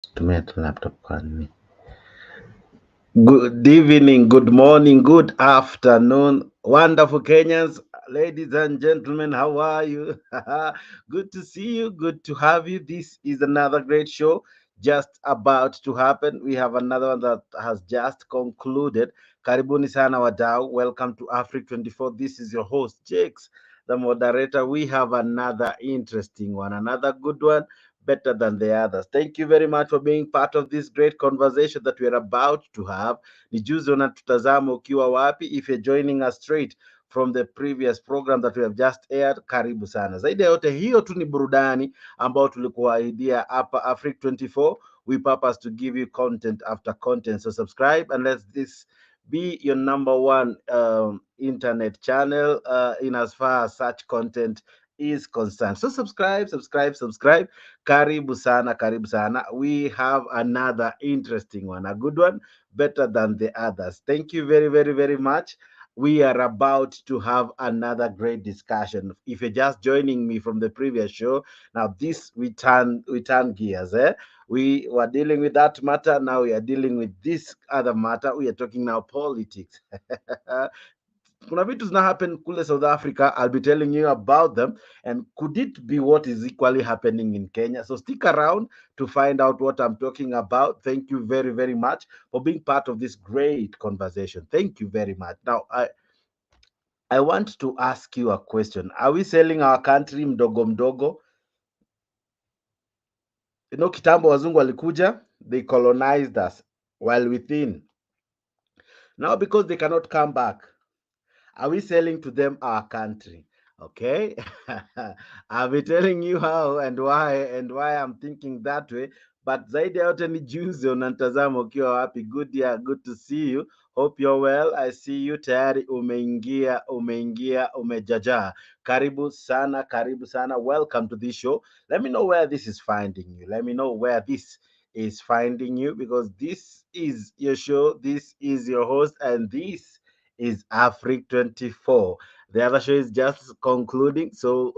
Tumia tu laptop kwani. Good evening, good morning, good afternoon, wonderful Kenyans, ladies and gentlemen. How are you? Good to see you. Good to have you. This is another great show just about to happen. We have another one that has just concluded. Karibuni sana wadau. Welcome to Africa 24. This is your host, Jakes, the moderator. We have another interesting one, another good one, better than the others. Thank you very much for being part of this great conversation that we are about to have. Ni juzi unatutazama ukiwa wapi? If you're joining us straight from the previous program that we have just aired, karibu sana. Zaidi ya yote hiyo tu ni burudani ambao tulikuahidia hapa Africa 24. We purpose to give you content after content, so subscribe and let this be your number one internet channel in as far as such content is concerned. So subscribe. Karibu sana, karibu sana. We have another interesting one, a good one, better than the others. Thank you very much. We are about to have another great discussion. If you're just joining me from the previous show, now this we turn gears. We were dealing with that matter. Now we are dealing with this other matter. We are talking now politics. Kuna vitu zina happen kule South Africa. I'll be telling you about them, and could it be what is equally happening in Kenya? So stick around to find out what I'm talking about. Thank you very much for being part of this great conversation. Thank you very much. Now I want to ask you a question. Are we selling our country mdogo mdogo? You know, kitambo wazungu walikuja, they colonized us while within. Now because they cannot come back, are we selling to them our country? Okay. I'll be telling you how and why I'm thinking that way. But zaidi ya yote ni juzi unantazama ukiwa wapi. Good year, good to see you. Hope you're well. I see you tayari umejaja. Karibu sana. Welcome to this show. Let me know where this is finding you. Let me know where this is finding you, because this is your show. This is your host, and this is Africa 24. The other show is just concluding, so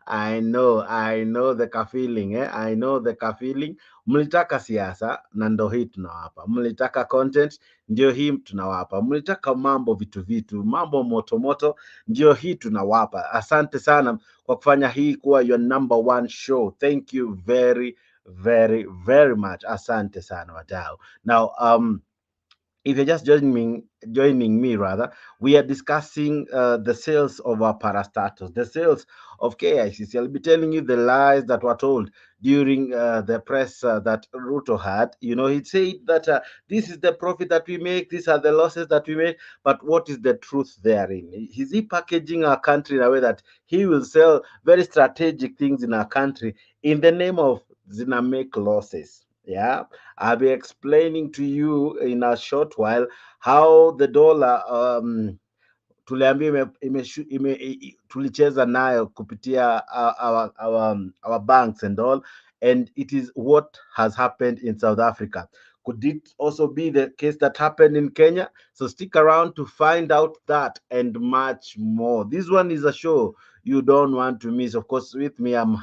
I know the ka feeling, I know the ka feeling. Mlitaka siasa na ndo hii tunawapa, mlitaka content ndio hii tunawapa, mlitaka vitu mambo moto ndio hii tunawapa. Asante sana kwa kufanya hii kuwa your number one show. Thank you very much. Asante sana wadau. Now if you're just joining me rather, we are discussing the sales of our parastatus, the sales of KICC. I'll be telling you the lies that were told during the press that Ruto had. You know, he said that this is the profit that we make, these are the losses that we make, but what is the truth therein? Is he packaging our country in a way that he will sell very strategic things in our country in the name of zina make losses? Yeah, I'll be explaining to you in a short while how the dollar tuliambia tulicheza nayo kupitia our banks and all, and it is what has happened in South Africa. Could it also be the case that happened in Kenya? So stick around to find out that and much more. This one is a show you don't want to miss. Of course, with me, I'm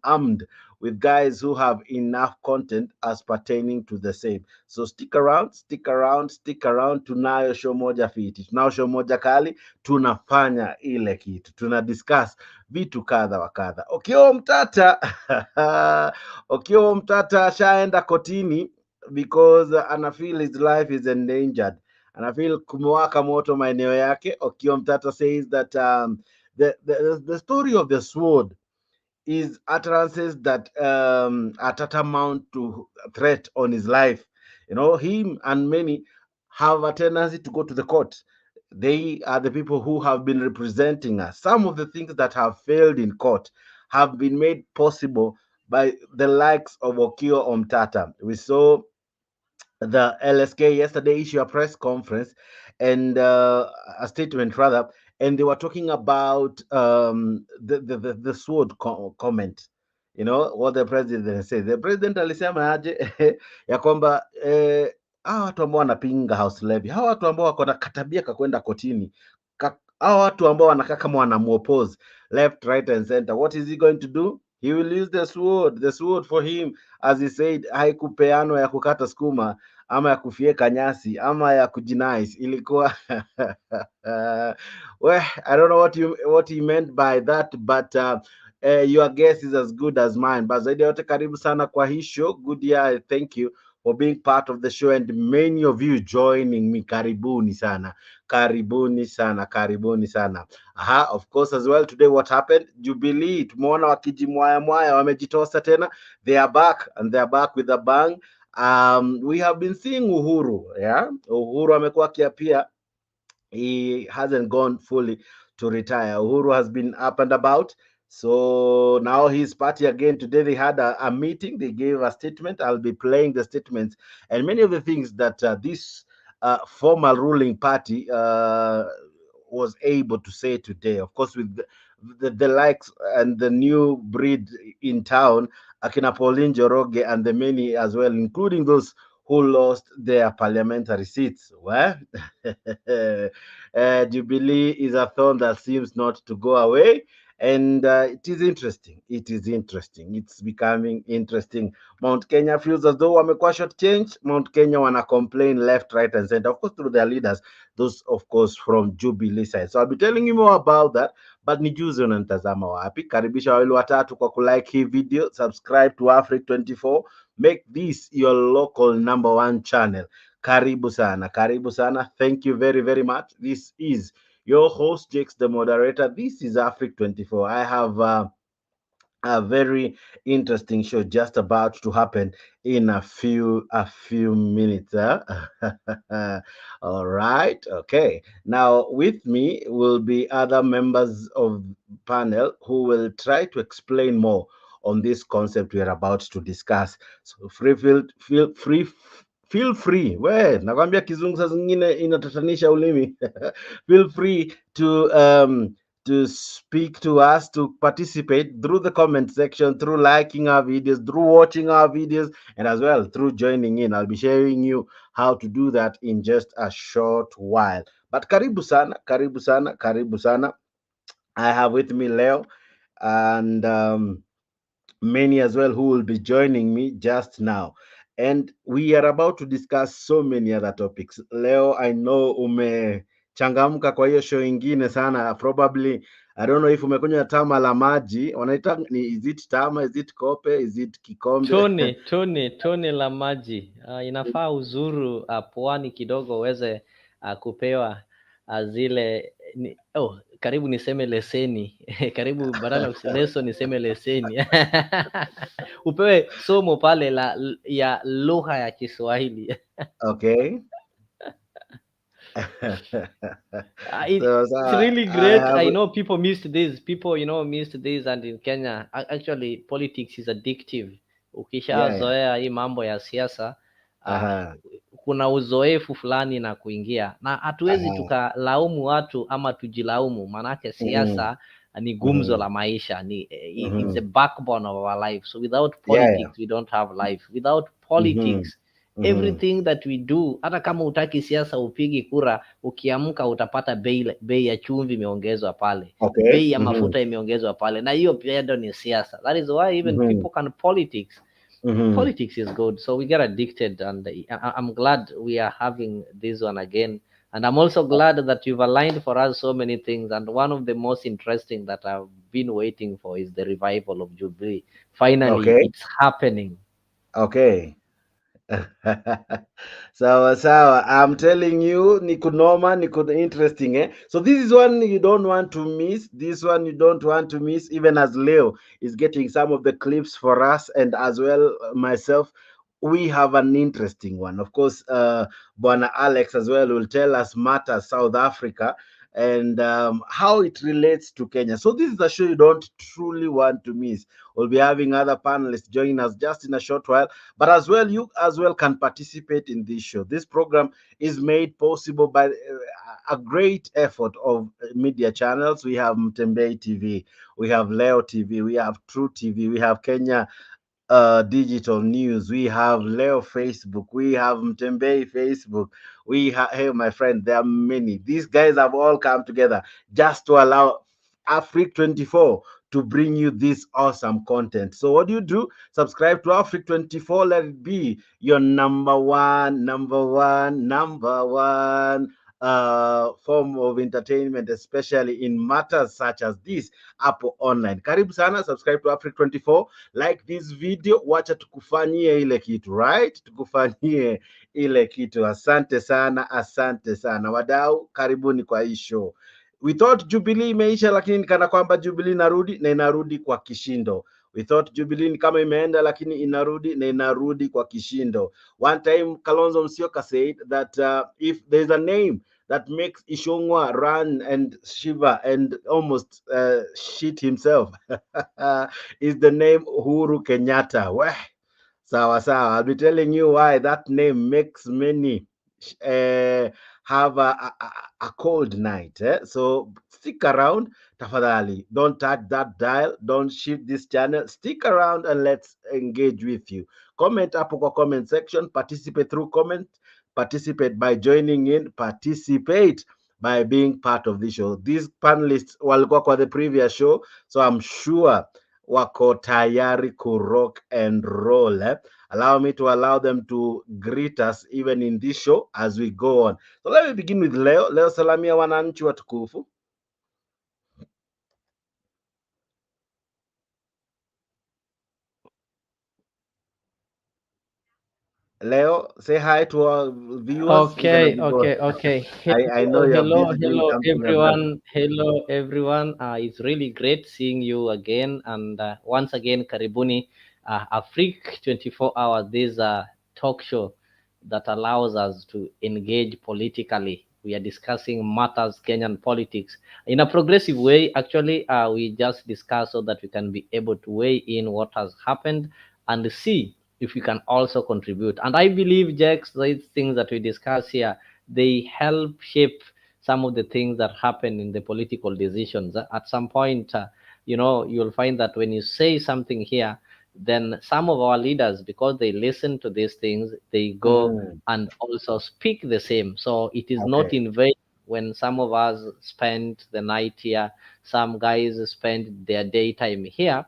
armed with guys who have enough content as pertaining to the same. So stick around. Tunayo show moja fiti, tunayo show moja kali, tunafanya ile kitu, tuna discuss vitu kadha wa kadha. Okiwa Omutata ashaenda kotini because anafeel his life is endangered, anafeel kumewaka moto maeneo yake. Okiwa Omutata says that the story of the sword is utterances that amount to threat on his life. You know, him and many have a tendency to go to the court. They are the people who have been representing us. Some of the things that have failed in court have been made possible by the likes of Okiya Omutata. We saw the LSK yesterday issue a press conference and a statement rather, and they were talking about the sword comment. You know what the president said. The president alisema aje ya kwamba hawa watu ambao wanapinga house levy, hawa watu ambao wako na katabia kakwenda kotini, hawa watu ambao wanakaa kama wanamuoppose left, right and center, what is he going to do? He will use the sword for him, as he said, haikupeano ya kukata skuma ama ya kufieka nyasi ama ya kujinais, ilikuwa well, I don't know what he meant by that, but your guess is as good as mine. But zaidi ya yote, karibu sana kwa hii show. Good year, thank you for being part of the show, and many of you joining me. Karibuni sana, karibuni sana, karibuni sana. Aha, of course, as well, today what happened, Jubilee tumeona wakijimwaya mwaya, wamejitosa tena. They are back, and they are back with a bang. We have been seeing Uhuru, yeah, Uhuru amekuwa akiapia, he hasn't gone fully to retire. Uhuru has been up and about. So now his party again. Today they had a meeting. They gave a statement. I'll be playing the statements and many of the things that this formal ruling party was able to say today. Of course, with the likes and the new breed in town, Akina Pauline Joroge and the many as well, including those who lost their parliamentary seats. Well, Jubilee is a thorn that seems not to go away. And it is interesting. It is interesting. It's becoming interesting. Mount Kenya feels as though wamekuwa short change. Mount Kenya wanna complain left, right, and center. Of course, through their leaders, those of course from Jubilee side. So I'll be telling you more about that. But nijuze unanitazama wapi? Karibisha wawili watatu kwa kulike hii video, subscribe to Africa 24, make this your local number one channel. Karibu sana, karibu sana. Thank you very, very much. This is your host, Jakes, the moderator. This is Africa 24. I have a very interesting show just about to happen in a few minutes. All right, okay. Now with me will be other members of panel who will try to explain more on this concept we are about to discuss. So feel free. We nakwambia kizungu saa zingine inatatanisha ulimi. Feel free to speak to us, to participate through the comment section, through liking our videos, through watching our videos, and as well through joining in. I'll be sharing you how to do that in just a short while. But karibu sana, karibu sana, karibu sana. I have with me Leo and many as well who will be joining me just now. And we are about to discuss so many other topics. Leo, I know umechangamka kwa hiyo show ingine sana. Probably, I don't know if umekunywa tama la maji. Wanaita ni, is it tama, is it kope, is it kikombe? Tone la maji. Inafaa uzuru pwani kidogo uweze kupewa karibu niseme leseni. Karibu badala leso niseme leseni. Upewe somo pale ya lugha ya Kiswahili. Okay. It's really great. I know people missed this. People, missed this. And in Kenya, actually, politics is addictive. Ukishazoea hii mambo ya siasa, kuna uzoefu fulani na kuingia, na hatuwezi tukalaumu watu ama tujilaumu, manake siasa ni gumzo la maisha, it's the backbone of our life. So without politics we don't have life. Without politics everything that we do, hata kama utaki siasa upigi kura, ukiamka utapata bei ya chumvi imeongezwa pale, bei ya mafuta imeongezwa pale, na hiyo pia ndio ni siasa. That is why even people can politics. Politics is good, so we get addicted, and I'm glad we are having this one again. And I'm also glad that you've aligned for us so many things, and one of the most interesting that I've been waiting for is the revival of Jubilee. Finally, it's happening. Okay. Sawa, I'm telling you, nikunoma, interesting, eh? So this is one you don't want to miss. This one you don't want to miss, even as Leo is getting some of the clips for us, and as well myself. We have an interesting one. Of course, Bwana Alex as well will tell us matters South Africa and how it relates to Kenya. So this is a show you don't truly want to miss. We'll be having other panelists joining us just in a short while, but as well, you as well can participate in this show. This program is made possible by a great effort of media channels. We have Mtembei TV, we have Leo TV, we have True TV, we have Kenya digital news, we have Leo Facebook, we have Mtembei Facebook, we have, hey my friend, there are many. These guys have all come together just to allow Africa 24 to bring you this awesome content. So what do? Subscribe to Afric24. Let it be your number one form of entertainment, especially in matters such as this hapo online. Karibu sana, subscribe to Afric24, like this video, wacha tukufanyie ile kitu, right? Tukufanyie ile kitu. Asante sana wadau, karibuni kwa hii show. We thought Jubilee imeisha, lakini ni kana kwamba Jubilee inarudi na inarudi kwa kishindo. We thought Jubilee ni kama imeenda, lakini inarudi na inarudi kwa kishindo. One time Kalonzo Musyoka said that if there's a name that makes Ishongwa run and shiver and almost shit himself is the name Uhuru Kenyatta. Weh, sawa sawa. I'll be telling you why that name makes many have a cold night. So stick around, tafadhali. Don't touch that dial. Don't shift this channel. Stick around and let's engage with you. Comment hapo kwa comment section. Participate through comment. Participate by joining in. Participate by being part of the show. These panelists walikuwa kwa the previous show, so I'm sure wako tayari ku rock and roll. Allow me to allow them to greet us even in this show as we go on. So let me begin with Leo. Leo, salamia wananchi watukufu. Leo, say hi to our viewers. Even as Okay, we go. okay, okay. I know you're busy doing Hello, something else. everyone. Hello, everyone. It's really great seeing you again. And once again, Karibuni, Afrique 24 hours. This is a talk show that allows us to engage politically. We are discussing matters, Kenyan politics, in a progressive way. Actually, we just discuss so that we can be able to weigh in what has happened and see if we can also contribute. And I believe, Jax, these things that we discuss here, they help shape some of the things that happen in the political decisions. At some point, you'll find that when you say something here, then some of our leaders, because they listen to these things, they go and also speak the same. So it is not Okay. in vain when some of us spend the night here, some guys spend their daytime here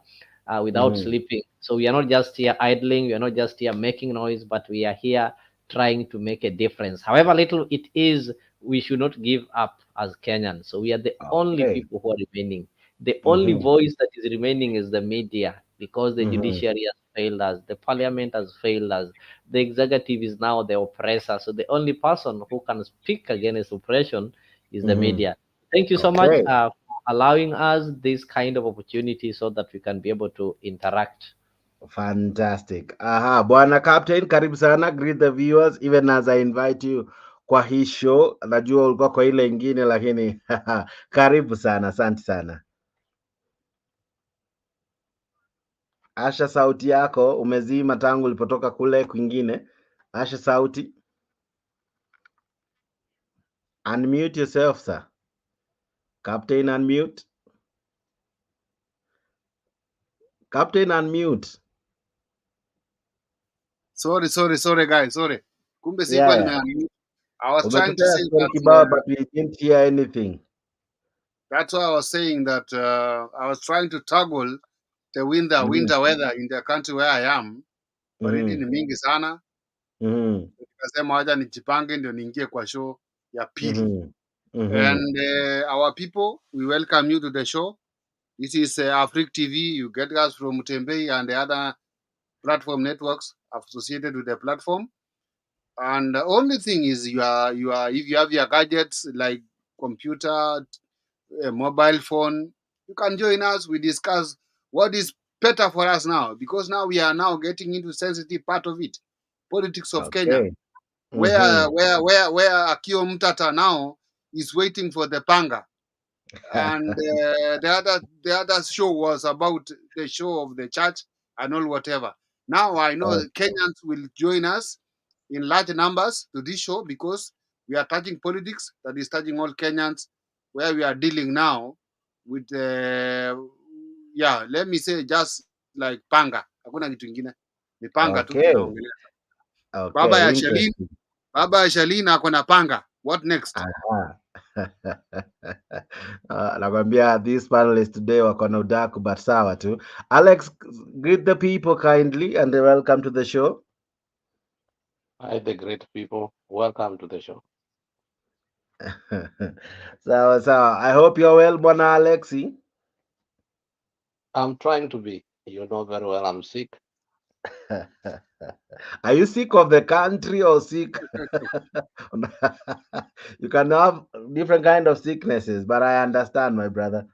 without sleeping. So we are not just here idling, we are not just here making noise, but we are here trying to make a difference. However little it is, we should not give up as Kenyans. So we are the only Okay. people who are remaining. The only voice that is remaining is the media, because the judiciary has failed us, the parliament has failed us, the executive is now the oppressor. So the only person who can speak against oppression is the media. Thank you so much Okay. for allowing us this kind of opportunity so that we can be able to interact. Fantastic. Aha, Bwana Captain, karibu sana. Greet the viewers even as I invite you kwa hii show. Najua ulikuwa kwa ile ingine lakini karibu sana. Asante sana. Asha, sauti yako umezima tangu ulipotoka kule kwingine. Asha, sauti. Unmute yourself, sir. Captain, unmute. Captain, unmute. Sorry, guys. Sorry. Kumbe Yeah, sikuwa yeah. nime I was trying to Umetupea say story that kibao but we didn't hear anything. that's why I was saying that I was trying to toggle the winter weather in the country where I am. Baridi ni mingi sana. Nikasema wacha nijipange ndio niingie kwa show ya pili. And our people, we welcome you to the show. This is Afrique TV. You get us from Tembei and the other platform networks associated with the platform. And the only thing is you are if you have your gadgets like computer, a mobile phone, you can join us. We discuss what is better for us now, because now we are now getting into sensitive part of it, politics of Kenya, Okay. where Akio Mtata now is waiting for the panga. And the other show was about the show of the church and all whatever. Now I know Kenyans will join us in large numbers to this show, because we are touching politics that is touching all Kenyans, where we are dealing now with let me say just like panga, hakuna kitu ingine, ni panga tu Okay. tunaongelea. Okay. Interesting. Baba ya Shalin ako na panga. What next? Aha. Nakwambia these panelists today wako na udaku, but sawa tu. Alex, greet the people kindly and welcome to the show. Hi, the great people. Welcome to the show. Sawa sawa. I hope you're well, Bwana Alexi. I'm trying to be. You know very well I'm sick. Are you sick of the country or sick? You can have different kind of sicknesses, but I understand, my brother.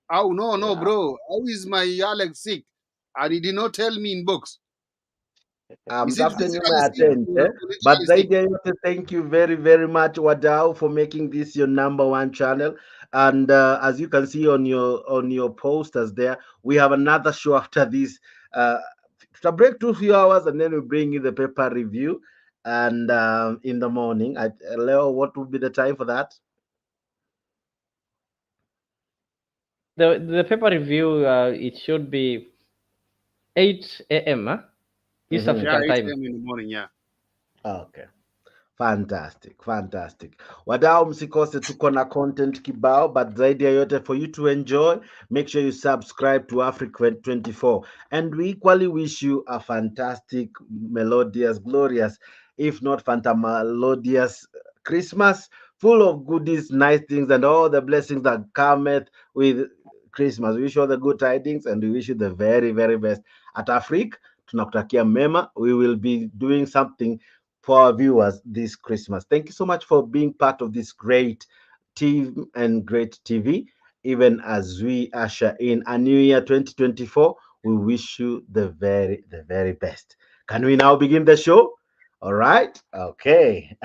Oh, no, Yeah. bro. How is my Alex sick? And he did not tell me in books. I'm Is it tafuta physically nyuma ya sick tent, or eh? But literally sick? zaidi ya yote, thank you very, very much, Wadau, for making this your number one channel. And as you can see on your posters there, we have another show after this. Uh, to break 2 few hours, and then we bring you the paper review. And in the morning, Leo, what would be the time for that? The paper review, it should be 8 a.m. East Mm-hmm. Yeah, African 8 time. a.m. in the morning, yeah. Okay. Fantastic, fantastic. Wadau, msikose, tuko na content kibao, but zaidi ya yote, for you to enjoy, make sure you subscribe to Africa 24. And we equally wish you a fantastic, melodious, glorious, if not fantamelodious Christmas, full of goodies, nice things, and all the blessings that cometh with Christmas. We wish you all the good tidings, and we wish you the very, very best. At Africa, tunakutakia mema. We will be doing something for our viewers this Christmas. Thank you so much for being part of this great team and great TV. Even as we usher in a new year 2024, we wish you the very best. Can we now begin the show? All right. Okay.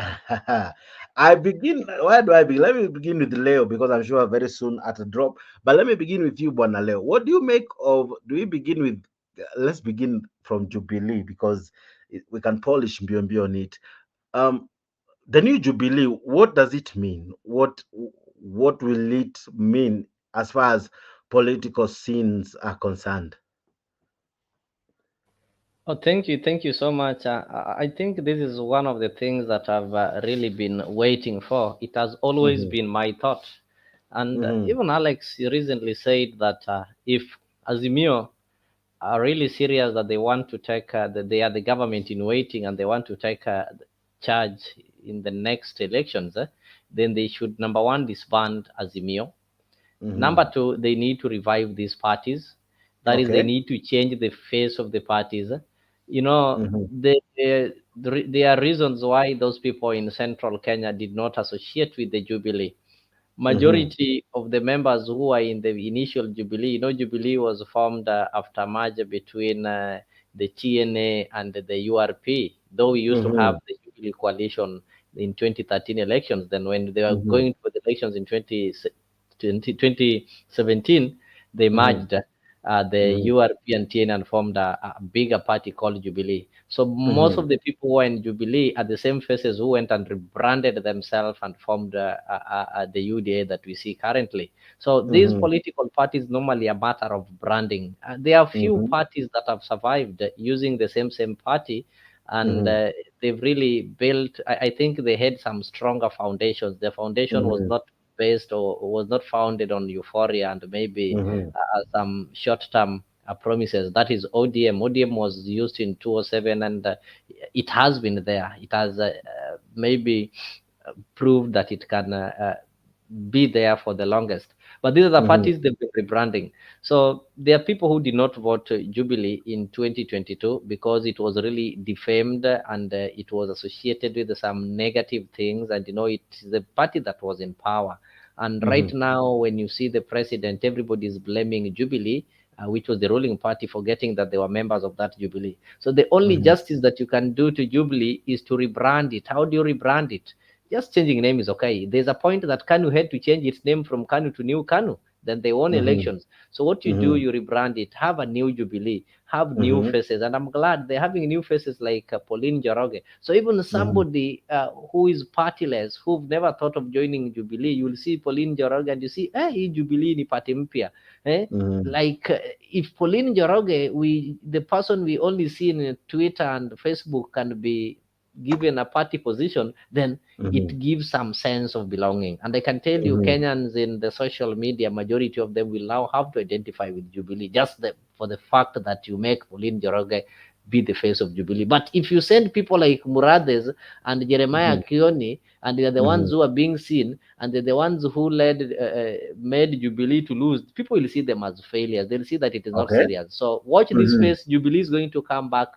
I begin. Where do I begin? Let me begin with Leo because I'm sure very soon at a drop. But let me begin with you, Bwana Leo. What do you make of? Do we begin with? Let's begin from Jubilee because we can polish mbio on it. Um, the new Jubilee, what does it mean? What will it mean as far as political scenes are concerned? Oh, thank you so much. I think this is one of the things that I've really been waiting for. It has always Mm-hmm, been my thought, and mm-hmm, even Alex recently said that if Azimio are really serious that they want to take that they are the government in waiting and they want to take charge in the next elections, then they should number one disband Azimio. mm-hmm. Number two, they need to revive these parties. That is, they Okay. need to change the face of the parties. You know, Mm-hmm, there are reasons why those people in central Kenya did not associate with the Jubilee. mm-hmm, Majority of the members who are in the initial Jubilee, Jubilee was formed after merger between the TNA and the URP, though we used to have mm-hmm, the Jubilee coalition in 2013 elections. Then when they were mm-hmm, going for the elections in 2017, they mm-hmm, merged the mm-hmm, URP and TNA and formed a bigger party called Jubilee. So most mm-hmm, of the people who are in Jubilee are the same faces who went and rebranded themselves and formed the UDA that we see currently. So these mm-hmm, political parties normally a matter of branding. There are few mm-hmm, parties that have survived using the same party, and mm-hmm, they've really built. I think they had some stronger foundations. The foundation was mm-hmm, not based or was not founded on euphoria and maybe mm-hmm, some short-term promises. That is ODM. ODM was used in 2007 and it has been there. It has maybe proved that it can be there for the longest. But these are the mm-hmm, parties they've been rebranding. So there are people who did not vote Jubilee in 2022 because it was really defamed and it was associated with some negative things. And it is the party that was in power. And right mm-hmm, now, when you see the president, everybody is blaming Jubilee, which was the ruling party, forgetting that they were members of that Jubilee. So the only mm-hmm, justice that you can do to Jubilee is to rebrand it. How do you rebrand it? Just changing name is okay. There's a point that Kanu had to change its name from Kanu to New Kanu. Then they won mm-hmm, elections. So what you do, mm-hmm, you rebrand it, have a new Jubilee, have new mm-hmm, faces. And I'm glad they're having new faces like Pauline Joroge. So even mm-hmm, somebody who is partyless, who've never thought of joining Jubilee, you will see Pauline Joroge and you see, hey, Jubilee ni party mpya. Eh? mm-hmm, Like if Pauline Joroge, the person we only see in Twitter and Facebook can be given a party position, then it gives some sense of belonging. And I can tell you, Kenyans in the social media, majority of them will now have to identify with Jubilee, just for the fact that you make Pauline Njoroge be the face of Jubilee. But if you send people like Murades and Jeremiah Kioni, and they're the ones who are being seen, and they're the ones who made Jubilee to lose, people will see them as failures. They'll see that it is not serious. So watch this space. Jubilee is going to come back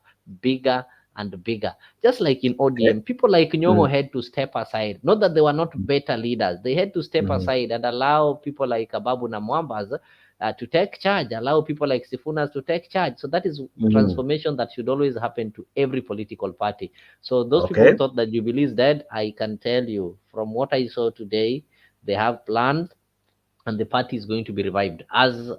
bigger and bigger. Just like in ODM, people like Nyong'o had to step aside. Not that they were not better leaders. They had to step aside and allow people like Ababu Namwambas to take charge, allow people like Sifunas to take charge. So that is transformation that should always happen to every political party. So those people who thought that Jubilee is dead, I can tell you from what I saw today, they have planned and the party is going to be revived. As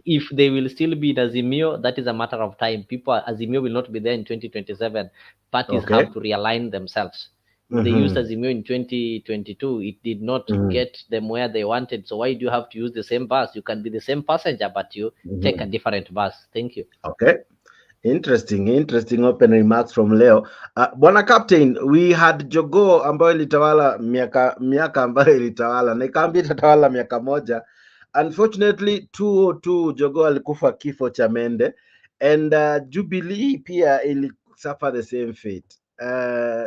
if they will still be in Azimio, that is a matter of time. People, Azimio will not be there in 2027. Parties have to realign themselves. They used Azimio in 2022. It did not get them where they wanted. So why do you have to use the same bus? You can be the same passenger, but you take a different bus. Thank you. Okay. Interesting open remarks from Leo. Bwana Captain, we had Jogoo ambayo ilitawala miaka ambayo ilitawala na ikaambia itatawala miaka moja. Unfortunately 202 Jogoo alikufa kifo cha mende, and Jubilee pia ili suffer the same fate.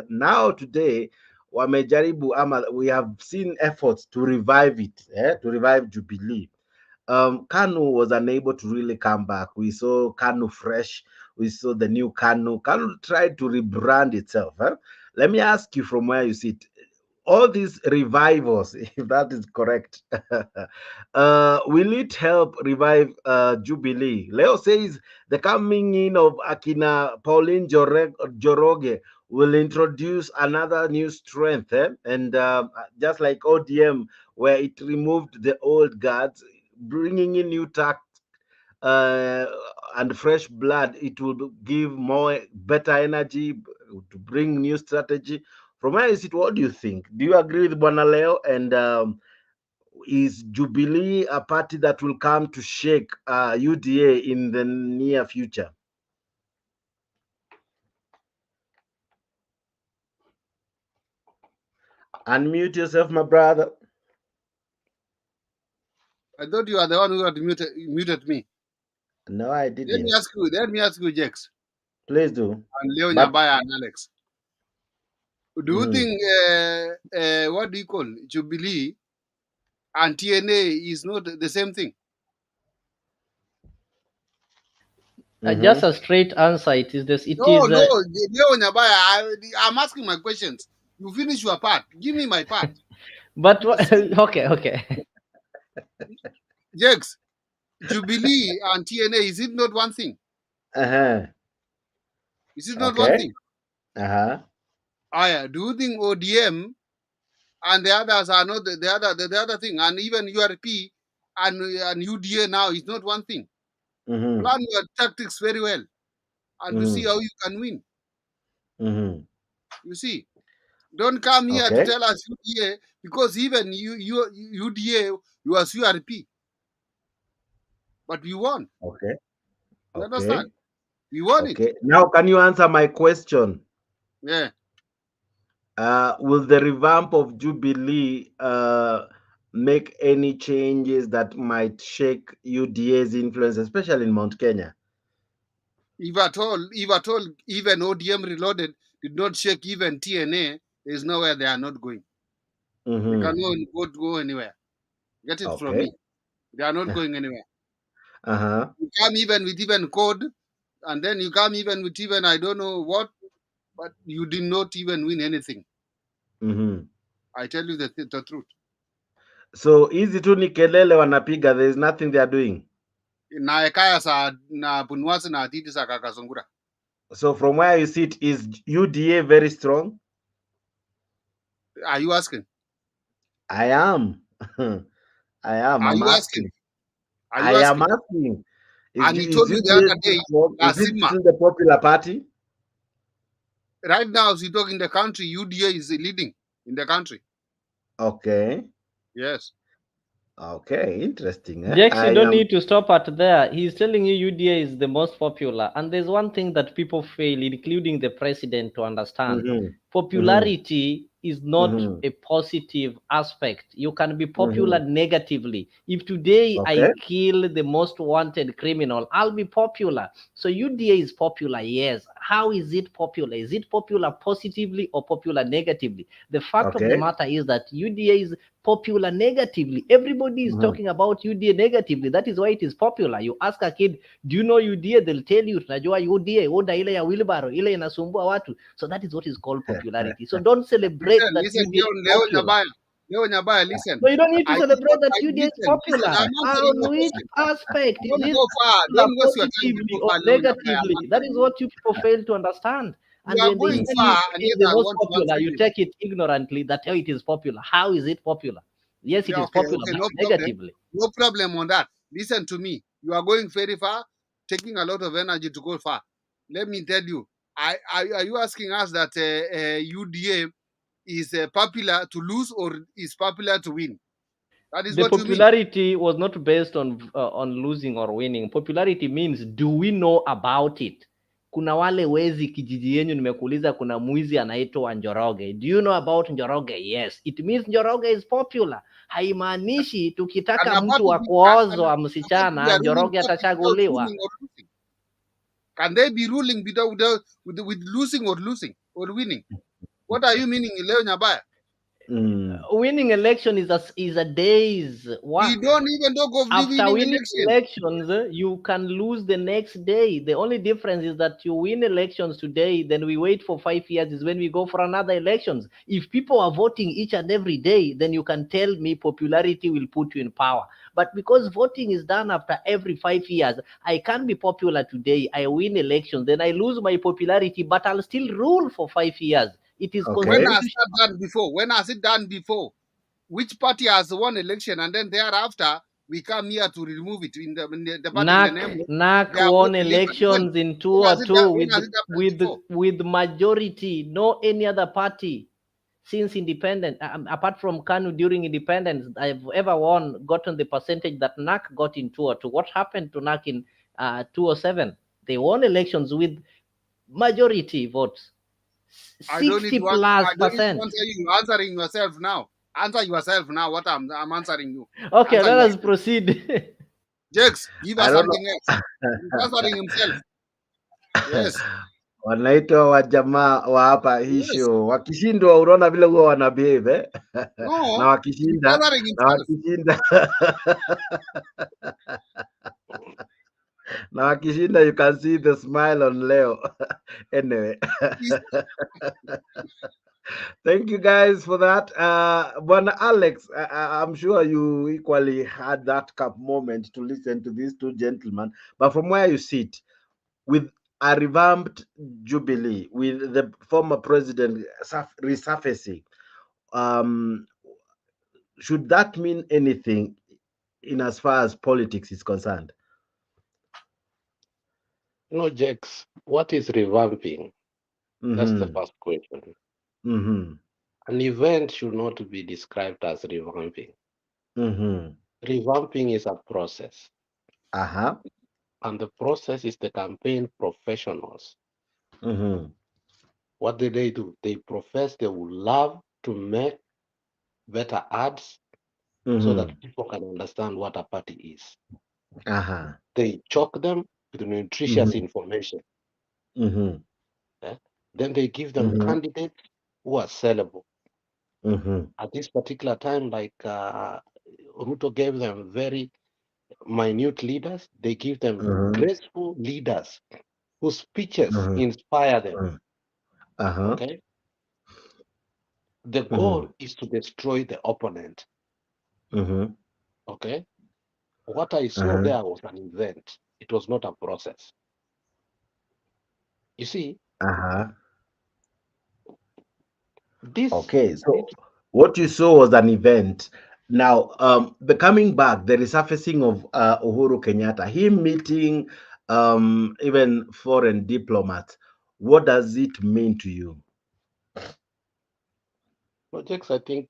Now today wamejaribu ama we have seen efforts to revive it, to revive Jubilee. Kanu was unable to really come back. We saw Kanu fresh. We saw the new Kanu. Kanu tried to rebrand itself. Let me ask you from where you sit. All these revivals, if that is correct, will it help revive Jubilee? Leo says the coming in of Akina Pauline Njoroge will introduce another new strength. And just like ODM, where it removed the old guards, bringing in new tact and fresh blood, it will give more better energy to bring new strategy. From where is it? What do you think? Do you agree with Bonaleo? And is Jubilee a party that will come to shake UDA in the near future? Unmute yourself, my brother. I thought you are the one who had muted me. No, I didn't. Let me ask you, Jex. Please do. And Leo Nyabaya and Alex. Do you think what do you call Jubilee and TNA is not the same thing? Just a straight answer. It is this. No, Leo Nyabaya. I'm asking my questions. You finish your part. Give me my part. But okay. Jex, Jubilee and TNA, is it not one thing? Is it not one thing? Do you think ODM and the others are not the other thing? And even URP and UDA now is not one thing. Plan your tactics very well and to see how you can win. You see, don't come here to tell us UDA, because even UDA, you are URP. But we won. You understand? We won it. Now, can you answer my question? Yeah. Will the revamp of Jubilee make any changes that might shake UDA's influence, especially in Mount Kenya? If at all, even ODM Reloaded did not shake even TNA, there is nowhere they are not going. They cannot go anywhere. Get it from me. They are not going anywhere. You come even with code, and then you come even with I don't know what, but you did not even win anything. I tell you the truth. So hizi tu ni kelele wanapiga, there is nothing they are doing. Na ekaya sa na punwasi na atiti sa kakasungura. So from where you sit, is UDA very strong? Are you asking? I am. I am. Are I'm you asking? I am asking. And he told you the other day, is it still the popular party? Right now, as you talk in the country, UDA is leading in the country. Okay. Yes. Okay, interesting. Jax, you I don't am. need to stop at there. He's telling you UDA is the most popular. And there's one thing that people fail, including the president, to understand. Popularity is not a positive aspect. You can be popular negatively. If today I kill the most wanted criminal, I'll be popular. So UDA is popular, yes. How is it popular? Is it popular positively or popular negatively? The fact of the matter is that UDA is popular negatively. Everybody is talking about UDA negatively. That is why it is popular. You ask a kid, do you know UDA? They'll tell you, najua UDA, oda ile ya wheelbarrow, ile inasumbua watu. So that is what is called popularity. So don't celebrate that Listen, UDA is popular. Leo Nyabaya, listen. So you don't need to celebrate that UDA is Listen, popular. I'm answering On your which question. aspect is Don't it go far. popular Don't waste your time to positively go or far, Leo Nyabaya. I'm negatively? That is answering you. what you people fail to understand. And You are when they going tell you far, UDA and is yet the I most want to popular, answer you you. take it ignorantly that oh, it is popular. How is it popular? Yes, it Yeah, is okay, popular, but no problem. negatively. No problem on that. Listen to me. You are going very far, taking a lot of energy to go far. Let me tell you. Are you asking us that UDA is popular to lose or is popular to win? That is The what you mean. popularity was not based on losing or winning. Popularity means do we know about it? Kuna wale wezi kijiji yenyu nimekuuliza kuna mwizi anaitwa Njoroge. Do you know about Njoroge? Yes. It means Njoroge is popular. Haimaanishi tukitaka mtu wa kuozwa msichana Njoroge atachaguliwa. Can they be ruling with losing or winning? What are you meaning, Leo Nyabaya? Winning election is a day's work. We don't even talk of After winning election. elections, you can lose the next day. The only difference is that you win elections today, then we wait for 5 years is when we go for another elections. If people are voting each and every day, then you can tell me popularity will put you in power. But because voting is done after every 5 years, I can't be popular today. I win elections, then I lose my popularity, but I'll still rule for 5 years. It is When has that done before? When has it done before? Which party has won election and then thereafter we come here to remove it in the party in the name of NAC won elections in 2002 with majority, no any other party since independence. Apart from KANU during independence, I've ever gotten the percentage that NAC got in 2002. What happened to NAC in 2007? They won elections with majority votes. 60 plus percent. You answering yourself now. Answer yourself now. What I'm answering you. Okay, let us proceed. Jakes, give us something else. He's answering himself. Yes. Wanaitwa wajamaa wa hapa hii show. Wakishindwa unaona vile huwa wanabehave No, na wakishinda na wakishinda you can see the smile on Leo. Anyway. Thank you guys for that. Bwana Alex, I'm sure you equally had that cup moment to listen to these two gentlemen. But from where you sit, with a revamped Jubilee, with the former president resurfacing, should that mean anything in as far as politics is concerned? No, Jax, what is revamping? That's the first question. An event should not be described as revamping. Revamping is a process. And the process is the campaign professionals. What do? They profess they would love to make better ads so that people can understand what a party is. They choke them with nutritious information. Then they give them candidates who are sellable. At this particular time, like Ruto gave them very minute leaders, they give them graceful leaders whose speeches inspire them. Okay? The goal is to destroy the opponent. Okay? What I saw there was an event. It was not a process. You see? Okay, so what you saw was an event. Now, the coming back, the resurfacing of Uhuru Kenyatta, him meeting even foreign diplomats, what does it mean to you? Projects, I think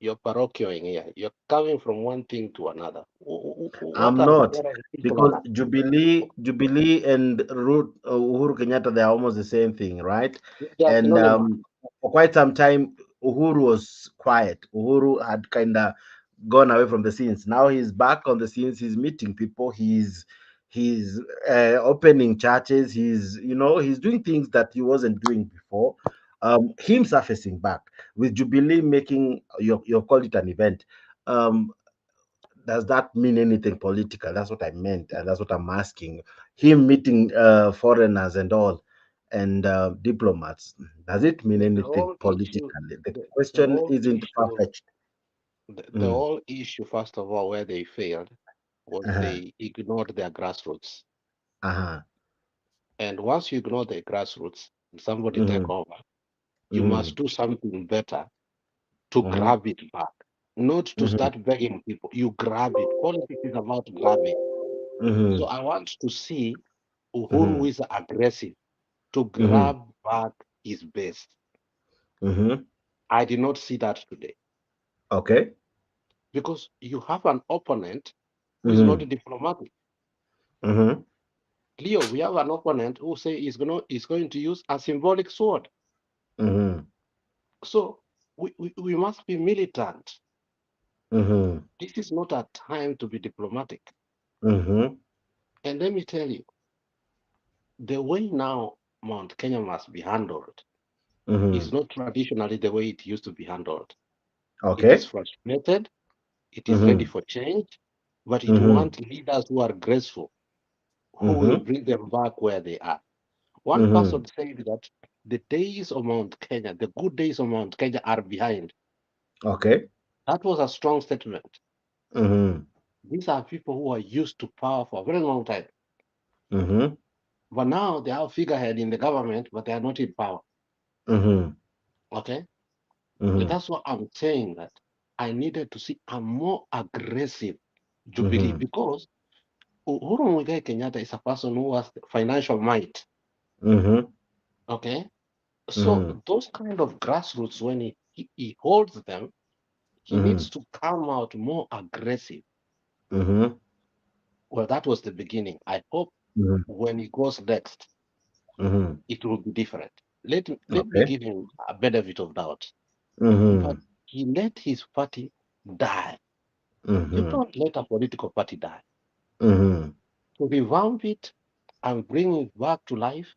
you're parochialing here. You're coming from one thing to another. What I'm are the not, errors people because are not? Jubilee and Uhuru Kenyatta, they're almost the same thing, right? They are And synonymous. for quite some time, Uhuru was quiet. Uhuru had kind of gone away from the scenes. Now he's back on the scenes. He's meeting people. He's opening churches. He's doing things that he wasn't doing before. Him surfacing back with Jubilee making your call it an event. Um, does that mean anything political? That's what I meant, and that's what I'm asking. Him meeting foreigners and all, and diplomats. Does it mean The anything whole issue, politically? The the question whole isn't far issue, fetched. the whole issue, first of all, where they failed was Uh-huh. they ignored their grassroots. Uh-huh. And once you ignore the grassroots and somebody take Mm-hmm. over, you Mm-hmm. must do something better to Mm-hmm. grab it back, not to Mm-hmm. start begging people. You grab it. Politics is about grabbing. So I want to see Uhuru who Mm-hmm. is aggressive to Mm-hmm. grab back his base. Mm-hmm. I did not see that today Okay. because you have an opponent who is not Mm-hmm. diplomatic. Mm-hmm. Leo, we have an opponent who say is going to use a symbolic sword. Mm-hmm. So we must be militant. Mm-hmm. This is not a time to be diplomatic. Mm-hmm. And let me tell you, the way now Mount Kenya must be handled Mm-hmm. is not traditionally the way it used to be handled. It is Okay. frustrated, it is ready Mm-hmm. for change, but it Mm-hmm. wants leaders who are graceful, who will Mm-hmm. bring them back where they are. One Mm-hmm. person said that the days of Mount Kenya, the good days of Mount Kenya are behind. Okay. That was a strong statement. Mm-hmm. These are people who are used to power for a very long time. Mm-hmm. But now they are figurehead in the government, but they are not in power. Mm-hmm. Okay? Mm-hmm. That's what I'm saying, that I needed to see a more aggressive Jubilee Mm-hmm. because Uhuru Muigai Kenyatta is a person who has financial might. Mm-hmm. Okay? So Mm-hmm. those kind of grassroots, when he holds them, he Mm-hmm. needs to come out more aggressive. Mm-hmm. Well, that was the beginning. I hope Mm-hmm. when he goes next, Mm-hmm. it will be different. Let me Okay. give him a benefit of doubt. Mm-hmm. But he let his party die. You Mm-hmm. don't let a political party die. Mm-hmm. To revamp it and bring it back to life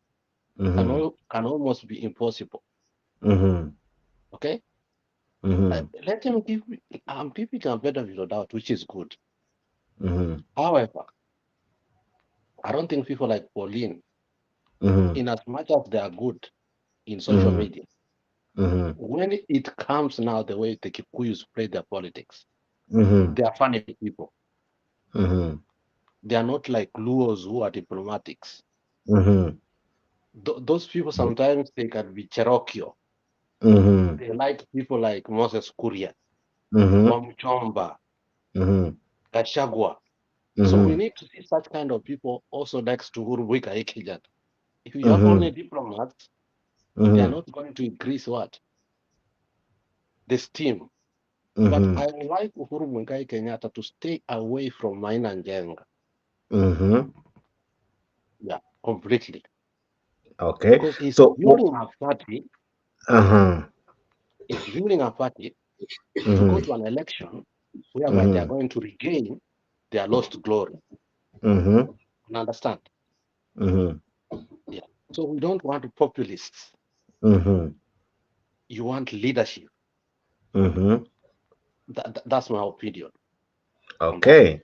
Mm-hmm. can almost be impossible. Mm-hmm. Okay? Mm-hmm. Let him give. I'm giving a benefit of doubt, which is good. Mm-hmm. However, I don't think people like Pauline, Mm-hmm. in as much as they are good in social Mm-hmm. media, Mm-hmm. when it comes now the way the Kikuyus play their politics, Mm-hmm. they are funny people. Mm-hmm. They are not like Luos who are diplomatics. Mm-hmm. Those people sometimes they can be Cherokee. Mm-hmm. They like people like Moses Kuria, Mm-hmm. Wamchomba, Mm-hmm. Gachagua. So we Mm-hmm. need to see such kind of people also next to Uhuru Muigai Kenyatta. If you have Mm-hmm. only diplomats, they are Mm-hmm. not going to increase what? The steam. But Mm-hmm. I would like Uhuru Muigai Kenyatta to stay away from Maina Njenga. Mm-hmm. Yeah, completely. Okay. Because he's So, building a party, uh-huh. he's building a party to go Mm-hmm. to an election whereby they are Mm-hmm. going to regain their lost glory. Mm-hmm. You understand? Mm-hmm. Yeah. So we don't want populists. Mm-hmm. You want leadership. Mm-hmm. That's my opinion on that. Okay.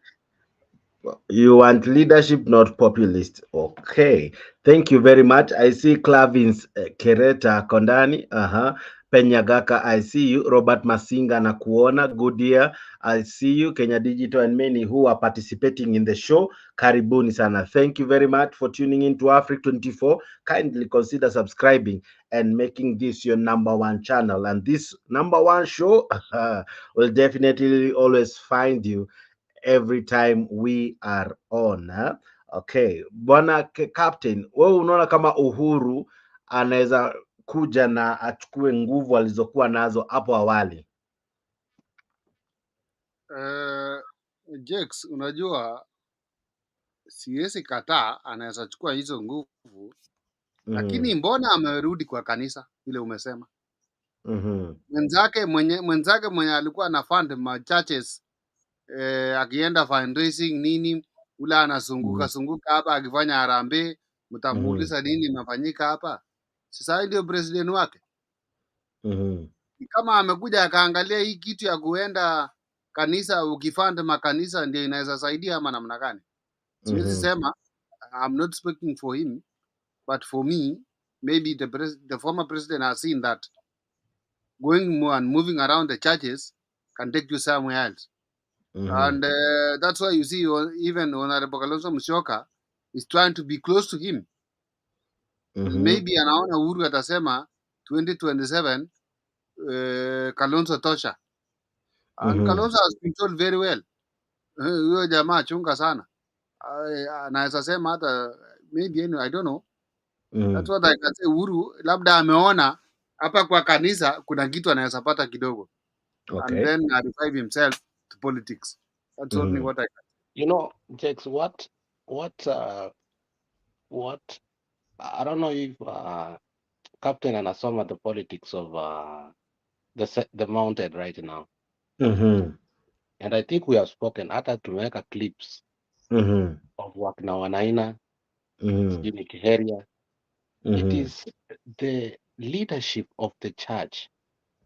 You want leadership, not populist. Okay. Thank you very much. I see Clavins Kereta Kondani. Uh-huh. Penyagaka, I see you. Robert Masinga na kuona. Good year. I see you. Kenya Digital and many who are participating in the show. Karibuni sana. Thank you very much for tuning in to Africa 24. Kindly consider subscribing and making this your number one channel. And this number one show will definitely always find you every time we are on Okay, bwana Captain, wewe unaona kama Uhuru anaweza kuja na achukue nguvu alizokuwa nazo hapo awali? Jakes, unajua siwezi kataa anaweza chukua hizo nguvu, lakini mbona amerudi kwa kanisa vile umesema? Mwenzake mwenye alikuwa na fund ma churches akienda fundraising nini, ule anazunguka hapa akifanya harambee, mtamuuliza nini inafanyika hapa? Sasa ndio president wake. Kama amekuja akaangalia hii kitu ya kuenda kanisa, ukifund makanisa ndio inaweza saidia ama namna gani? Siwezi sema, I'm not speaking for him, but for me, maybe the former president has seen that going more and moving around the churches can take you somewhere else. And that's why you see even Honorable Kalonzo Musyoka is trying to be close to him. Maybe anaona Uhuru atasema 2027 Kalonzo tosha. And Kalonzo has been told very well. Huyo jamaa chunga sana. Anaweza sema hata maybe anyway, I don't know. That's what I can say. Uhuru labda ameona hapa kwa kanisa kuna kitu anaweza pata kidogo. Okay. And then revive himself to politics. That's only what I can. You know, Jakes, what I don't know if Captain anasoma the politics of the mountain right now. And I think we have spoken hata tumeweka clips of wakina Wanaina, Jimmy Kiheria. It is the leadership of the church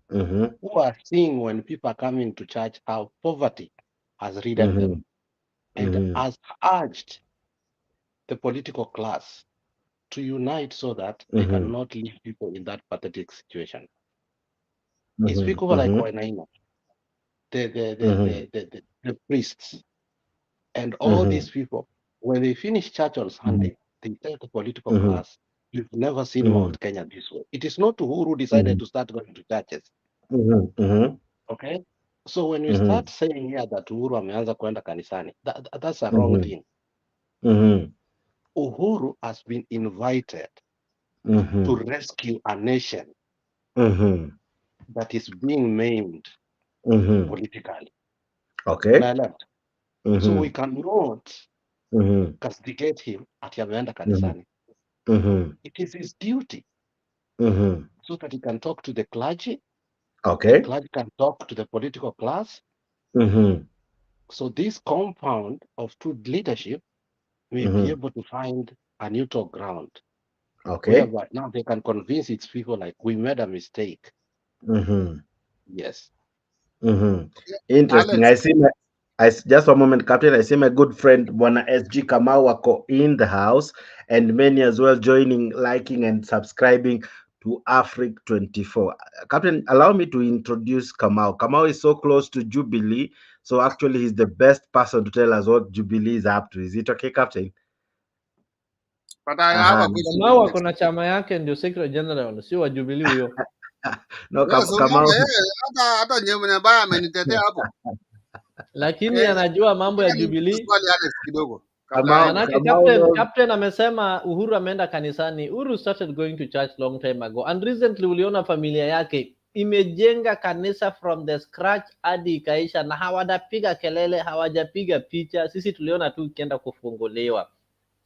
who are seeing when people are coming to church how poverty has ridden them and has urged the political class to unite so that they cannot leave people in that pathetic situation. It's people like Wanaina, the priests, and all these people, when they finish church on Sunday, they tell the political class, you've never seen Mount Kenya this way. It is not Uhuru who decided to start going to churches. Okay? So when you start saying here that Uhuru ameanza kwenda kanisani, that's a wrong thing. Uhuru has been invited to rescue a nation that is being maimed politically. Okay. So we cannot castigate him ati ameenda kanisani. It is his duty so that he can talk to the clergy. Okay. The clergy can talk to the political class. So this compound of true leadership may be able to find a neutral ground. Okay. Whereby now they can convince its people like we made a mistake. Yes. Interesting. Alex, Just one moment, Captain. I see my good friend Bwana SG Kamau wako in the house, and many as well joining, liking, and subscribing to Africa 24. Captain, allow me to introduce Kamau. Kamau is so close to Jubilee, so actually he's the best person to tell us what Jubilee is up to. Is it okay, Captain? But I have a question. Kamau ako na chama yake ndio secretary general, sio wa Jubilee huyo. No, Yes, Kamau. hata nyembe ambaye amenitetea hapo. Lakini anajua mambo ya Jubilee. Swali Alex kidogo. Manake Captain amesema Uhuru ameenda kanisani. Uhuru started going to church long time ago. And recently uliona familia yake imejenga kanisa from the scratch hadi ikaisha, na hawajapiga kelele, hawajapiga picha. Sisi tuliona tu ikienda kufunguliwa.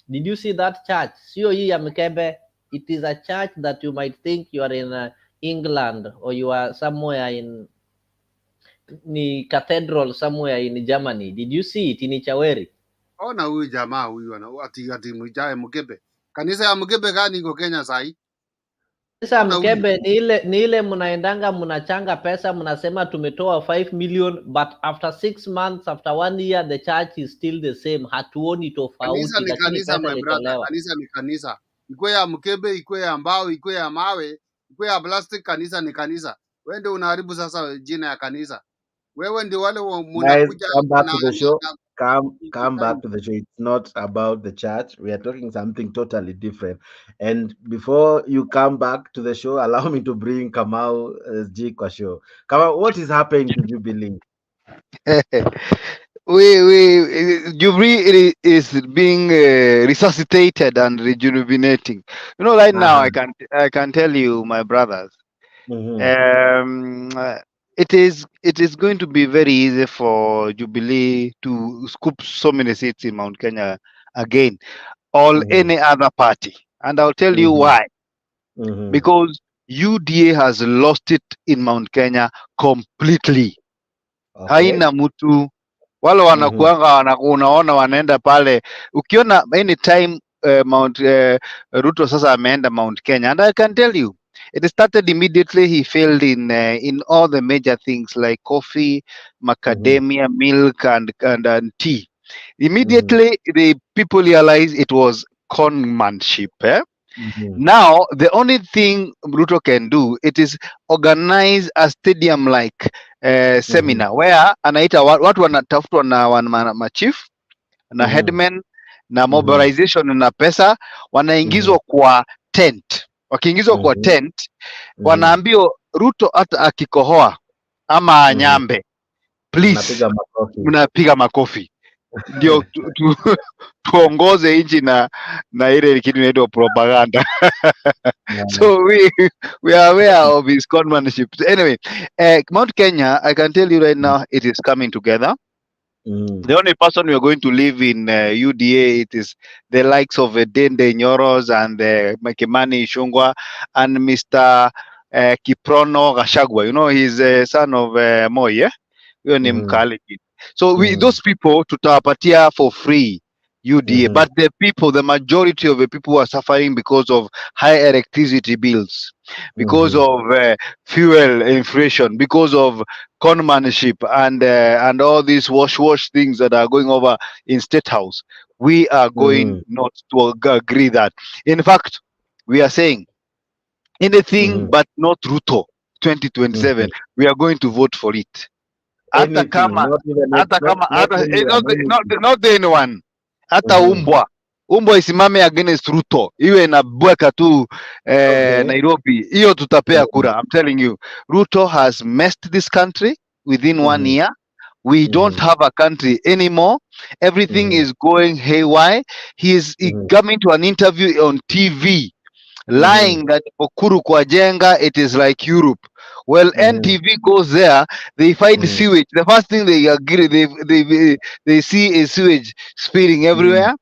Did you see that church? Sio hii ya Mkebe. It is a church that you might think you are in England or you are somewhere in ni cathedral somewhere in Germany. Did you see it in Chaweri? Ona huyu jamaa huyu ati mjae Mkebe. Kanisa ya Mkebe gani iko Kenya sahi? Kanisa Mkebe ni ile mnaendanga mnachanga pesa, mnasema tumetoa 5 million, but after 6 months, after 1 year, the church is still the same. Hatuoni tofauti. Kanisa ni kanisa, my brother. Kanisa ni kanisa. Ikuwe ya Mkebe, ikuwe ya mbao, ikuwe ya mawe, ikuwe ya plastic, kanisa ni kanisa. Wewe ndio unaharibu sasa jina ya kanisa. Wewe ndio wale mnakuja come back to the show. Come back to the show. It's not about the church. We are talking something totally different. And before you come back to the show, allow me to bring Kamau G kwa show. Kamau, what is happening to Jubilee? Jubilee is being resuscitated and rejuvenating. You know, right now I can tell you, my brothers, it is going to be very easy for Jubilee to scoop so many seats in Mount Kenya again, or any other party. And I'll tell you why. Because UDA has lost it in Mount Kenya completely. Haina mtu wale wanakuanga unaona wanaenda pale, ukiona anytime Mount Ruto sasa ameenda Mount Kenya, and I can tell you it started immediately. He failed in all the major things like coffee, macadamia, milk, and tea. Immediately the people realized it was conmanship. Now the only thing Ruto can do it is organize a stadium like seminar where anaita watu wanatafutwa na machief na headmen na mobilization na pesa, wanaingizwa kwa tent. Wakiingizwa kwa tent wanaambiwa Ruto hata akikohoa ama anyambe, please mnapiga makofi ndio tuongoze nchi na ile kitu inaitwa propaganda. So we are aware of his conmanship. Anyway, Mount Kenya, I can tell you right now, it is coming together. The only person we are going to live in UDA, it is the likes of Dende Nyoros and Kimani Ichung'wah and Mr. Kiprono Gachagua. You know, he's a son of Moi, yeah? Huyo ni Mkale. So those people tutawapatia for free UDA, but the majority of the people who are suffering because of high electricity bills, because of fuel inflation, because of conmanship and all these wash things that are going over in State House. We are going not to agree that. In fact, we are saying anything but not Ruto 2027. We are going to vote for it. Not anyone. Hata umbwa isimame against Ruto iwe na bweka tu Nairobi, hiyo tutapea kura. I'm telling you, Ruto has messed this country within 1 year. We don't have a country anymore. Everything is going haywire. He coming to an interview on TV lying that Mukuru kwa Jenga it is like Europe. Well, NTV goes there, they find sewage. The first thing they agree they see is sewage spilling everywhere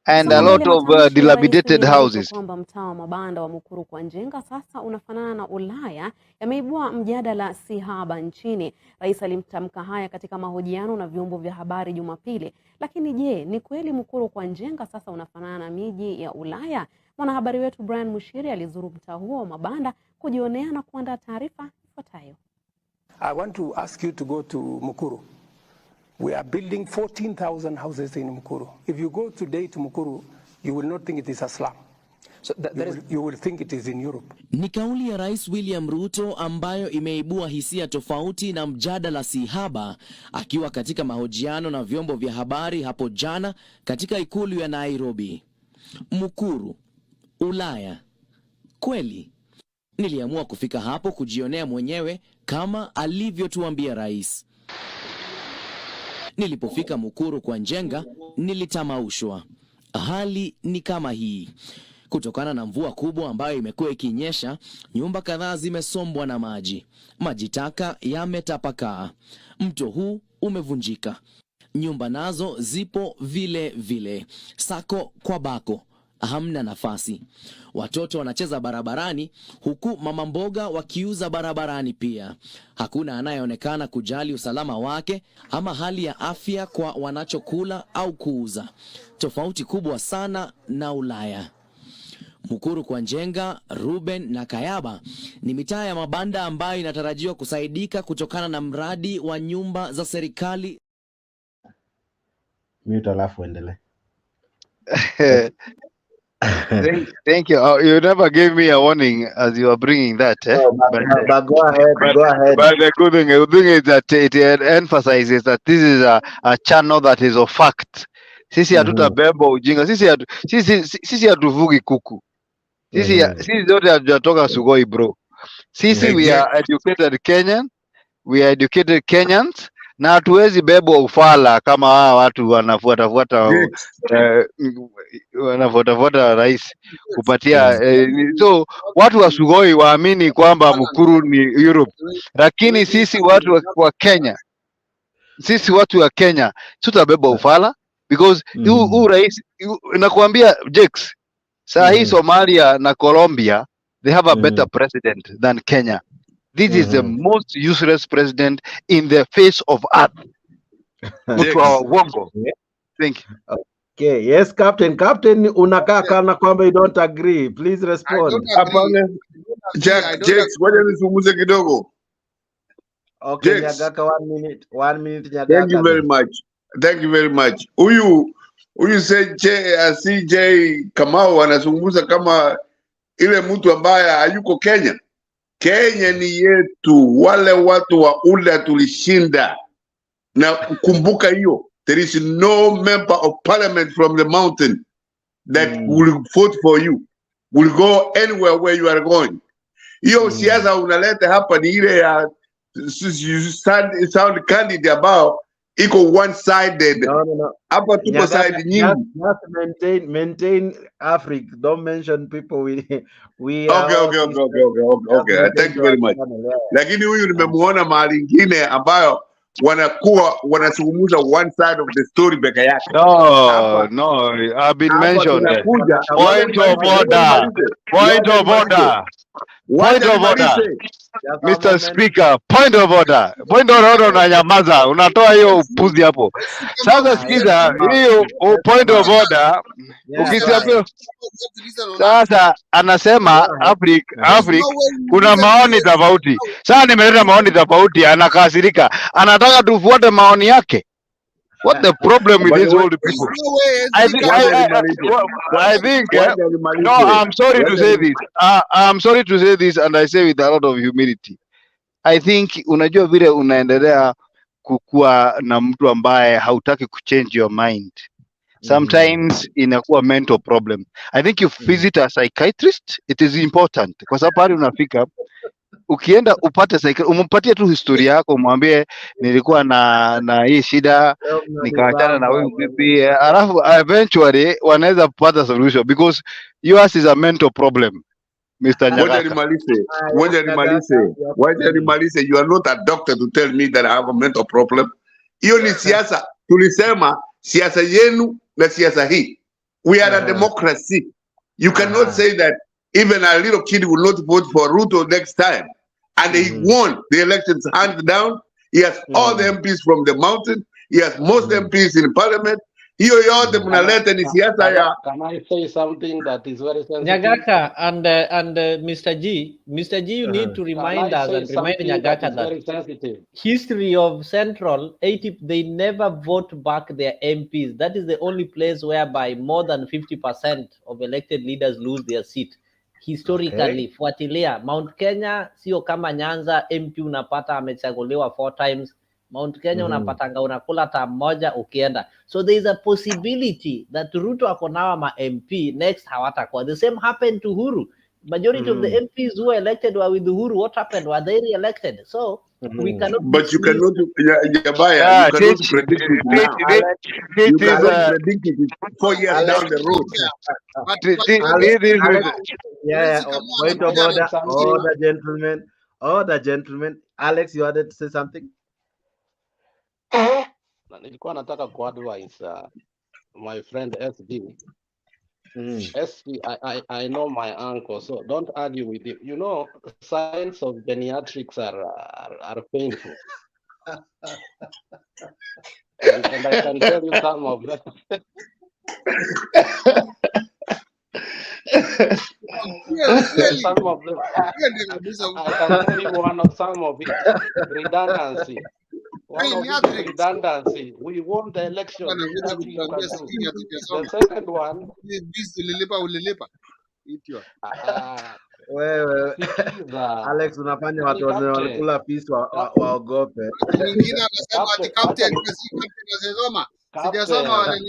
and a lot of dilapidated houses. Kwamba mtaa wa mabanda wa Mukuru kwa Njenga sasa unafanana na Ulaya yameibua mjadala si haba nchini. Rais alimtamka haya katika mahojiano na vyombo vya habari Jumapili. Lakini je, ni kweli Mukuru kwa Njenga sasa unafanana na miji ya Ulaya? Mwanahabari wetu Brian Mushiri alizuru mtaa huo wa mabanda kujionea na kuandaa taarifa ifuatayo. I want to ask you to go to Mukuru. We are building 14,000 houses in Mukuru. If you go today to Mukuru, you will not think it is a slum. So you will think it is in Europe. Ni kauli ya Rais William Ruto ambayo imeibua hisia tofauti na mjadala si haba, akiwa katika mahojiano na vyombo vya habari hapo jana katika ikulu ya Nairobi. Mukuru, Ulaya. Kweli, niliamua kufika hapo kujionea mwenyewe kama alivyotuambia rais. Nilipofika Mukuru kwa Njenga, nilitamaushwa. Hali ni kama hii. Kutokana na mvua kubwa ambayo imekuwa ikinyesha, nyumba kadhaa zimesombwa na maji. Maji taka yametapakaa. Mto huu umevunjika. Nyumba nazo zipo vile vile. Sako kwa bako. Hamna nafasi. Watoto wanacheza barabarani huku mama mboga wakiuza barabarani pia. Hakuna anayeonekana kujali usalama wake ama hali ya afya kwa wanachokula au kuuza. Tofauti kubwa sana na Ulaya. Mukuru kwa Njenga, Ruben na Kayaba ni mitaa ya mabanda ambayo inatarajiwa kusaidika kutokana na mradi wa nyumba za serikali. Mute alafu endelee. Thank you. You never gave me a warning as you are bringing that. But go ahead. But the good thing is that it emphasizes that this is a channel that is of fact. Sisi hatutabeba ujinga. Sisi hatuvugi kuku. Sisi zote hatujatoka Sugoi bro. Sisi we are educated Kenyans. na hatuwezi bebwa ufala kama hawa watu wanafuatafuata rais kupatia so watu wa Sugoi waamini kwamba Mukuru ni Europe, lakini sisi watu wa Kenya, tutabeba ufala because huu rais nakwambia Jex, saa hii Somalia na Colombia they have a better president than Kenya. This is the most useless president in the face of earth. Mtu wa uongo. Thank you. Okay, yes, Captain. Captain, unakaa kana kwamba you don't agree. Please respond. Hapana. Jex, ngoja nizungumze kidogo. Okay, Nyagaka, 1 minute. 1 minute, Nyagaka. Thank you very much. Thank you very much. Huyu CJ Kamau anazungumza kama ile mtu ambaye hayuko Kenya. Kenya ni yetu, wale watu wa ule tulishinda. Na kumbuka hiyo, there is no member of parliament from the mountain that will vote for you, will go anywhere where you are going. Hiyo siasa unaleta hapa ni ile ya sound candidate ambao iko one-sided. No. Hapa tuko side nyingi. Just maintain Africa. Don't mention people we Okay. Thank you very much. Lakini huyu nimemuona mahali ingine ambayo wanazungumza one side of the story peke yake. No, I've been mentioned. Point of order. Mr. Speaker, point of order. Unanyamaza, unatoa hiyo upuzi hapo. Sasa sikiza, hiyo point of order, ukisema sasa anasema Afrika kuna maoni tofauti. Sasa nimeleta maoni tofauti, anakasirika. Anataka tufuate maoni yake. What the problem with these old people? I think no, I'm sorry to say this. I'm sorry to say this, and I say with a lot of humility. I think unajua vile unaendelea kukua na mtu ambaye hautaki kuchange your mind. Sometimes inakuwa mental problem. I think you visit a psychiatrist, it is important. Kwa sababu pale unafika ukienda upate umpatie tu historia yako, umwambie nilikuwa na hii shida nikaachana na wewe vipi, alafu eventually wanaweza kupata solution because yours is a mental problem. Mr. Nyagaka. Wacha nimalize. You are not a doctor to tell me that I have a mental problem. Hiyo ni siasa. Tulisema siasa yenu na siasa hii. We are a democracy. You cannot say that even a little kid will not vote for Ruto next time. And he won the elections hands down. He has all the MPs from the mountain. He has most MPs in parliament. Hiyo yote mnaleta ni siasa ya. Can I say something that is very sensitive? Nyagaka and Mr. G, you need to remind us and remind Nyagaka that history of Central 80, they never vote back their MPs. That is the only place whereby more than 50% of elected leaders lose their seat. Historically, fuatilia Mount Kenya sio kama Nyanza, MP unapata amechaguliwa 4 times. Mount Kenya unapatanga unakula term moja ukienda. So there is a possibility that Ruto akonawa ma MP next hawatakuwa. The same happened to Uhuru. Majority of the MPs who were elected were with Uhuru. What happened? Were they re-elected? So we cannot. But you cannot, Jabaya, you cannot predict it now. You cannot predict it 4 years down the road. Point of order, all the gentlemen. Alex, you wanted to say something? Nilikuwa nataka kuadvise my friend SD. SD, I know my uncle, so don't argue with him. You know, science of geriatrics are painful. and I can tell you some of them. Some of them. I can tell you one of some of it. Redundancy. One of it, redundancy. We won the election. The second one. Wewe Alex unafanya watu walikula peace waogope. Mwingine anasema ati captain sijasoma wale.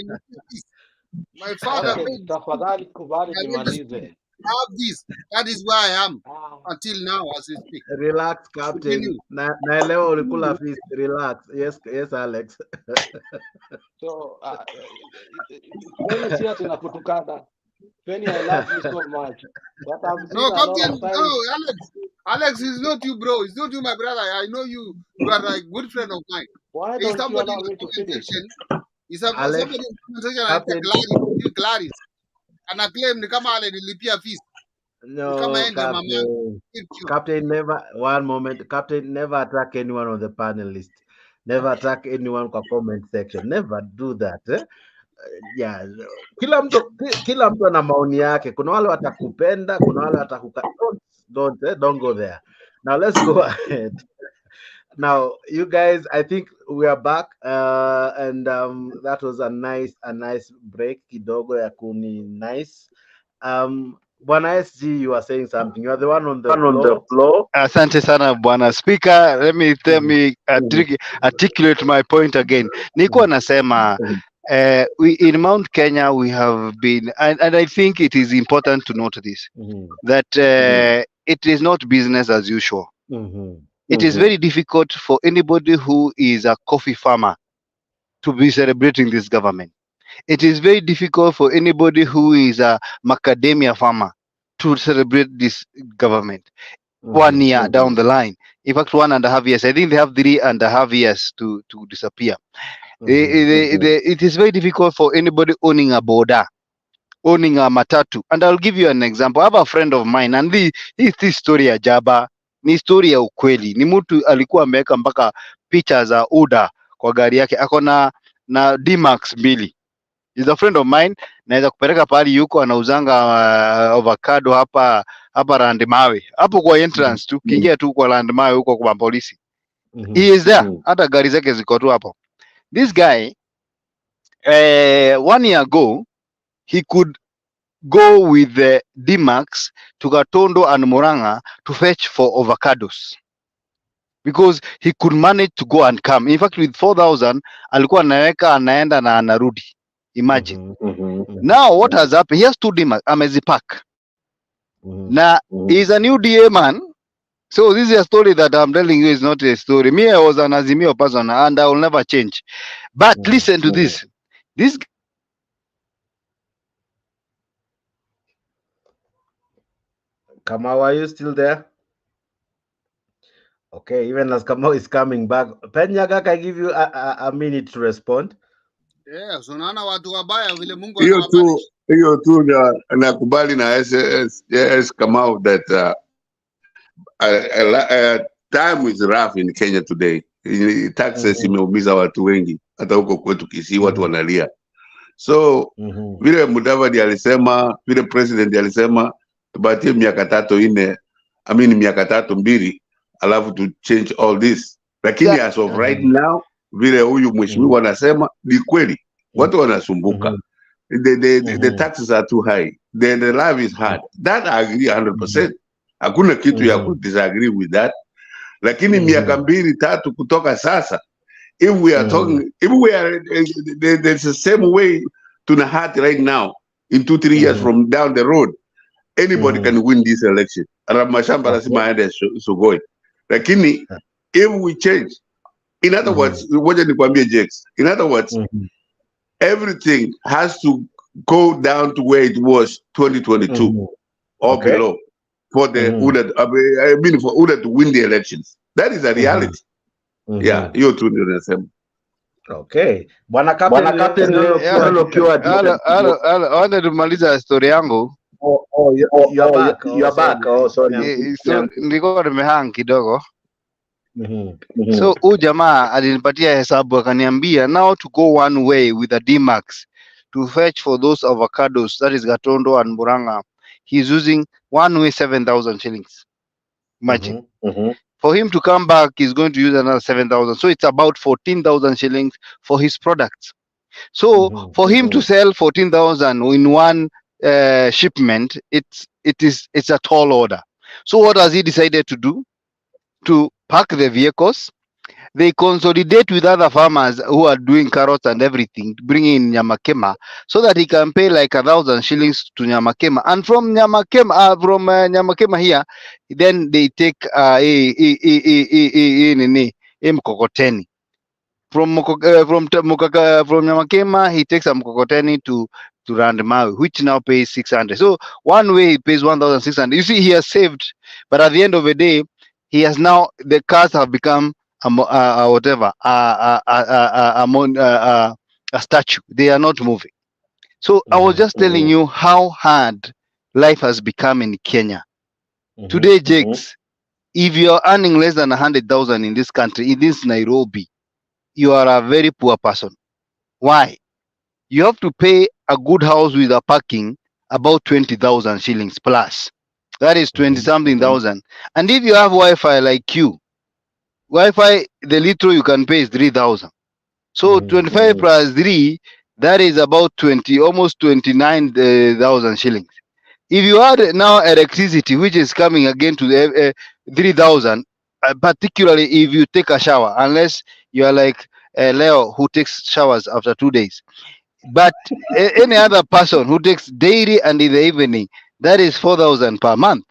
My father, tafadhali kubali nimalize. have this. That is where I am until now as we speak. Relax, Captain. Naelewa ulikula feast. Relax. Yes, Alex. So, Penny si ati nakutukana. Penny, I love you so much. But I've seen No, a lot Captain, of times. no, Alex. Alex is not you, bro. It's not you, my brother. I know you. You are a good friend of mine. Why He's don't you somebody allow in the me to comment finish? section. He's Alex, somebody in the comment section and Captain. Clarice. And I claim ni kama ale nilipia fees. Ni kama No, ende mama. Captain, never, one moment. Captain, never attack anyone on the panel list. Never attack anyone kwa comment section. Never do that. Yeah. Kila mtu ana maoni yake. Kuna wale watakupenda, kuna wale watakuka. Don't go there. Now let's go ahead. Now, you guys, I think we are back, and that was a nice break. Kidogo ya kuni nice. Bwana SG, you are saying something. You are the one on the floor. Asante sana bwana speaker. Let me articulate my point again. Nilikuwa nasema in Mount Kenya we have been, and I think it is important to note this, that it is not business as usual. It is very difficult for anybody who is a coffee farmer to be celebrating this government. It is very difficult for anybody who is a macadamia farmer to celebrate this government 1 year down the line. In fact, 1.5 years. I think they have 3.5 years to disappear. It is very difficult for anybody owning a boda, owning a matatu. And I'll give you an example. I have a friend of mine, and this story ya Jaba ni story ya ukweli. Ni mtu alikuwa ameweka mpaka picha za UDA kwa gari yake, ako na D-Max 2. He's a friend of mine. Naweza kupeleka pahali yuko anauzanga avocado hapa Landmawe, hapo kwa entrance tu, kiingia tu kwa Landmawe huko kwa polisi. He is there. Hata gari zake ziko tu hapo. This guy 1 year ago he could go with the D-Max to Gatondo and Murang'a to fetch for avocados because he could manage to go and come. In fact, with 4,000 alikuwa anaweka anaenda na anarudi. Imagine. Now what has happened? He has 2 D-Max amezipack. Now he's a new DA man. So this is a story that I'm telling you is not a story. Me, I was an Azimio person and I will never change. But listen to this. This Kamau, are you still there? Okay, even as Kamau is coming back. Penyaga, can I give you a minute to respond? Yes, unaona watu wabaya vile Mungu hiyo tu nakubali na SS Kamau that time is rough in Kenya today. Taxes imeumiza watu wengi, hata huko kwetu Kisii watu wanalia. So vile Mudavadi alisema, vile president alisema tubatie miaka 3 4, miaka 3 2, alafu to change all this. Lakini as of right now, vile huyu mheshimiwa anasema ni kweli, watu wanasumbuka. The taxes are too high. The life is hard. That I agree 100%. Hakuna kitu ya ku disagree with that. Lakini miaka 2 3 kutoka sasa, if we are talking, if we are there's the same way to Nahati right now, in 2 3 years from down the road, anybody can win this election. Ramashamba lazima aende Sugoi. Lakini if we change, in other words, ngoja nikwambie Jex, in other words, everything has to go down to where it was 2022 or below for the for UDA to win the elections. That is a reality. Yeah, hiyo tu ndio nasema. Okay. Bwana Captain, Wana tumaliza story yangu. You are back. Oh, sorry. So nilikuwa nimehang kidogo. So huyu jamaa alinipatia hesabu akaniambia now to go one way with a D-Max to fetch for those avocados, that is Gatondo and Murang'a, he's using one way 7,000 shillings. Imagine. For him to come back, he's going to use another 7,000. So it's about 14,000 shillings for his products. So for him to sell 14,000 in one shipment, it's a tall order. So what has he decided to do? To pack the vehicles they consolidate with other farmers who are doing carrots and everything, bring in Nyamakema, so that he can pay like 1,000 shillings to Nyamakema. And from Nyamakema here, then they take mkokoteni. From Nyamakema, he takes a mkokoteni to Randmawi, which now pays 600. So one way he pays 1,600. You see, he has saved, but at the end of the day, he has now, the cars have become whatever a statue. They are not moving. So I was just telling you how hard life has become in Kenya today, Jakes. If you are earning less than 100,000 in this country, in this Nairobi, you are a very poor person. Why? You have to pay a good house with a parking about 20,000 shillings plus. That is 20 something thousand. And if you have Wi-Fi like you, Wi-Fi, the little you can pay is 3,000. So 25 plus 3, that is about 20, almost 29,000 shillings. If you add now electricity, which is coming again to the 3,000, particularly if you take a shower, unless you are like Leo, who takes showers after 2 days. But any other person who takes daily and in the evening, that is 4,000 per month.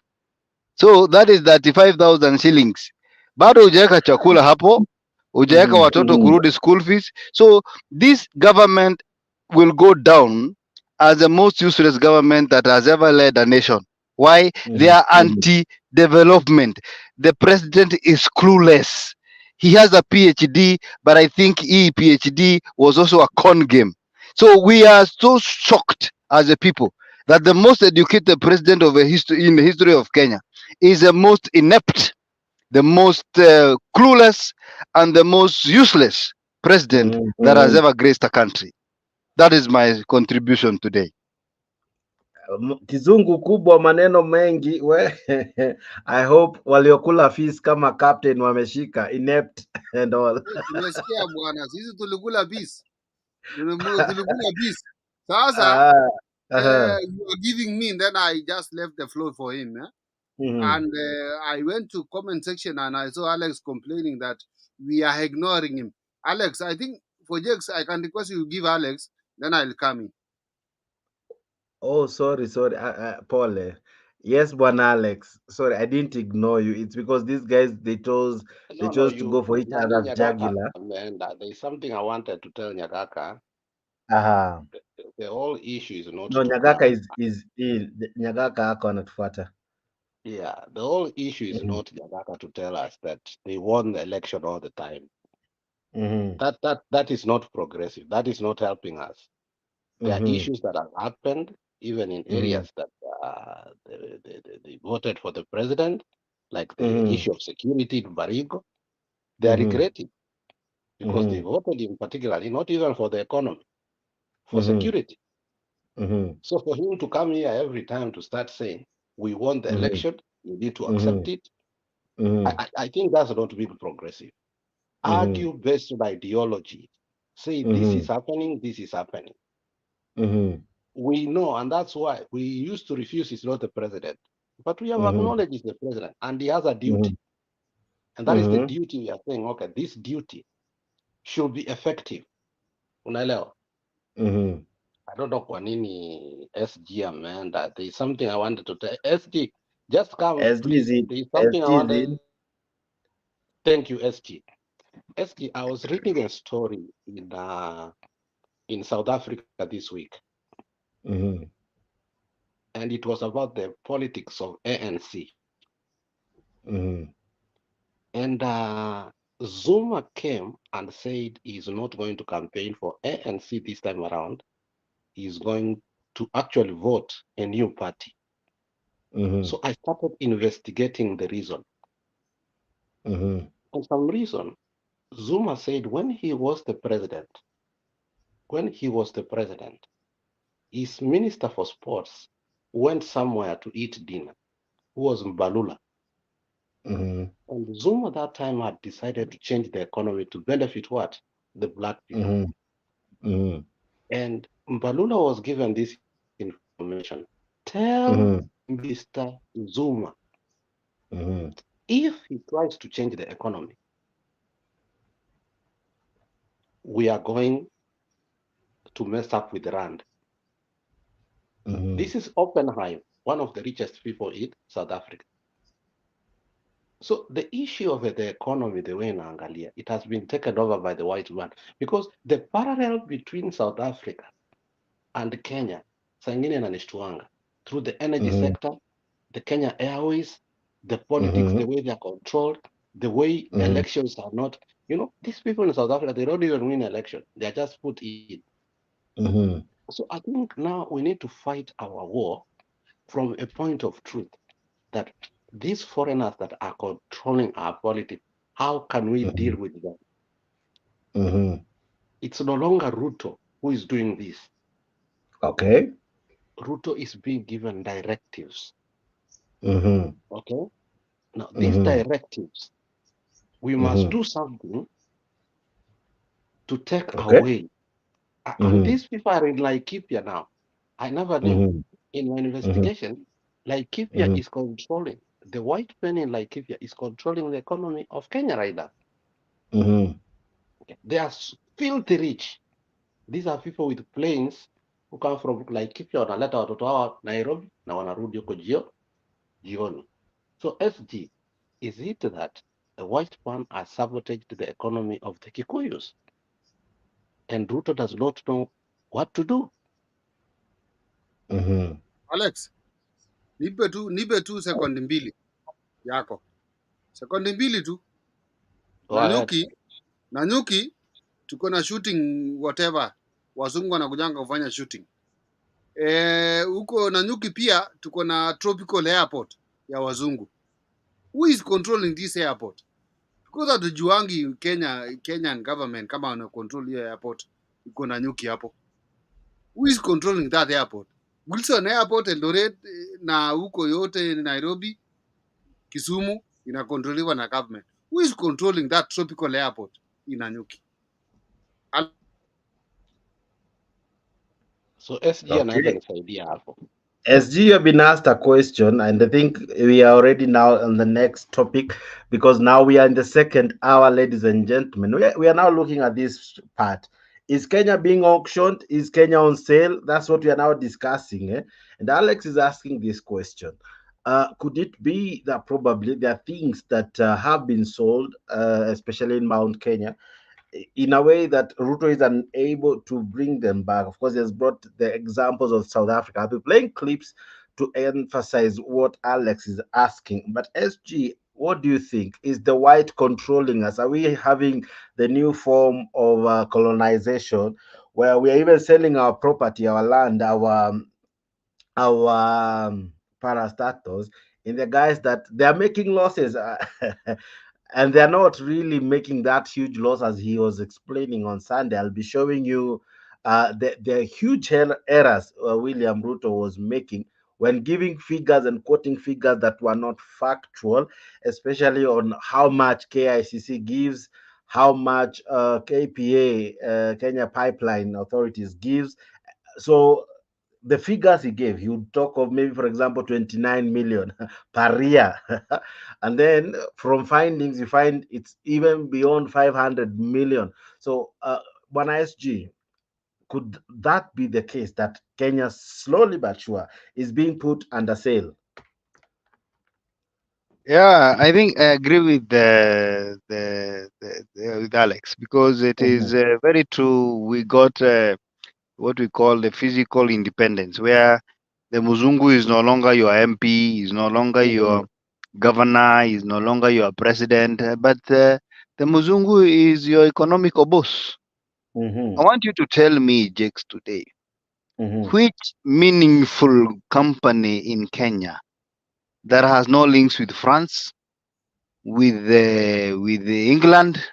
So that is 35,000 shillings. Bado hujaweka chakula hapo, hujaweka watoto kurudi school fees. So this government will go down as the most useless government that has ever led a nation. Why? They are anti-development. The president is clueless. He has a PhD, but I think PhD was also a con game. So we are so shocked as a people that the most educated president of in the history of Kenya is the most inept, the most clueless, and the most useless president that has ever graced a country. That is my contribution today. Kizungu kubwa, maneno mengi we. I hope waliokula fees kama captain wameshika inept and all. Tumesikia bwana, sisi tulikula bis, tulikula bis. Sasa you are giving me, then I just left the floor for him. And I went to comment section and I saw Alex complaining that we are ignoring him. Alex, I think for Jakes, I can request you give Alex, then I'll come in. Oh, sorry. Paul. Yes, Bwana Alex. Sorry, I didn't ignore you. It's because these guys they chose to go for each other's jugular. And there's something I wanted to tell Nyagaka. The whole issue is not. No, Nyagaka is Nyagaka ako anatufuata. Yeah, the whole issue is not Nyagaka to tell us that they won the election all the time. That is not progressive. That is not helping us. There are issues that have happened even in areas that they voted for the president, like the issue of security in Barigo. They are regretting because they voted him particularly, not even for the economy, for security. So for him to come here every time to start saying, we won the election, you need to accept it, I think that's not being progressive. Argue based on ideology. Say this is happening, this is happening. We know, and that's why we used to refuse he's not the president. But we have acknowledged he's the president, and he has a duty. And that is the duty we are saying, okay, this duty should be effective. Unaelewa? I don't know kwa nini SG ameenda. There's something I wanted to tell. SG, just come, please. There's something I wanted. Thank you, SG. SG, I was reading a story in South Africa this week. And it was about the politics of ANC. And Zuma came and said he's not going to campaign for ANC this time around. He's going to actually vote a new party. So I started investigating the reason. For some reason, Zuma said when he was the president, his minister for sports went somewhere to eat dinner, who was Mbalula. And Zuma that time had decided to change the economy to benefit what? The black people. And Mbalula was given this information. Tell Mr. Zuma, if he tries to change the economy, we are going to mess up with the rand. This is Oppenheim, one of the richest people in South Africa. So the issue of the economy, the way in Angalia, it has been taken over by the white man, because the parallel between South Africa and Kenya, sangine na nishtuanga, through the energy sector, the Kenya Airways, the politics, the way they are controlled, the way elections are not, these people in South Africa, they don't even win election. They are just put in. So I think now we need to fight our war from a point of truth, that these foreigners that are controlling our politics, how can we deal with them? It's no longer Ruto who is doing this. Okay. Ruto is being given directives. Okay. Now these directives, we must do something to take away. And these people are in Laikipia now. I never knew. In my investigation, Laikipia is controlling, the white man in Laikipia is controlling the economy of Kenya right now. Okay. They are filthy rich. These are people with planes who come from Laikipia, wanaleta watoto wao Nairobi na wanarudi huko jioni. So SG, is it that the white man has sabotaged the economy of the Kikuyus? And Ruto does not know what to do. Alex, nipe tu sekondi mbili yako, sekondi mbili tu. Nanyuki tuko na shooting whatever, wazungu wanakujanga kufanya shooting huko Nanyuki. Pia tuko na tropical airport ya wazungu. Who is controlling this airport? Because hatujuangi Kenyan government kama wana control hiyo airport iko Nanyuki hapo. Who is controlling that airport? Wilson Airport Eldoret na huko yote Nairobi, Kisumu inakontroliwa na government. Who is controlling that tropical airport in Nanyuki? So SG anaweza nisaidia hapo. SG, you have been asked a question, and I think we are already now on the next topic, because now we are in the second hour, ladies and gentlemen. We are now looking at this part. Is Kenya being auctioned? Is Kenya on sale? That's what we are now discussing. And Alex is asking this question. Could it be that probably there are things that have been sold, especially in Mount Kenya, in a way that Ruto is unable to bring them back? Of course, he has brought the examples of South Africa. I'll be playing clips to emphasize what Alex is asking. But SG, what do you think? Is the white controlling us? Are we having the new form of colonization, where we are even selling our property, our land, our parastatos, in the guise that they are making losses? And they're not really making that huge loss, as he was explaining on Sunday. I'll be showing you the huge errors William Ruto was making when giving figures and quoting figures that were not factual, especially on how much KICC gives, how much KPA, Kenya Pipeline Authorities, gives. So the figures he gave, he would talk of maybe, for example, 29 million per year. And then from findings, you find it's even beyond 500 million. So, Bwana SG, could that be the case, that Kenya slowly but sure is being put under sale? Yeah, I think I agree with with Alex, because it is very true. We got what we call the physical independence, where the Muzungu is no longer your MP, is no longer your governor, is no longer your president, but the Muzungu is your economical boss. I want you to tell me, Jakes, today, which meaningful company in Kenya that has no links with France, with England,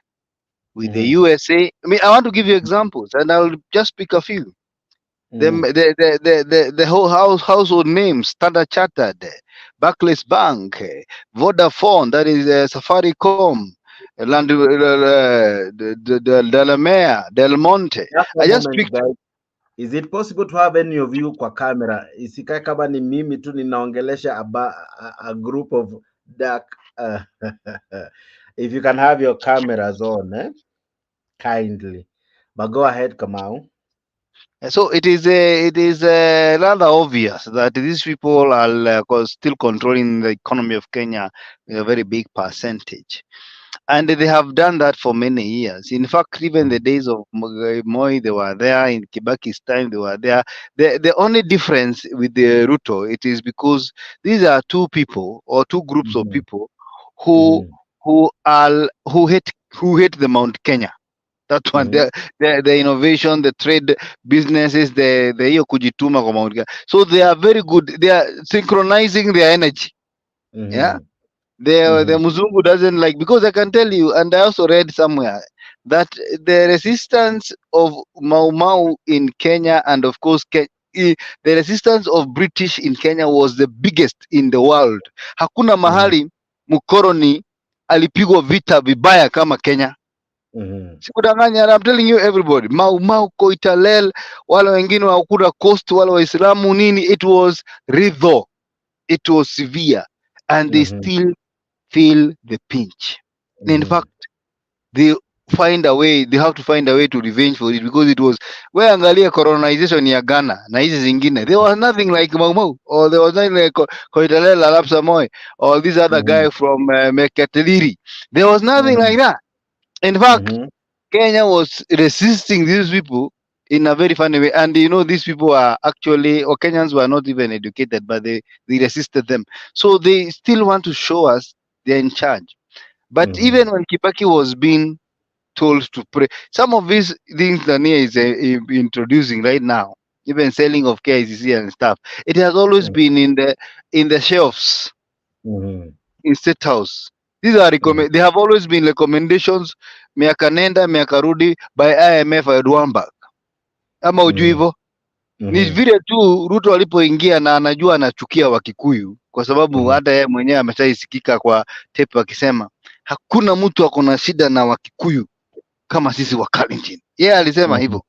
with the USA? I mean, I want to give you examples, and I'll just pick a few. The whole household names: Standard Chartered, Barclays Bank, Vodafone, that is Safaricom, Delamere, Del Monte. I just picked. Is it possible to have any of you kwa camera? Isikae kama ni mimi tu ninaongelesha a group of dark. If you can have your cameras on, kindly. But go ahead, Kamau. So it is rather obvious that these people are still controlling the economy of Kenya a very big percentage. And they have done that for many years. In fact, even the days of Moi, they were there. In Kibaki's time, they were there. The only difference with the Ruto, it is because these are two people or two groups of people who who hate the Mount Kenya. That one, the innovation, the trade businesses, the hiyo kujituma kwa Mount Kenya. So they are very good. They are synchronizing their energy. Yeah. The Muzungu doesn't like, because I can tell you, and I also read somewhere that the resistance of Mau Mau in Kenya, and of course the resistance of British in Kenya was the biggest in the world. Hakuna mahali mkoroni alipigwa vita vibaya kama Kenya. Sikudanganya, I'm telling you everybody. Mau Mau, Koitalel, wale wengine wa Ukura Coast, wale Waislamu nini, it was ridho. It was severe, and they still feel the pinch. In fact, they find a way, they have to find a way to revenge for it, because it was, where angalia colonization ya Ghana na hizi zingine, there was nothing like Mau Mau, or there was nothing like Koitalel Arap Samoy, or this other guy from Mekateliri. There was nothing like that. In fact, Kenya was resisting these people in a very funny way. And you know, these people are actually, or Kenyans were not even educated, but they resisted them. So they still want to show us they're in charge. But even when Kibaki was being told to pray, some of these things Dania is introducing right now, even selling of KICC and stuff, it has always been in the shelves in State House. These are they have always been recommendations, miaka nenda miaka rudi, by IMF at Wambach. Ama ujui hivyo? Ni vile tu Ruto alipoingia na anajua anachukia Wakikuyu, kwa sababu hata yeye mwenyewe ameshaisikika kwa tape akisema hakuna mtu ako na shida na Wakikuyu kama sisi wa Kalenjin. Yeye alisema hivyo.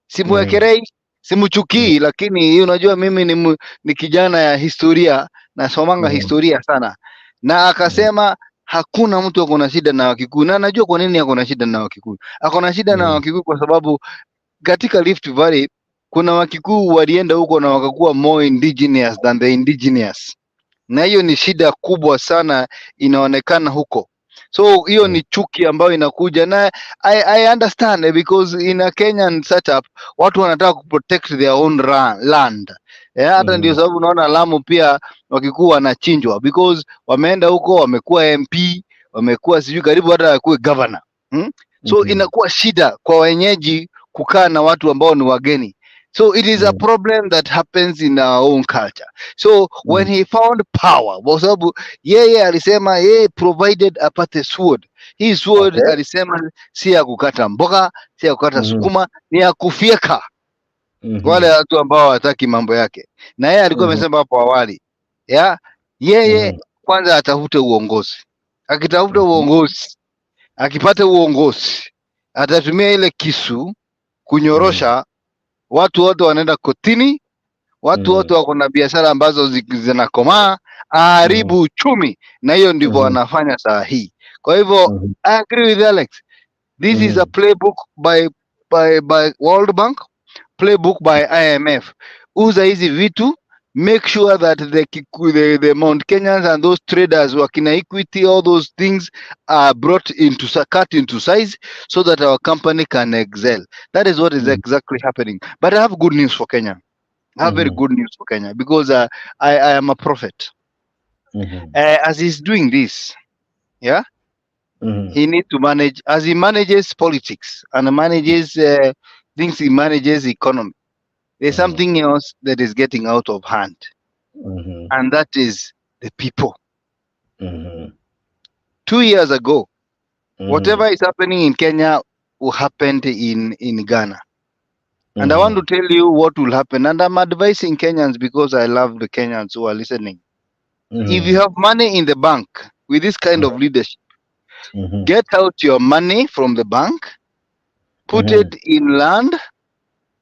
Simwekelei, simuchukii, lakini unajua mimi ni kijana ya historia, nasomanga historia sana. Na akasema hakuna mtu ako na shida na Wakikuyu, na anajua kwa nini ako na shida na Wakikuyu. Ako na shida na Wakikuyu kwa sababu katika Rift Valley kuna Wakikuyu walienda huko na wakakuwa more indigenous than the indigenous, na hiyo ni shida kubwa sana inaonekana huko. So hiyo ni chuki ambayo inakuja, na I understand, because in a Kenyan setup watu wanataka kuprotect their own land. Hata ndio sababu unaona Lamu pia Wakikuyu wanachinjwa, because wameenda huko, wamekuwa MP, wamekuwa sijui karibu hata wakuwe governor. So inakuwa shida kwa wenyeji kukaa na watu ambao ni wageni. So it is a problem that happens in our own culture. So when he found power, kwa sababu yeye alisema yeye provided apate sword. Hii sword alisema si ya kukata mboga, si ya kukata sukuma, ni ya kufyeka wale watu ambao hawataki mambo yake. Na yeye alikuwa amesema hapo awali, yeye kwanza atafute uongozi. Akitafuta uongozi, akipata uongozi, atatumia ile kisu kunyorosha watu wote, wanaenda kotini, watu wote wako na biashara ambazo zinakomaa, aharibu uchumi, na hiyo ndivyo wanafanya saa hii. Kwa hivyo I agree with Alex, this is a playbook by World Bank, playbook by IMF. Uza hizi vitu, make sure that the Mount Kenyans and those traders working equity, all those things are brought cut into size, so that our company can excel. That is what is exactly happening. But I have good news for Kenya. I have very good news for Kenya, because I am a prophet. As he's doing this, he needs to manage, as he manages politics and manages things, he manages economy. There's something else that is getting out of hand, and that is the people. 2 years ago, whatever is happening in Kenya happened in Ghana. And I want to tell you what will happen. And I'm advising Kenyans, because I love the Kenyans who are listening. If you have money in the bank with this kind of leadership, get out your money from the bank, put it in land,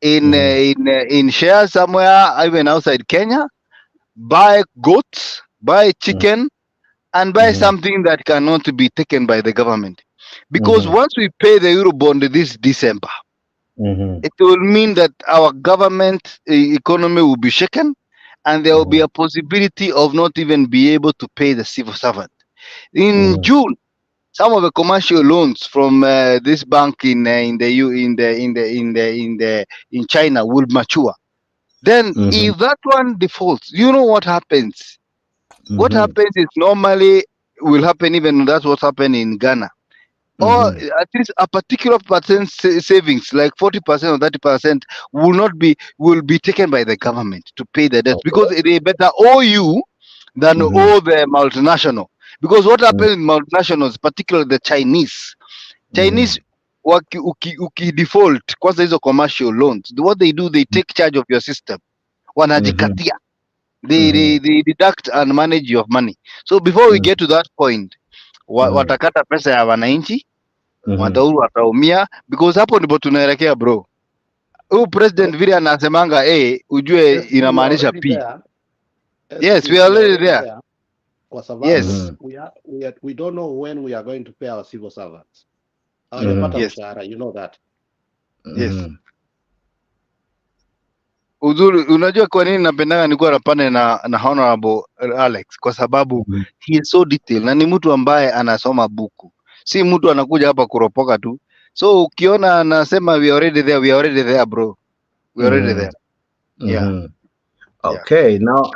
in shares somewhere, even outside Kenya, buy goats, buy chicken, and buy something that cannot be taken by the government. Because once we pay the Eurobond this December, it will mean that our government economy will be shaken, and there will be a possibility of not even be able to pay the civil servant. In June, some of the commercial loans from this bank in China will mature. Then, if that one defaults, you know what happens? What happens is normally will happen, even that's what happened in Ghana. Or at least a particular percent savings, like 40% or 30%, will be taken by the government to pay the debt, because they better owe you than owe the multinational. Because what happens in multinationals, particularly the Chinese default kwanza hizo commercial loans, what they do, they take charge of your system, wanajikatia. They deduct and manage your money. So before we get to that point, watakata pesa ya wananchi, watauru wataumia, because hapo ndipo tunaelekea bro. Huyu president vile anasemanga ujue inamaanisha p. Yes, we are already there. Kwa sababu Yes. we don't know when we are going to pay our civil servants. Hawajapata mshahara, you know that. Yes. Uzuri, unajua kwa nini napendanga nikuwa napane na Honorable Alex? Kwa sababu he is so detailed, na ni mtu ambaye anasoma buku, si mtu anakuja hapa kuropoka tu. So ukiona anasema we are already there bro, we are already there. Yeah. Okay, now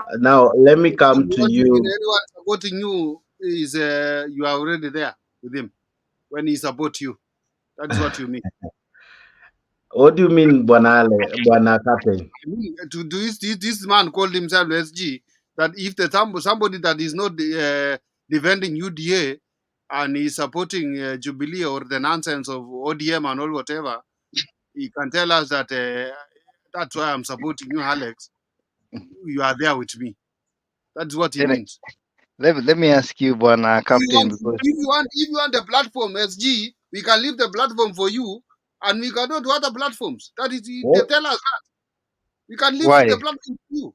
let me come to you. Anyone supporting you is you are already there with him when he support you. That's what you mean. What do you mean, Bwana Captain? This man called himself SG, that if somebody that is not defending UDA and is supporting Jubilee or the nonsense of ODM and all whatever, he can tell us that that's why I'm supporting you, Alex. You are there with me. That's what he means. Let me ask you, Bwana Captain, if you want the platform SG, we can leave the platform for you, and we can go to other platforms. That is, they tell us that we can leave the platform for you.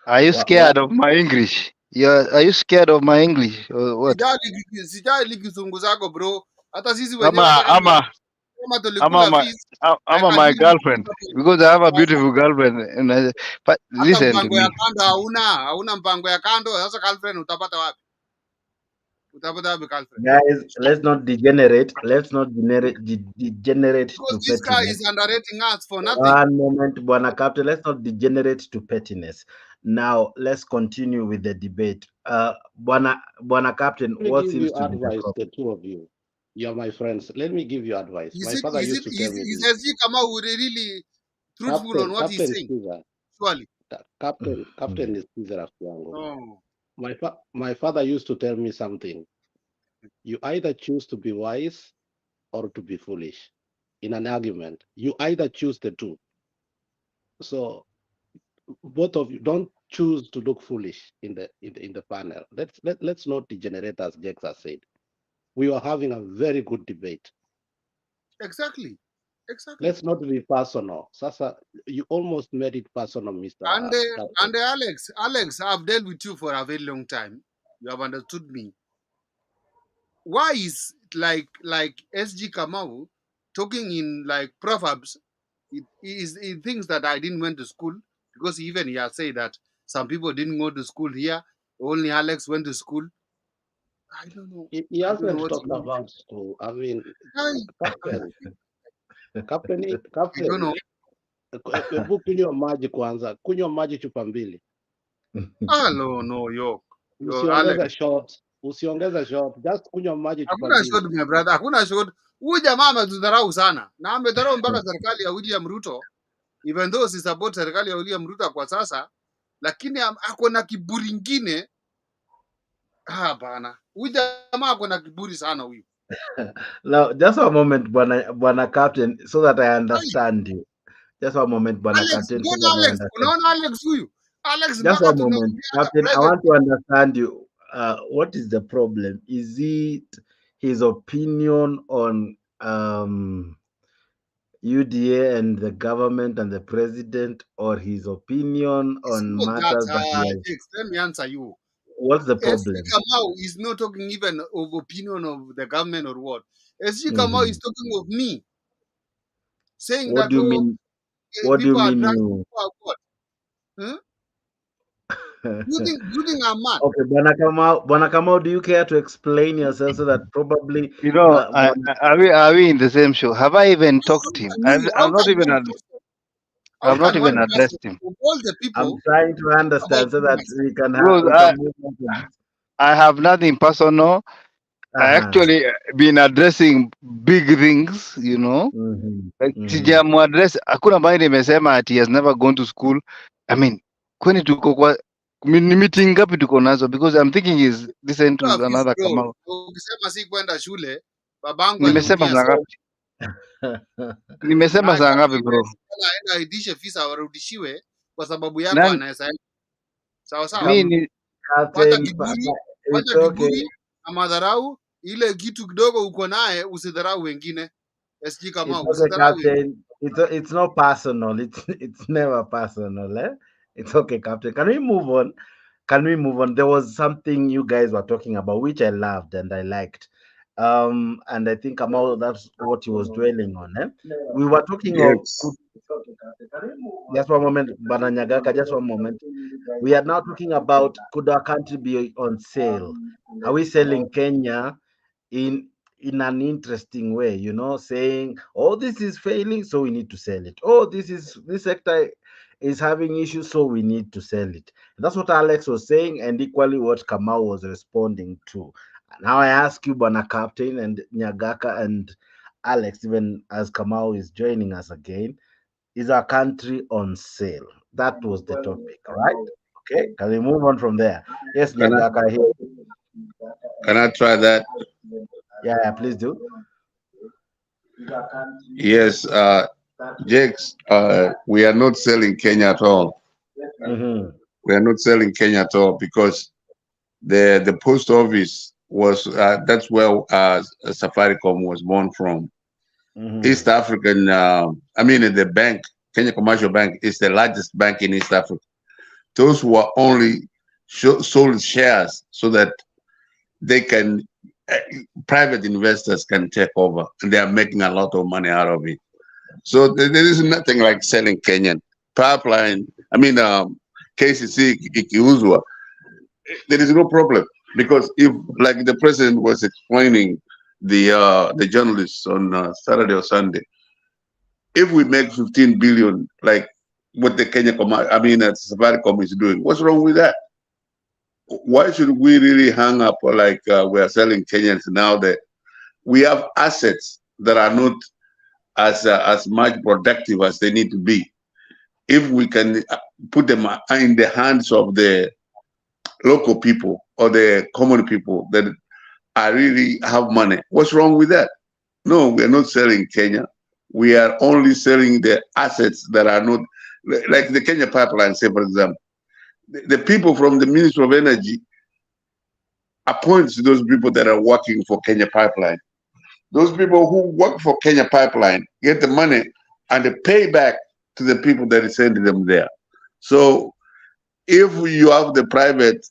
Are you scared of my English? Are you scared of my English or what? Sijali kizungu zako bro. Hata sisi wenyewe ama my girlfriend, because I have a beautiful girlfriend. But listen to me. Ya kando hauna mpango ya kando. Sasa girlfriend utapata wapi? Guys, let's not degenerate. Let's not degenerate because to this pettiness. guy is underrating us for nothing. One moment, Bwana Captain. Let's not degenerate to pettiness. Now, let's continue with the debate. Bwana Captain, what seems to be advice, the two of you? You're my friends. Let me give you advice. My father used to tell me this. Is he come out really truthful on what he's saying? Surely. Captain is Caesar. My father used to tell me something. You either choose to be wise or to be foolish in an argument. You either choose the two. So both of you don't choose to look foolish in the panel. Let's not degenerate, as Jexa said. We were having a very good debate. Exactly. Let's not be personal. Sasa, you almost made it personal, Mr. And Alex, I've dealt with you for a very long time. You have understood me. Why is like SG Kamau talking in like proverbs? He thinks that I didn't went to school, because even he has said that some people didn't go to school here. Only Alex went to school. I don't know. He hasn't talked about school. I mean, Captain. I don't know. Hebu kunywa maji kwanza, kunywa maji chupa mbili. No, yo. Usiongeza shot, just kunywa maji chupa mbili. Hakuna shot, my brother, hakuna shot. Huyu jamaa ametudharau sana, na amedharau mpaka serikali ya William Ruto, even though si support serikali ya William Ruto kwa sasa, lakini ako na kiburi ingine. Bana, huyu jamaa ako na kiburi sana huyu. Now, just a moment, Bwana Captain, so that I understand you. Just a moment, Bwana Captain. Unaona Alex huyu? Alex, just a moment, Captain. I want to understand you. What is the problem? Is it his opinion on UDA and the government and the president, or his opinion on matters that let me answer you. What's the problem? SG Kamau is not talking even of opinion of the government or what. SG Kamau is talking of me. saying What that do you mean? What do you people are mean drunk. you? People are what? Huh? You think I'm mad? Okay, Bwana Kamau, do you care to explain yourself so that probably Are we in the same show? Have I even talked to him? How can one person, how I've not can even one person addressed him. of all the I'm people trying to talk about understand so that Christ? Bro, we can move on from this. I have nothing personal. I Uh-huh. actually been addressing big things, Like sijamuaddress, hakuna mahali nimesema ati he has never gone to school. I mean, kwani tuko kwa ni meeting ngapi tuko nazo? Because I'm thinking is listen to Afisi another bro, Kamau. ukisema si kwenda shule, babangu Nimesema aliumia saa sana. ngapi? Nimesema Na saa kama ngapi bro? aenda aidishe fisa warudishiwe kwa sababu yako Nani anaweza. Sawa sawa. mimi Wacha Captain, kiburi, it's wacha okay. kiburi na madharau. Ile kitu kidogo uko naye usidharau wengine. SG kama It's okay, usidharau wengine. Captain. It's not personal. It's never personal. Eh? It's okay, Captain. Can we move on? Can we move on? There was something you guys were talking about which I loved and I liked. And I think Kamal, that's what he was dwelling on. Eh? We were talking of Yes. just one moment, Bananyagaka, just one moment. We are now talking about could our country be on sale? Are we selling Kenya in an interesting way, saying, oh, this is failing, so we need to sell it. Oh, this sector is having issues, so we need to sell it. That's what Alex was saying, and equally what Kamau was responding to. Now I ask you, Bana Captain and Nyagaka and Alex, even as Kamau is joining us again, is our country on sale? That was the topic, right? Okay, can we move on from there? Yes, Can I Nyagaka here. can I try that? Yeah, please do. Yes, Jakes, we are not selling Kenya at all. Mm-hmm. We are not selling Kenya at all because the post office was that's where Safaricom was born from. Mm-hmm. East African, the bank, Kenya Commercial Bank, is the largest bank in East Africa. Those who are only sold shares so that they can, private investors can take over, and they are making a lot of money out of it. So there is nothing like selling Kenyan pipeline. KCC ikiuzwa, there is no problem because if, like the president was explaining the journalists on Saturday or Sunday, if we make 15 billion, like what the Safaricom is doing, what's wrong with that? Why should we really hang up like we are selling Kenyans now that we have assets that are not as much productive as they need to be? If we can put them in the hands of the local people or the common people that are really have money, what's wrong with that? No, we are not selling Kenya. We are only selling the assets that are not, like the Kenya pipeline, say, for example. The people from the Ministry of Energy appoints those people that are working for Kenya Pipeline. Those people who work for Kenya Pipeline get the money and they pay back to the people that is sending them there. So if you have the private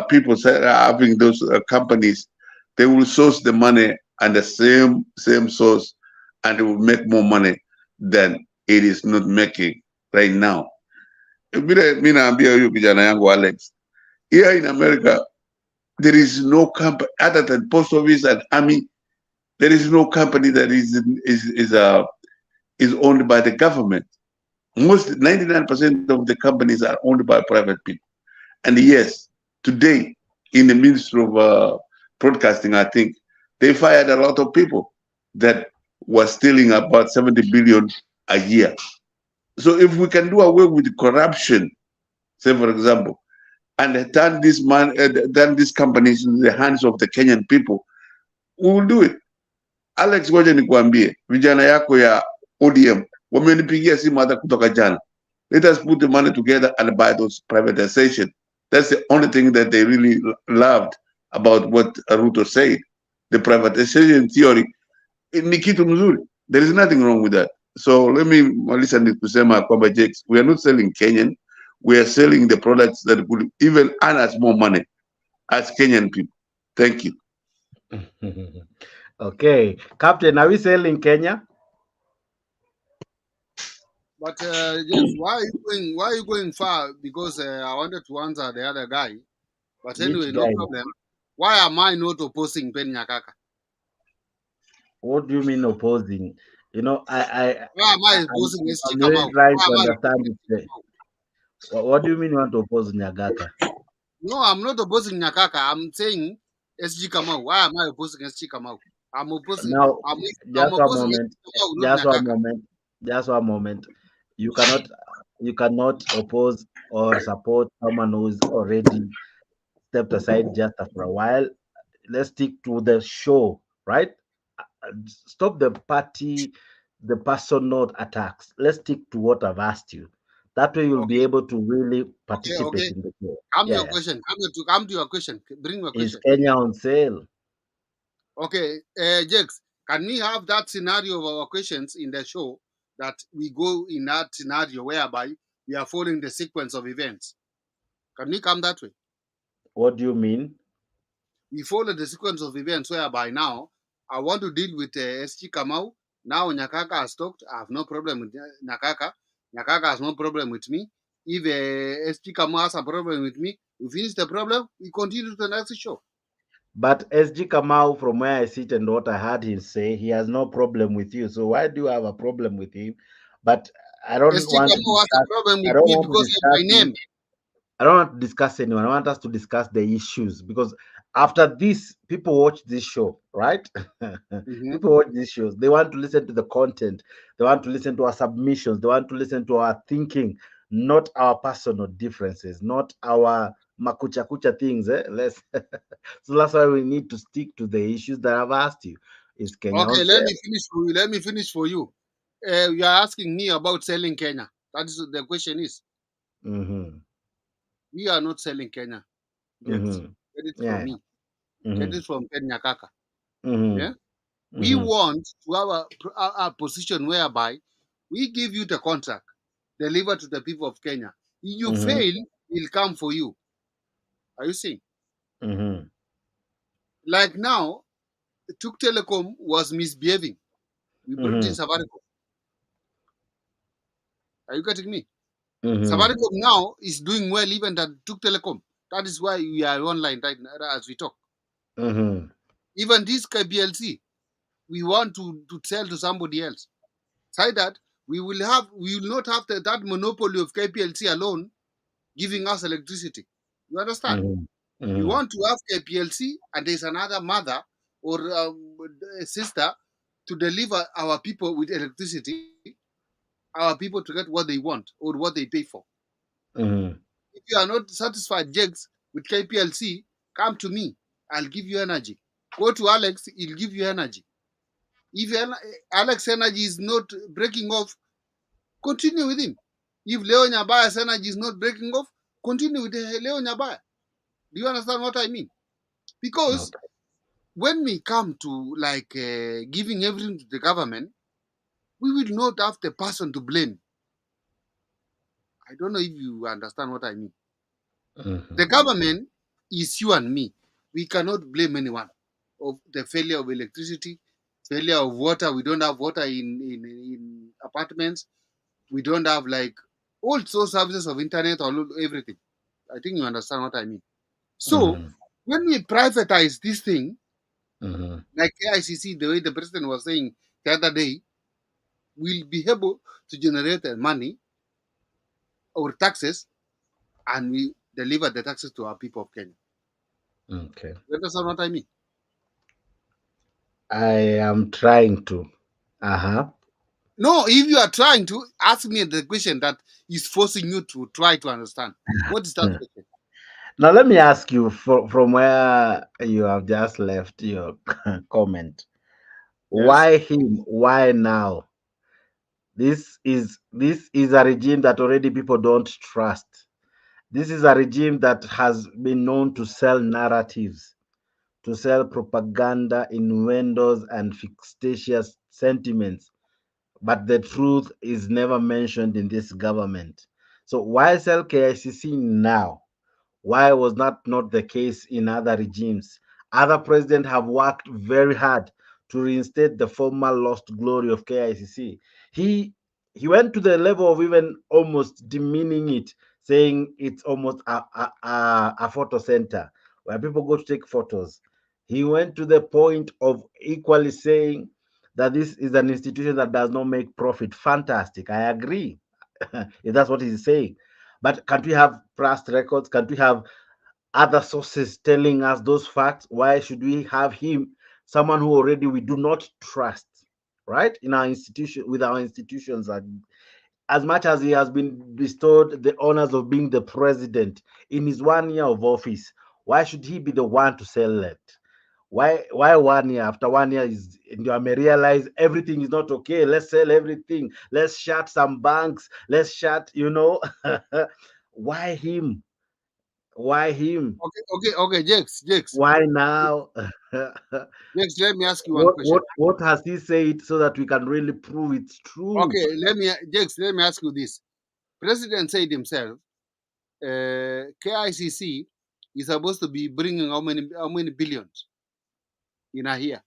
people having those companies, they will source the money and the same source, and it will make more money than it is not making right now. Mi naambia huyu kijana yangu Alex, here in America, there is no company other than post office and army. There is no company that is owned by the government. Most 99% of the companies are owned by private people. And yes, today in the Ministry of Broadcasting, I think they fired a lot of people that were stealing about 70 billion a year. So if we can do away with corruption, say for example, and turn these companies in the hands of the Kenyan people, we will do it. Alex, ngoja nikuambie, vijana yako ya ODM wamenipigia simu hata kutoka jana. Let us put the money together and buy those privatization. That's the only thing that they really loved about what Ruto said. The privatization theory ni kitu mzuri. There is nothing wrong with that. So let me listen to kusema kwamba Jakes, we are not selling Kenyan. We are selling the products that could even earn us more money as Kenyan people. Thank you. Okay, Captain, are we selling Kenya? But yes, why are you going? Why are you going far? Because I wanted to answer the other guy. But Which anyway, no guy? problem. Why am I not opposing Ben Nyakaka? What do you mean opposing? You know, Why am I I'm, opposing SG I'm really Kamau? trying Why to am I understand opposing it. SG Kamau? What do you mean you want to oppose Nyagaka? No, I'm not opposing Nyakaka. I'm saying SG Kamau. Why am I opposing SG Kamau? I'm opposing. Now, I'm just one opposing moment. SG Kamau, not Just one Nyakaka. moment. Just one moment. You cannot, you cannot oppose or support someone who is already stepped aside just for a while. Let's stick to the show, right? Stop the party, the personal attacks. Let's stick to what I've asked you. That way, you'll be Okay, able to really okay, participate okay. in the show. Come Yeah, your yeah. question. Come to your question. Bring your Is question. Kenya on sale? Okay, Jakes, can we have that scenario of our questions in the show that we go in that scenario whereby we are following the sequence of events? Can we come that way? What do you mean? We follow the sequence of events whereby now I want to deal with SG Kamau. Now Nyakaka has talked. I have no problem with Nyakaka. Nyakaka has no problem with me. If SG Kamau has a problem with me, we finish the problem. We continue to the next show. But SG Kamau, from where I sit and what I heard him say, he has no problem with you. So why do you have a problem with him? But I don't SG want to Kamau has a discuss. problem I with don't me want to because of my discuss you. name. I don't want to discuss anyone. I want us to discuss the issues because after this, people watch this show, right? Mm-hmm. People watch these shows. They want to listen to the content. They want to listen to our submissions. They want to listen to our thinking, not our personal differences, not our makucha kucha things. Let's. So that's why we need to stick to the issues that I've asked you. Is Kenya on Okay, let sale? me finish for you. Let me finish for you. You are asking me about selling Kenya. That is the question is. Mm-hmm. We are not selling Kenya. Yes, Mm-hmm. get it from Yeah. me. Get Mm-hmm. it from Kenya Kaka. Mm-hmm. Yeah. We Mm-hmm. want to have a position whereby we give you the contract, deliver to the people of Kenya. If you Mm-hmm. fail, we'll come for you. Are you seeing? Mm-hmm. Like now, Tuk Telecom was misbehaving. We brought in Mm-hmm. Safaricom. Are you getting me? Mm-hmm. Safaricom now is doing well even than Tuk Telecom. That is why we are online right now as we talk. Mm-hmm. Even this KBLC, we want to sell to somebody else. Say that we will not have that monopoly of KPLC alone giving us electricity. You understand? Mhm, We mhm, want to have KPLC and there's another mother or a sister to deliver our people with electricity, our people to get what they want or what they pay for. mhm, If you are not satisfied, Jegs, with KPLC, come to me. I'll give you energy. Go to Alex, he'll give you energy. If Alex energy is not breaking off, continue with him. If Leo Nyabaya's energy is not breaking off, continue with Leo Nyabaya. Do you understand what I mean? Because okay. when we come to like giving everything to the government, we will not have the person to blame. I don't know if you understand what I mean. Mhm, The government is you and me. We cannot blame anyone of the failure of electricity, failure of water. We don't have water in apartments. We don't have like all those services of internet or everything. I think you understand what I mean. So mhm, when we privatize this thing, mhm, like KICC, the way the president was saying the other day, we'll be able to generate money or taxes and we deliver the taxes to our people of Kenya. okay. You understand what I mean? I am trying to. Uh-huh. No, if you are trying to ask me the question that is forcing you to try to understand, what is that question? Now let me ask you from where you have just left your comment. Yes. Why him? Why now? This is a regime that already people don't trust. This is a regime that has been known to sell narratives, to sell propaganda, innuendos, and fictitious sentiments, but the truth is never mentioned in this government. So why sell KICC now? Why was that not the case in other regimes? Other presidents have worked very hard to reinstate the former lost glory of KICC. He he went to the level of even almost demeaning it, saying it's almost a photo center where people go to take photos. He went to the point of equally saying that this is an institution that does not make profit. Fantastic. I agree. If that's what he's saying. But can't we have past records? Can't we have other sources telling us those facts? Why should we have him, someone who already we do not trust, right? In our institution, with our institutions, as much as he has been bestowed the honors of being the president in his 1 year of office, why should he be the one to sell it? Why 1 year? After 1 year is you may realize everything is not okay. Let's sell everything. Let's shut some banks. Let's shut, why him? Why him? Okay, Jakes. Why now? Jakes, let me ask you one question. What has he said so that we can really prove it's true? Okay, Jakes, let me ask you this. President said himself, KICC is supposed to be bringing how many billions in a year?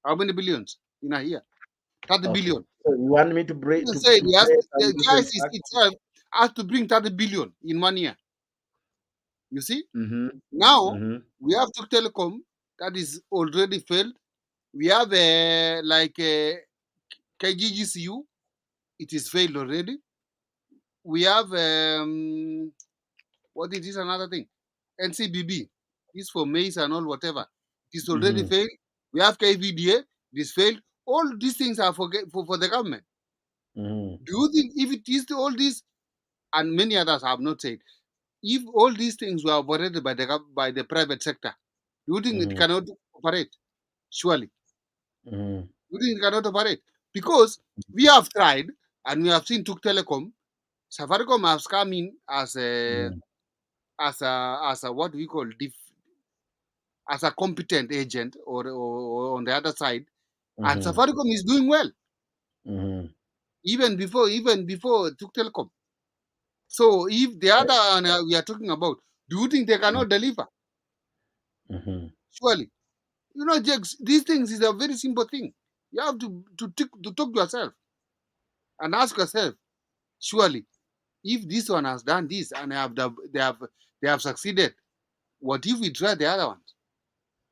How many billions in a year? 30 billion. So you want me to break He said the KICC facts? itself has to bring 30 billion in 1 year. You see? Now we have to Telecom that is already failed. We have KGGCU, it is failed already. We have what is this another thing? NCBB, this for maize and all whatever. It is already failed. We have KVDA, it is failed. All these things are for the government. Do you think if it is all this, and many others have not said, if all these things were operated by the private sector, do you think it cannot operate? Surely. Do you think it cannot operate? Because we have tried and we have seen Tuk Telecom, Safaricom has come in as a what we call as a competent agent or on the other side, and Safaricom is doing well. Even before Tuk Telecom. So if the other we are talking about, do you think they cannot deliver? Surely. Jakes, these things is a very simple thing. You have to talk to yourself and ask yourself, surely, if this one has done this and they have succeeded, what if we try the other ones?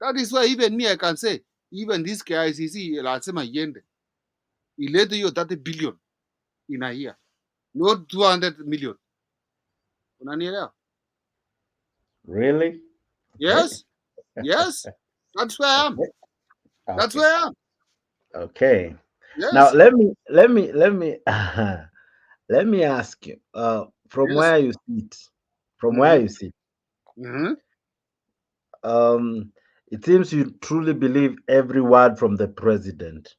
That is why even me, I can say, even this KICC, lazima iende. Ilete hiyo 30 billion in a year, not 200 million. Unanielewa? Really? Yes. Yes. That's where I am. That's where I am. Okay. Yes. Now let me let me ask you. From where you sit, it seems you truly believe every word from the president.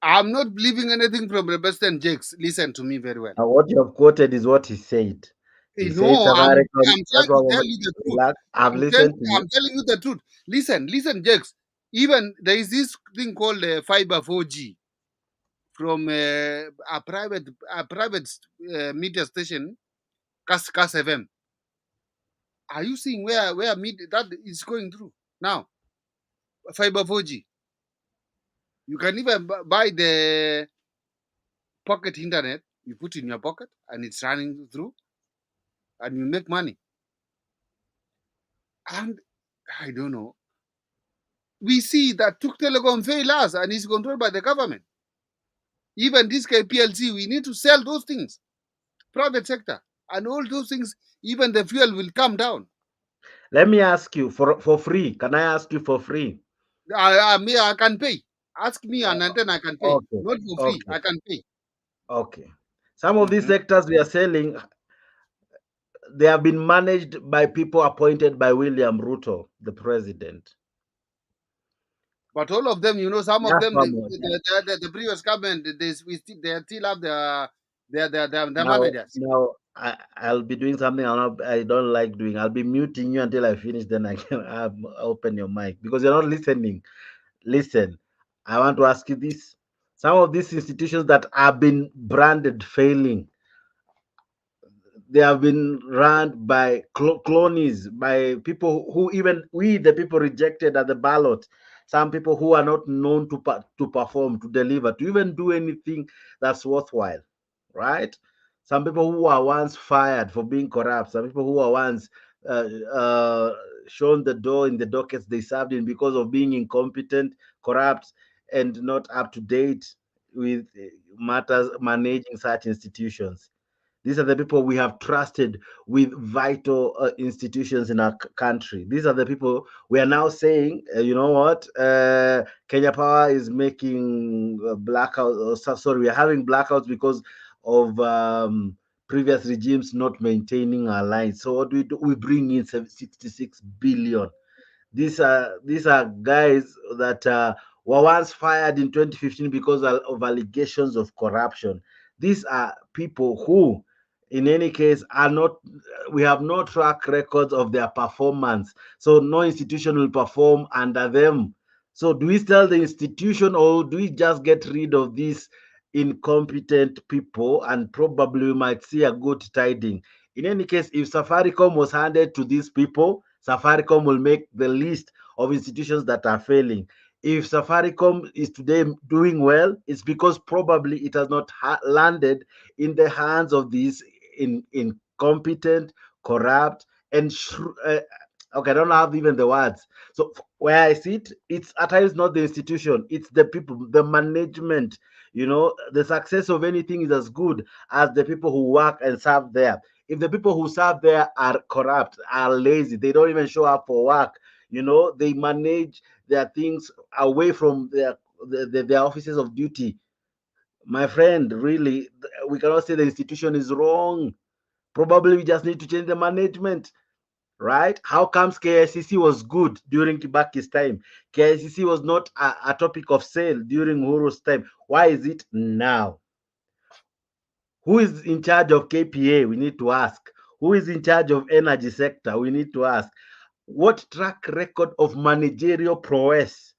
I'm not believing anything from the president, Jakes. Listen to me very well. What you have quoted is what he said. He said, I'm trying to tell you the truth. I'm telling you the truth. Listen, Jakes. Even there is this thing called fiber 4G from a private media station, Kas FM. Are you seeing where that is going through now? Fiber 4G. You can even buy the pocket internet. You put in your pocket and it's running through, and you make money. And I don't know. We see that Tuk Telecom failed us and is controlled by the government. Even this KPLC, we need to sell those things. Private sector. And all those things, even the fuel will come down. Let me ask you for free. Can I ask you for free? I can pay. Ask me and then I can pay. Okay. Not for free. I can pay. Okay. Some of these sectors we are selling, they have been managed by people appointed by William-Ruto, the president. But all of them, some of them, the previous government, they still have their managers. Now, I'll be doing something I don't like doing. I'll be muting you until I finish, then I can open your mic because you're not listening. Listen, I want to ask you this. Some of these institutions that have been branded failing, they have been run by clonies, by people who even we, the people rejected at the ballot. Some people who are not known to perform, to deliver, to even do anything that's worthwhile, right? Some people who are once fired for being corrupt. Some people who are once uh, uh, shown the door in the dockets they served in because of being incompetent, corrupt, and not up to date with matters managing such institutions. These are the people we have trusted with vital institutions in our country. These are the people we are now saying, you know what, Kenya Power is making blackouts. Sorry, we are having blackouts because of previous regimes not maintaining our lines. So what do? We bring in 66 billion. These are guys that were once fired in 2015 because of allegations of corruption. These are people who, in any case, are not. We have no track records of their performance, so no institution will perform under them. So, do we sell the institution, or do we just get rid of these incompetent people, and probably we might see a good tiding? In any case, if Safaricom was handed to these people, Safaricom will make the list of institutions that are failing. If Safaricom is today doing well, it's because probably it has not landed in the hands of these incompetent, corrupt, and okay, I don't have even the words. So where I sit, it's at times not the institution, it's the people, the management. The success of anything is as good as the people who work and serve there. If the people who serve there are corrupt, are lazy, they don't even show up for work, they manage their things away from their offices of duty. My friend, really, we cannot say the institution is wrong. Probably we just need to change the management, right? How comes KICC was good during Kibaki's time? KICC was not a topic of sale during Uhuru's time. Why is it now? Who is in charge of KPA? We need to ask. Who is in charge of energy sector? We need to ask. What track record of managerial prowess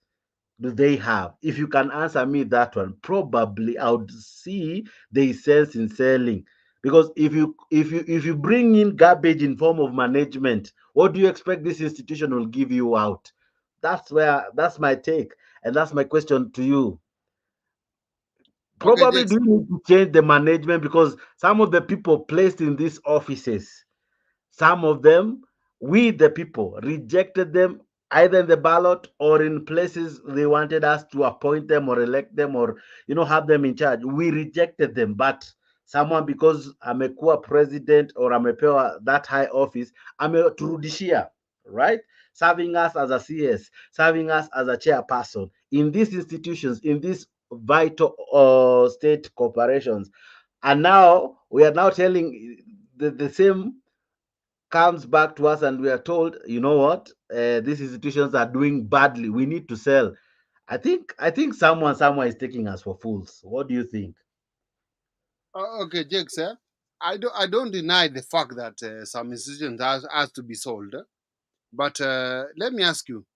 do they have? If you can answer me that one, probably I would see the sense in selling. Because if you bring in garbage in form of management, what do you expect this institution will give you out? That's my take, and that's my question to you. Okay, Probably Jakes. do you need to change the management, because some of the people placed in these offices, some of them, we the people rejected them either in the ballot or in places they wanted us to appoint them or elect them or have them in charge. We rejected them, but someone, because amekuwa president or amepewa that high office, ameturudishia, right? Serving us as a CS, serving us as a chairperson in these institutions, in these vital state corporations. And now we are now telling the same comes back to us, and we are told, you know what, these institutions are doing badly, we need to sell. I think someone somewhere is taking us for fools. What do you think? Okay, Jakes. I don't deny the fact that some institutions has to be sold. But let me ask you: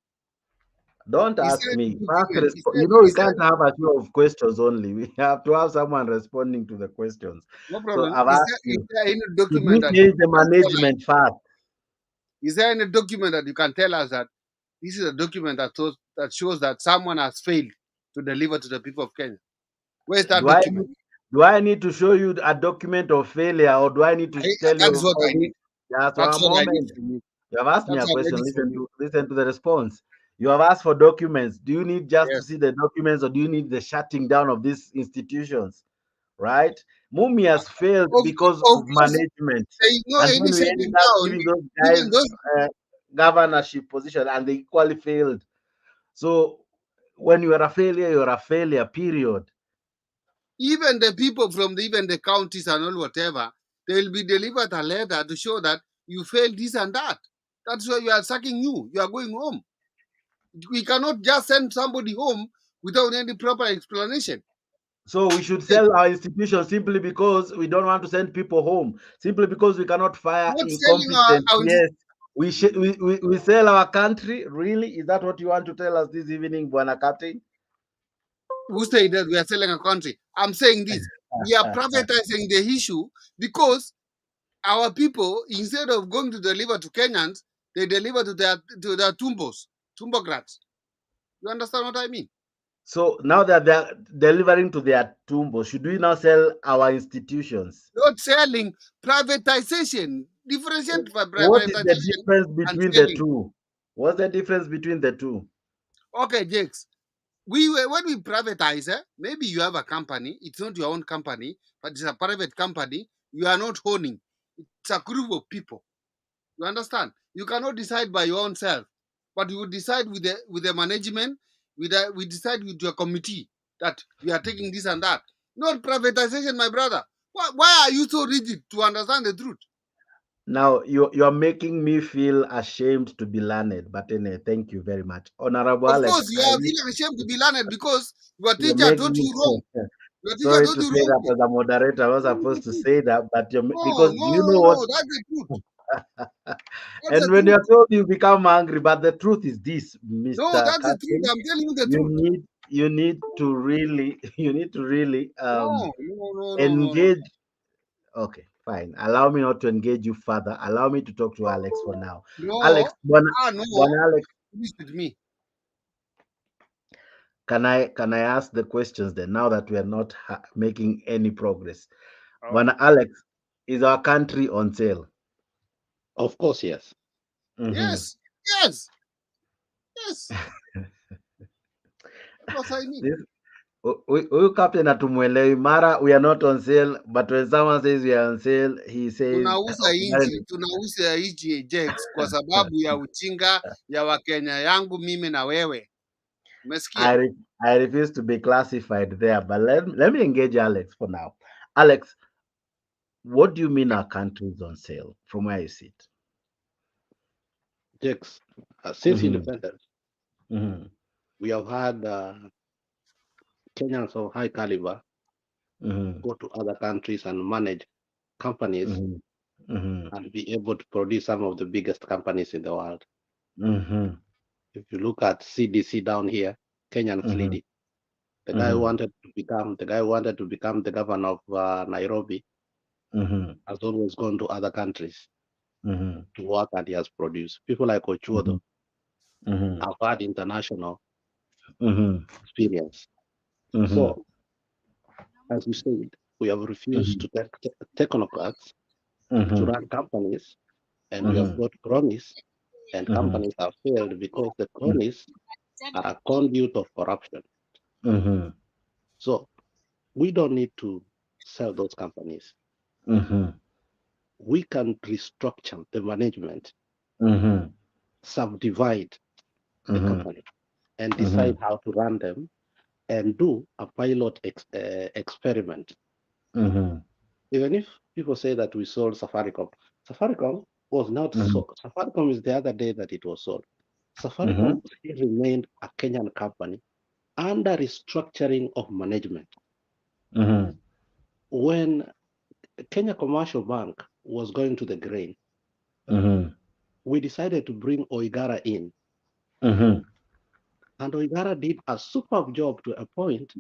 Don't Is ask there any me first. document? We can't have a show of questions only. We have to have someone responding to the questions. No So problem? I've Is asked there is you, there any should document we that change the you can tell us? management first? Is there any document that you can tell us that this is a document that shows that someone has failed to deliver to the people of Kenya? Where is that do i document? do I need to show you a document of failure, or do I need to tell That is you what all I this? need. Just for a That's what I need moment. from you. You have asked me That's a what I question. need from Listen you. to the response. You have asked for documents. Do you need just to Yes. see the documents, or do you need the shutting down of these institutions? Right? Mumi has failed Of, because of of course, management, there is no and any then we shutting ended up down. giving those Even guys those, uh, governorship position, and they equally failed. So when you are a failure, you are a failure. Period. even the people from even the counties and all whatever, they will be delivered a letter to show that you failed this and that. That's why you are sacking you. You are going home. We cannot just send somebody home without any proper explanation. So we should sell our institution simply because we don't want to send people home, simply because we cannot fire Not selling incompetent. our Yes, we sell our country. Really, is that what you want to tell us this evening, Bwana Captain? who say that we are selling a country. I'm saying this. We are privatizing the issue because our people, instead of going to deliver to Kenyans, they deliver to their tumbograts. You understand what I mean? So now that they're delivering to their tumbos, should we now sell our institutions? Not selling, privatization. Differentiate What is the privatization difference and between the selling. two? What's the difference between the two? Okay, Jakes. When we privatize, maybe you have a company, it's not your own company, but it's a private company, you are not owning. It's a group of people. You understand? You cannot decide by your own self, but you will decide with the management, we decide with your committee that we are taking this and that. Not privatization, my brother. Why are you so rigid to understand the truth? Now you're making me feel ashamed to be learned, but anyway, thank you very much, Honorable Of Alex. course, you are feeling ashamed to be learned because your You're teacher making taught me you wrong. Your teacher sorry taught to you say wrong that thing. as a moderator. I was supposed to say that, but No, because you know what? that's the truth. That's And the when truth. you're told, you become angry. But the truth is this, No, Mr. that's the truth. Captain. I'm telling you the You truth. need to really No. engage. Okay, fine. Allow me not to engage you further. Allow me to talk to Alex for now. Alex, No. Bon Alex, Finish with me. can I ask the questions then? Now that we are not making any progress, Bon Okay. Alex, is our country on sale? Of course, yes. Yes. Yes. Yes. That's what I mean. This huyu captain hatumwelewi. Mara we are not on sale, but when someone says we are on sale, he says Tunauza nchi Jex kwa sababu ya uchinga ya Wakenya yangu mimi na wewe. Umesikia? I refuse to be classified there. But let me engage Alex for now. Alex, what do you mean our country is on sale from where you sit? Jex, since Mm-hmm. independence, Mm-hmm. we have had Kenyans of high caliber go to other countries and manage companies and be able to produce some of the biggest companies in the world. If you look at CDC down here, Kenyan Slidi, the guy who wanted to become the governor of Nairobi has always gone to other countries to work, and he has produced. People like Ochuodo have had international experience. So, as you said, we have refused to take technocrats to run companies, and we have got cronies, and companies have failed because the cronies are a conduit of corruption. So we don't need to sell those companies. We can restructure the management, subdivide the company, and decide how to run them, and do a pilot experiment. Even if people say that we sold Safaricom, Safaricom was not sold. Safaricom is the other day that it was sold. Safaricom still remained a Kenyan company under restructuring of management. When Kenya Commercial Bank was going to the grain, we decided to bring Oigara in. And Oigara did a superb job to a point.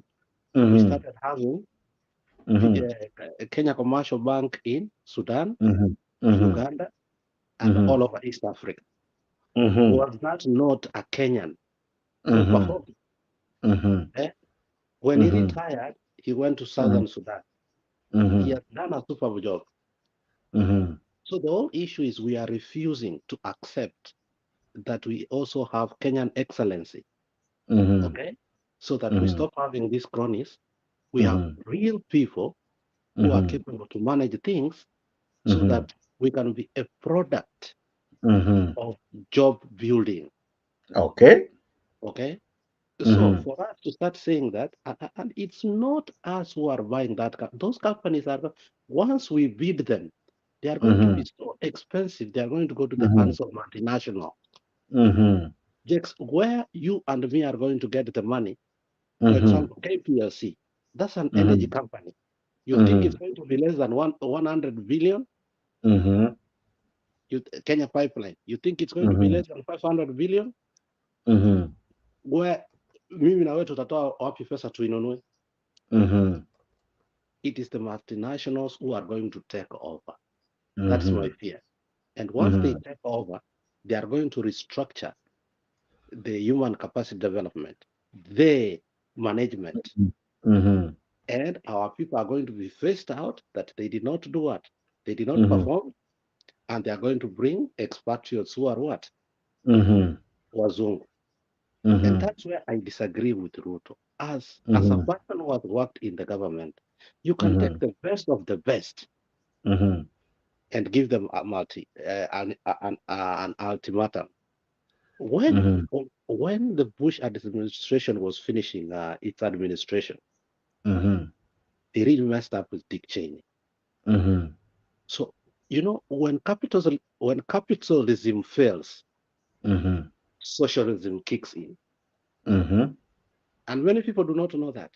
We started having Kenya Commercial Bank in Sudan, Uganda, and all over East Africa. Was that not a Kenyan who performed? When he retired, he went to Southern Sudan. He has done a superb job. So the whole issue is we are refusing to accept that we also have Kenyan excellency. Okay? So that we stop having these cronies. We have real people who are capable to manage things so that we can be a product of job building. Okay. Okay? So for us to start saying that, and it's not us who are buying that. Those companies are, once we bid them, they are going to be so expensive. They are going to go to the hands of multinational. Just where you and me are going to get the money. For example, KPLC, that's an energy company. You think it's going to be less than 100 billion? Kenya Pipeline, you think it's going to be less than 500 billion? Where mimi na wewe tutatoa wapi pesa tuinunue? It is the multinationals who are going to take over. That's my fear. And once they take over, they are going to restructure the human capacity development, the management. And our people are going to be phased out that they did not do what? They did not perform. And they are going to bring expatriates who are what? Wazungu. And that's where I disagree with Ruto. As a person who has worked in the government, you can take the best of the best and give them an ultimatum. When the Bush administration was finishing its administration, they really messed up with Dick Cheney. So when capitalism fails, socialism kicks in, and many people do not know that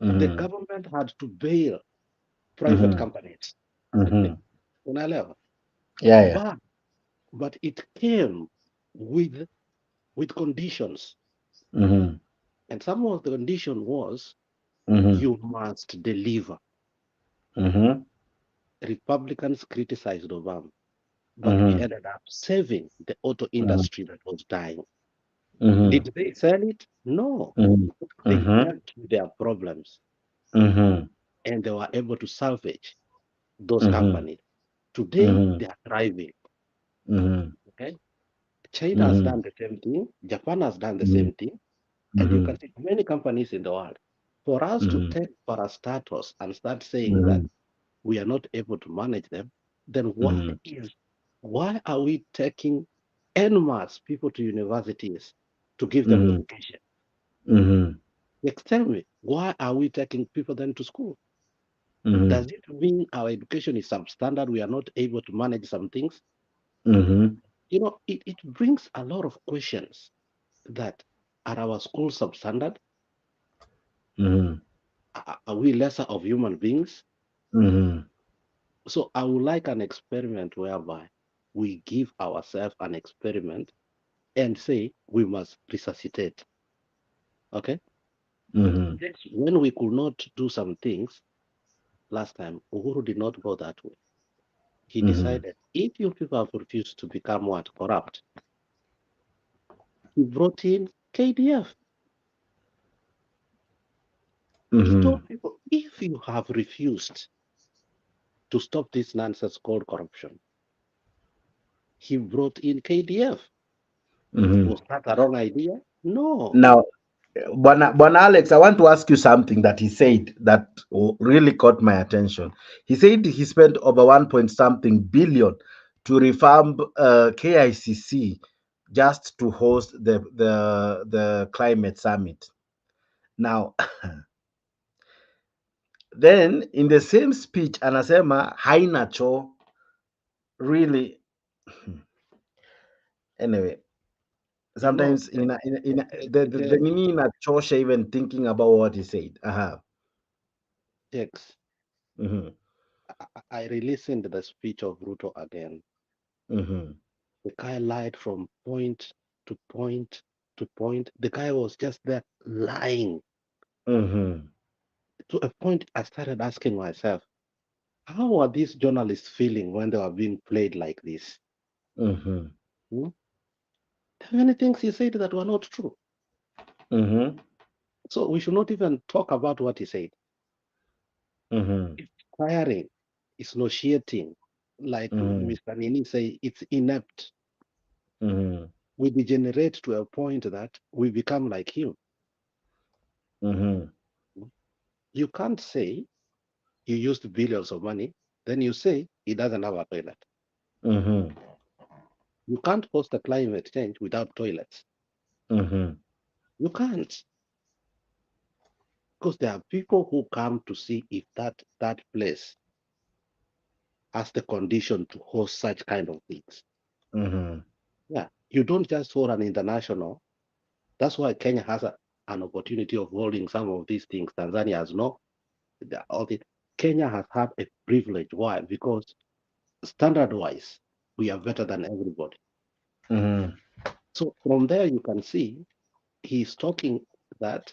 the government had to bail private companies. Unaelewa? But it came with conditions, and some of the condition was you must deliver. Republicans criticized Obama, but we ended up saving the auto industry that was dying. Did they sell it? No. They dealt with their problems, and they were able to salvage those companies. Today, they are thriving. Okay, China has done the same thing. Japan has done the same thing, and you can see many companies in the world. For us to take parastatus and start saying that we are not able to manage them, then why are we taking en masse people to universities to give them education? Tell me, why are we taking people then to school? Does it mean our education is substandard? We are not able to manage some things? It brings a lot of questions that are our schools substandard? Are we lesser of human beings? So I would like an experiment whereby we give ourselves an experiment and say we must resuscitate. Okay? When we could not do some things last time, Uhuru did not go that way. He decided if you people have refused to become what? Corrupt. He brought in KDF. He told people, if you have refused to stop this nonsense called corruption, he brought in KDF. Was that a wrong idea? No. Now, Bwana Alex, I want to ask you something that he said that really caught my attention. He said he spent over 1 point something billion to refurb KICC just to host the climate summit. Now, then in the same speech, anasema haina choo. Really, anyway, sometimes the nini inachosha even thinking about what he said. Yes. I re-listened to the speech of Ruto again. The guy lied from point to point to point. The guy was just there lying. To a point, I started asking myself, how are these journalists feeling when they are being played like this? There are many things he said that were not true. So we should not even talk about what he said. It's tiring. It's nauseating. Like Mr. Nini say, it's inept. We degenerate to a point that we become like him. You can't say you used billions of money, then you say he doesn't have a toilet. You can't host a climate change without toilets. You can't. Because there are people who come to see if that place has the condition to host such kind of things. Yeah, you don't just hold an international. That's why Kenya has an opportunity of holding some of these things. Tanzania has no. Kenya has had a privilege. Why? Because standard-wise, we are better than everybody. So from there, you can see he's talking that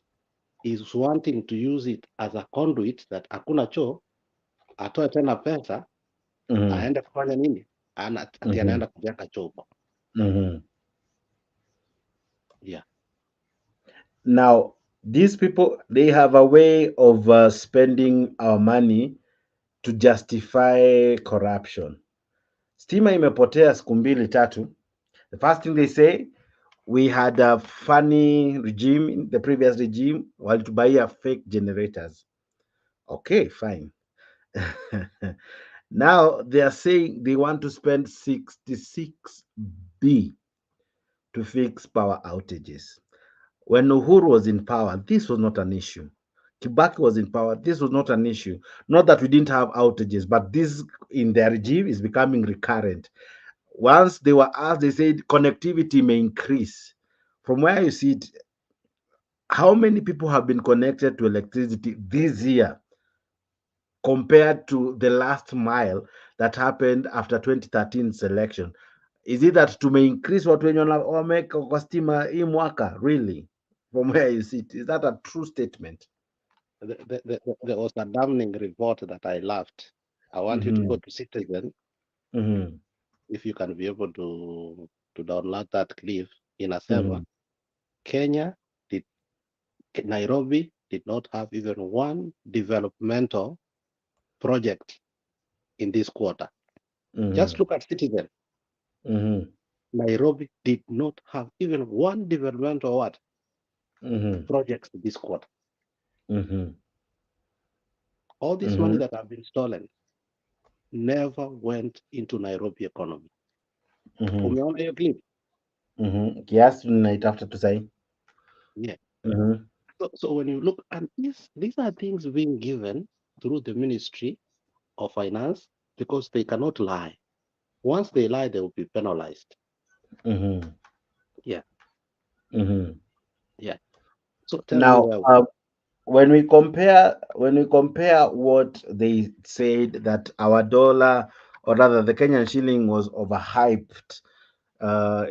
he's wanting to use it as a conduit that hakuna choo, atoe tena pesa aende kufanya nini? Ati anaenda kujenga choo. Yeah. Now, these people, they have a way of spending our money to justify corruption. Stima imepotea siku mbili tatu. The first thing they say, we had a funny regime in the previous regime while to buy fake generators. Okay, fine. Now they are saying they want to spend 66 B to fix power outages. When Uhuru was in power, this was not an issue. Kibaki was in power, this was not an issue. Not that we didn't have outages, but this in their regime is becoming recurrent. Once they were asked, they said connectivity may increase. From where you see it, how many people have been connected to electricity this year compared to the last mile that happened after 2013 election? Is it that to may increase watu wenye wameka kwa stima hii mwaka really? From where you see it, is that a true statement? There was a damning report that I loved. I want you to go to Citizen. If you can be able to download that clip. Inasema Kenya Nairobi did not have even one developmental project in this quarter. Just look at Citizen. Nairobi did not have even one developmental what? Project this quarter. All this money that have been stolen never went into Nairobi economy. Umeona hiyo clip? Yes, naitafuta to say. Yeah. So when you look, and these are things being given through the Ministry of Finance because they cannot lie. Once they lie, they will be penalized. Yeah. Yeah. So tell now, me where when we compare what they said that our dollar, or rather the Kenyan shilling, was overhyped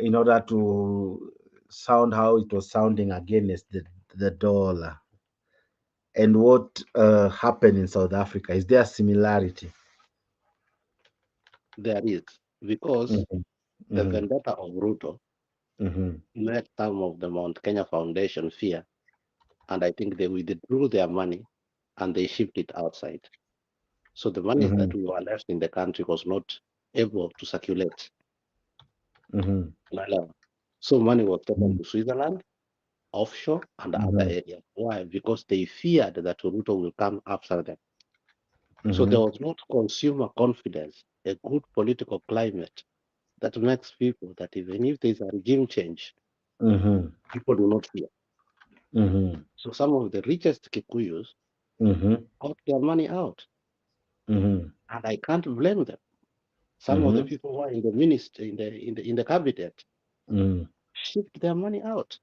in order to sound how it was sounding against the dollar, and what happened in South Africa, is there a similarity? There is, because the vendetta of Ruto made some of the Mount Kenya Foundation fear, and I think they withdrew their money and they shipped it outside. So the money that we were left in the country was not able to circulate. So money was taken to Switzerland, offshore, and other areas. Why? Because they feared that Ruto will come after them. So there was not consumer confidence, a good political climate that makes people that even if there's a regime change, people do not fear. So some of the richest Kikuyus got their money out. And I can't blame them. Some of the people who are in the ministry, in the cabinet, shipped their money out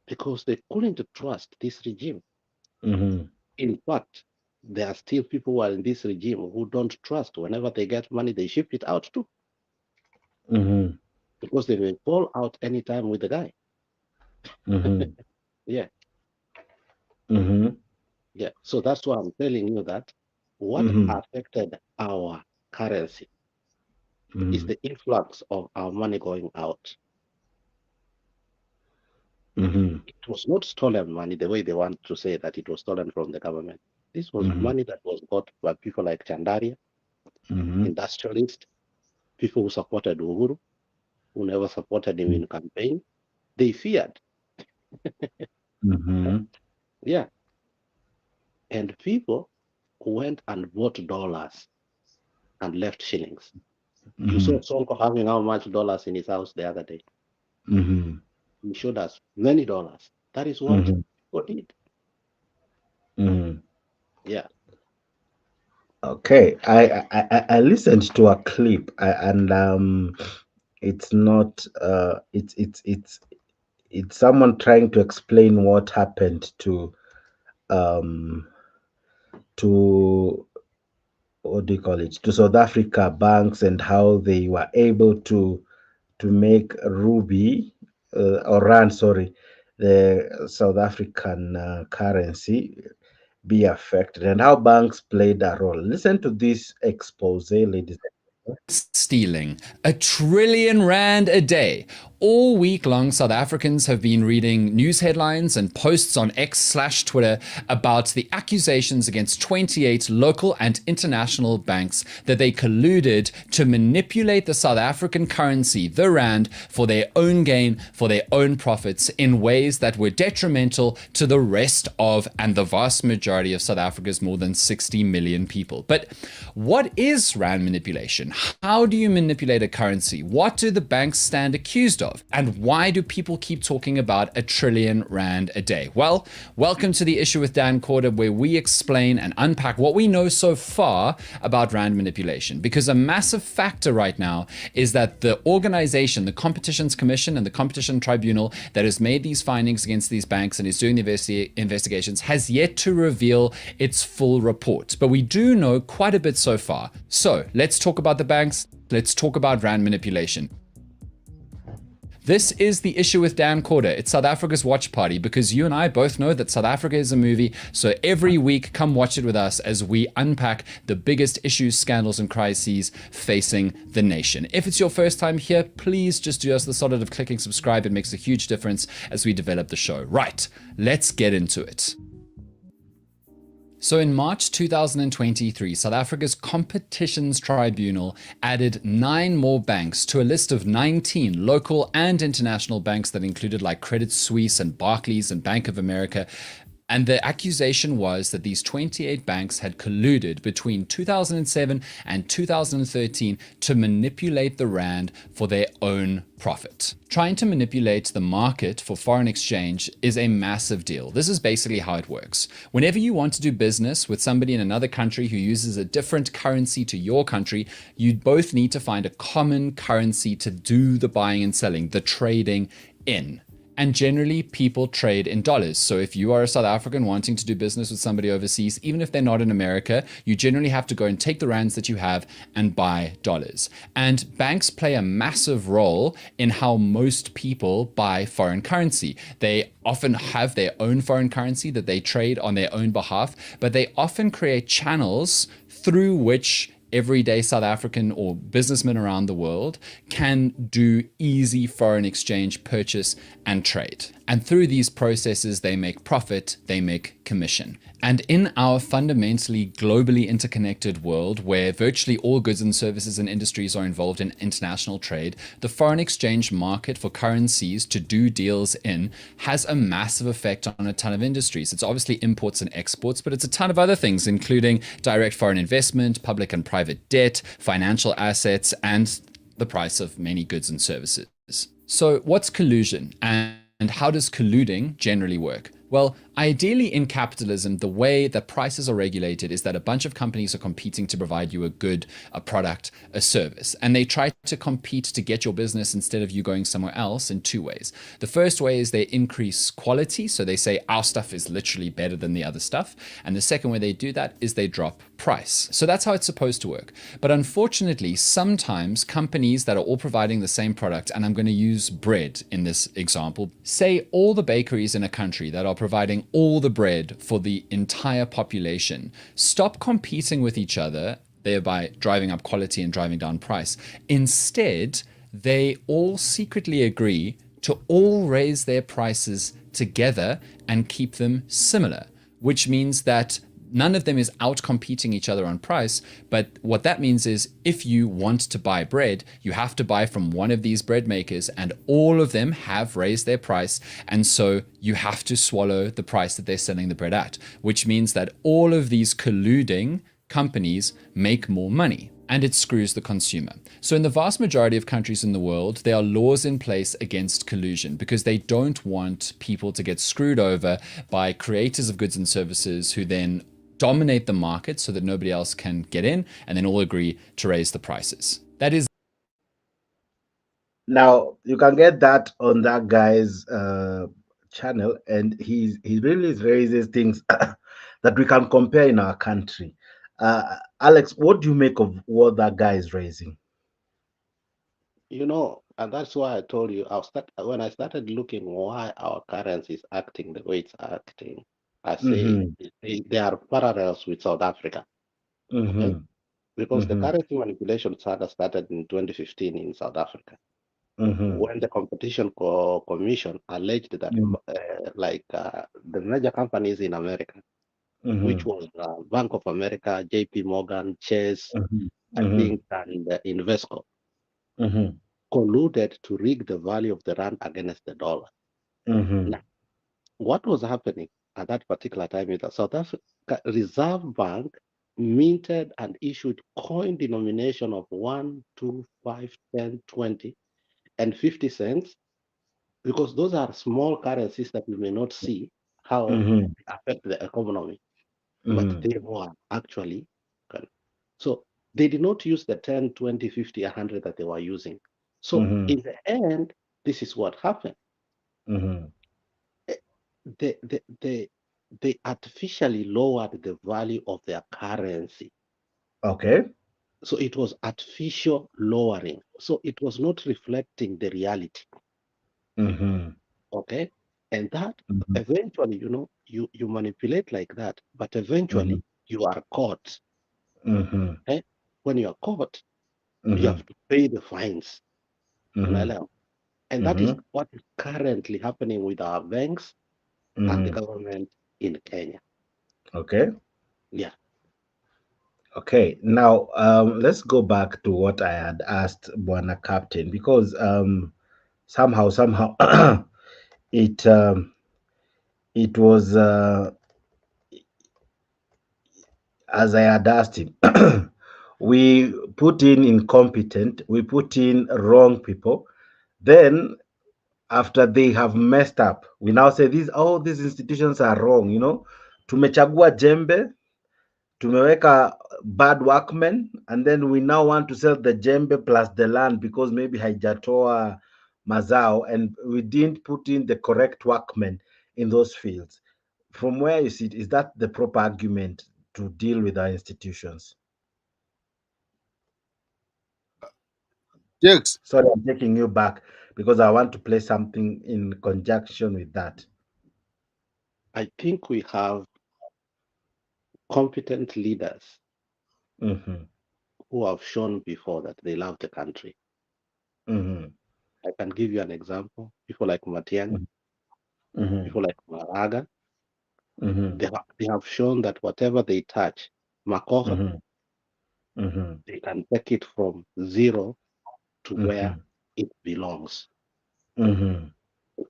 because they couldn't trust this regime. In fact, there are still people who are in this regime who don't trust. Whenever they get money, they ship it out too. Because they may fall out anytime with the guy. Yeah. Yeah. So that's why I'm telling you that what affected our currency is the influx of our money going out. It was not stolen money the way they want to say that it was stolen from the government. This was money that was got by people like Chandaria, industrialists, people who supported Uhuru, who never supported him in campaign. They feared. Yeah. And people went and bought dollars and left shillings. You saw Sonko having how much dollars in his house the other day. He showed us many dollars. That is what people did. Yeah. Okay, I listened to a clip, and it's not it's someone trying to explain what happened to what do you call it, to South Africa banks, and how they were able to make ruby or rand, sorry, the South African currency, be affected and how banks played a role. Listen to this expose, ladies and gentlemen. Stealing R1 trillion a day. All week long, South Africans have been reading news headlines and posts on X/Twitter about the accusations against 28 local and international banks that they colluded to manipulate the South African currency, the rand, for their own gain, for their own profits, in ways that were detrimental to the rest of and the vast majority of South Africa's more than 60 million people. But what is rand manipulation? How do you manipulate a currency? What do the banks stand accused of? And why do people keep talking about R1 trillion a day? Well, welcome to The Issue with Dan Corder, where we explain and unpack what we know so far about rand manipulation. Because a massive factor right now is that the organization, the Competitions Commission and the Competition Tribunal that has made these findings against these banks and is doing the investigations has yet to reveal its full report. But we do know quite a bit so far. So let's talk about the banks. Let's talk about rand manipulation. This is The Issue with Dan Corder. It's South Africa's watch party because you and I both know that South Africa is a movie. So every week, come watch it with us as we unpack the biggest issues, scandals, and crises facing the nation. If it's your first time here, please just do us the solid of clicking subscribe. It makes a huge difference as we develop the show. Right, let's get into it. So in March 2023, South Africa's Competitions Tribunal added 9 more banks to a list of 19 local and international banks that included like Credit Suisse and Barclays and Bank of America. And the accusation was that these 28 banks had colluded between 2007 and 2013 to manipulate the rand for their own profit. Trying to manipulate the market for foreign exchange is a massive deal. This is basically how it works. Whenever you want to do business with somebody in another country who uses a different currency to your country, you both need to find a common currency to do the buying and selling, the trading in. And generally, people trade in dollars. So if you are a South African wanting to do business with somebody overseas, even if they're not in America, you generally have to go and take the rands that you have and buy dollars. And banks play a massive role in how most people buy foreign currency. They often have their own foreign currency that they trade on their own behalf, but they often create channels through which everyday South African or businessmen around the world can do easy foreign exchange purchase and trade. And through these processes, they make profit, they make commission. And in our fundamentally globally interconnected world where virtually all goods and services and industries are involved in international trade, the foreign exchange market for currencies to do deals in has a massive effect on a ton of industries. It's obviously imports and exports, but it's a ton of other things, including direct foreign investment, public and private debt, financial assets, and the price of many goods and services. So what's collusion and how does colluding generally work? Well, ideally in capitalism, the way that prices are regulated is that a bunch of companies are competing to provide you a good, a product, a service. And they try to compete to get your business instead of you going somewhere else in 2 ways. The first way is they increase quality. So they say our stuff is literally better than the other stuff. And the second way they do that is they drop price. So that's how it's supposed to work. But unfortunately, sometimes companies that are all providing the same product, and I'm going to use bread in this example, say all the bakeries in a country that are providing all the bread for the entire population stop competing with each other, thereby driving up quality and driving down price. Instead, they all secretly agree to all raise their prices together and keep them similar, which means that none of them is out competing each other on price. But what that means is if you want to buy bread, you have to buy from one of these bread makers and all of them have raised their price. And so you have to swallow the price that they're selling the bread at, which means that all of these colluding companies make more money. And it screws the consumer. So in the vast majority of countries in the world, there are laws in place against collusion because they don't want people to get screwed over by creators of goods and services who then dominate the market so that nobody else can get in and then all agree to raise the prices. That is. Now you can get that on that guy's channel, and he really raises things that we can compare in our country. Alex, what do you make of what that guy is raising? You know, and that's why I told you when I started looking why our currency is acting the way it's acting. I say they are parallels with South Africa. Okay? Because the currency manipulation started in 2015 in South Africa. When the Competition Commission alleged that the major companies in America, which was Bank of America, JP Morgan, Chase, I think, and Invesco, colluded to rig the value of the rand against the dollar. Now, what was happening at that particular time is the South Africa Reserve Bank minted and issued coin denomination of 1, 2, 5, 10, 20, and 50 cents, because those are small currencies that we may not see how they affect the economy, but they were actually. So they did not use the 10, 20, 50, 100 that they were using. So in the end, this is what happened. They artificially lowered the value of their currency. Okay. So it was artificial lowering. So it was not reflecting the reality. Okay. And that eventually, you manipulate like that, but eventually you are caught. Okay? When you are caught, you have to pay the fines. And that is what is currently happening with our banks and the government in Kenya. Okay. Yeah. Okay. Now, let's go back to what I had asked Bwana Captain, because somehow it was as I had asked him. We put in incompetent, we put in wrong people. Then after they have messed up, we now say all these institutions are wrong. Tumechagua jembe, tumeweka bad workmen, and then we now want to sell the jembe plus the land because maybe haijatoa mazao, and we didn't put in the correct workmen in those fields. From where you sit, is that the proper argument to deal with our institutions? Yes. Sorry, I'm taking you back because I want to play something in conjunction with that. I think we have competent leaders who have shown before that they love the country. I can give you an example. People like Matiang'i, people like Maraga, they have shown that whatever they touch, Makoha, they can take it from zero to where it belongs.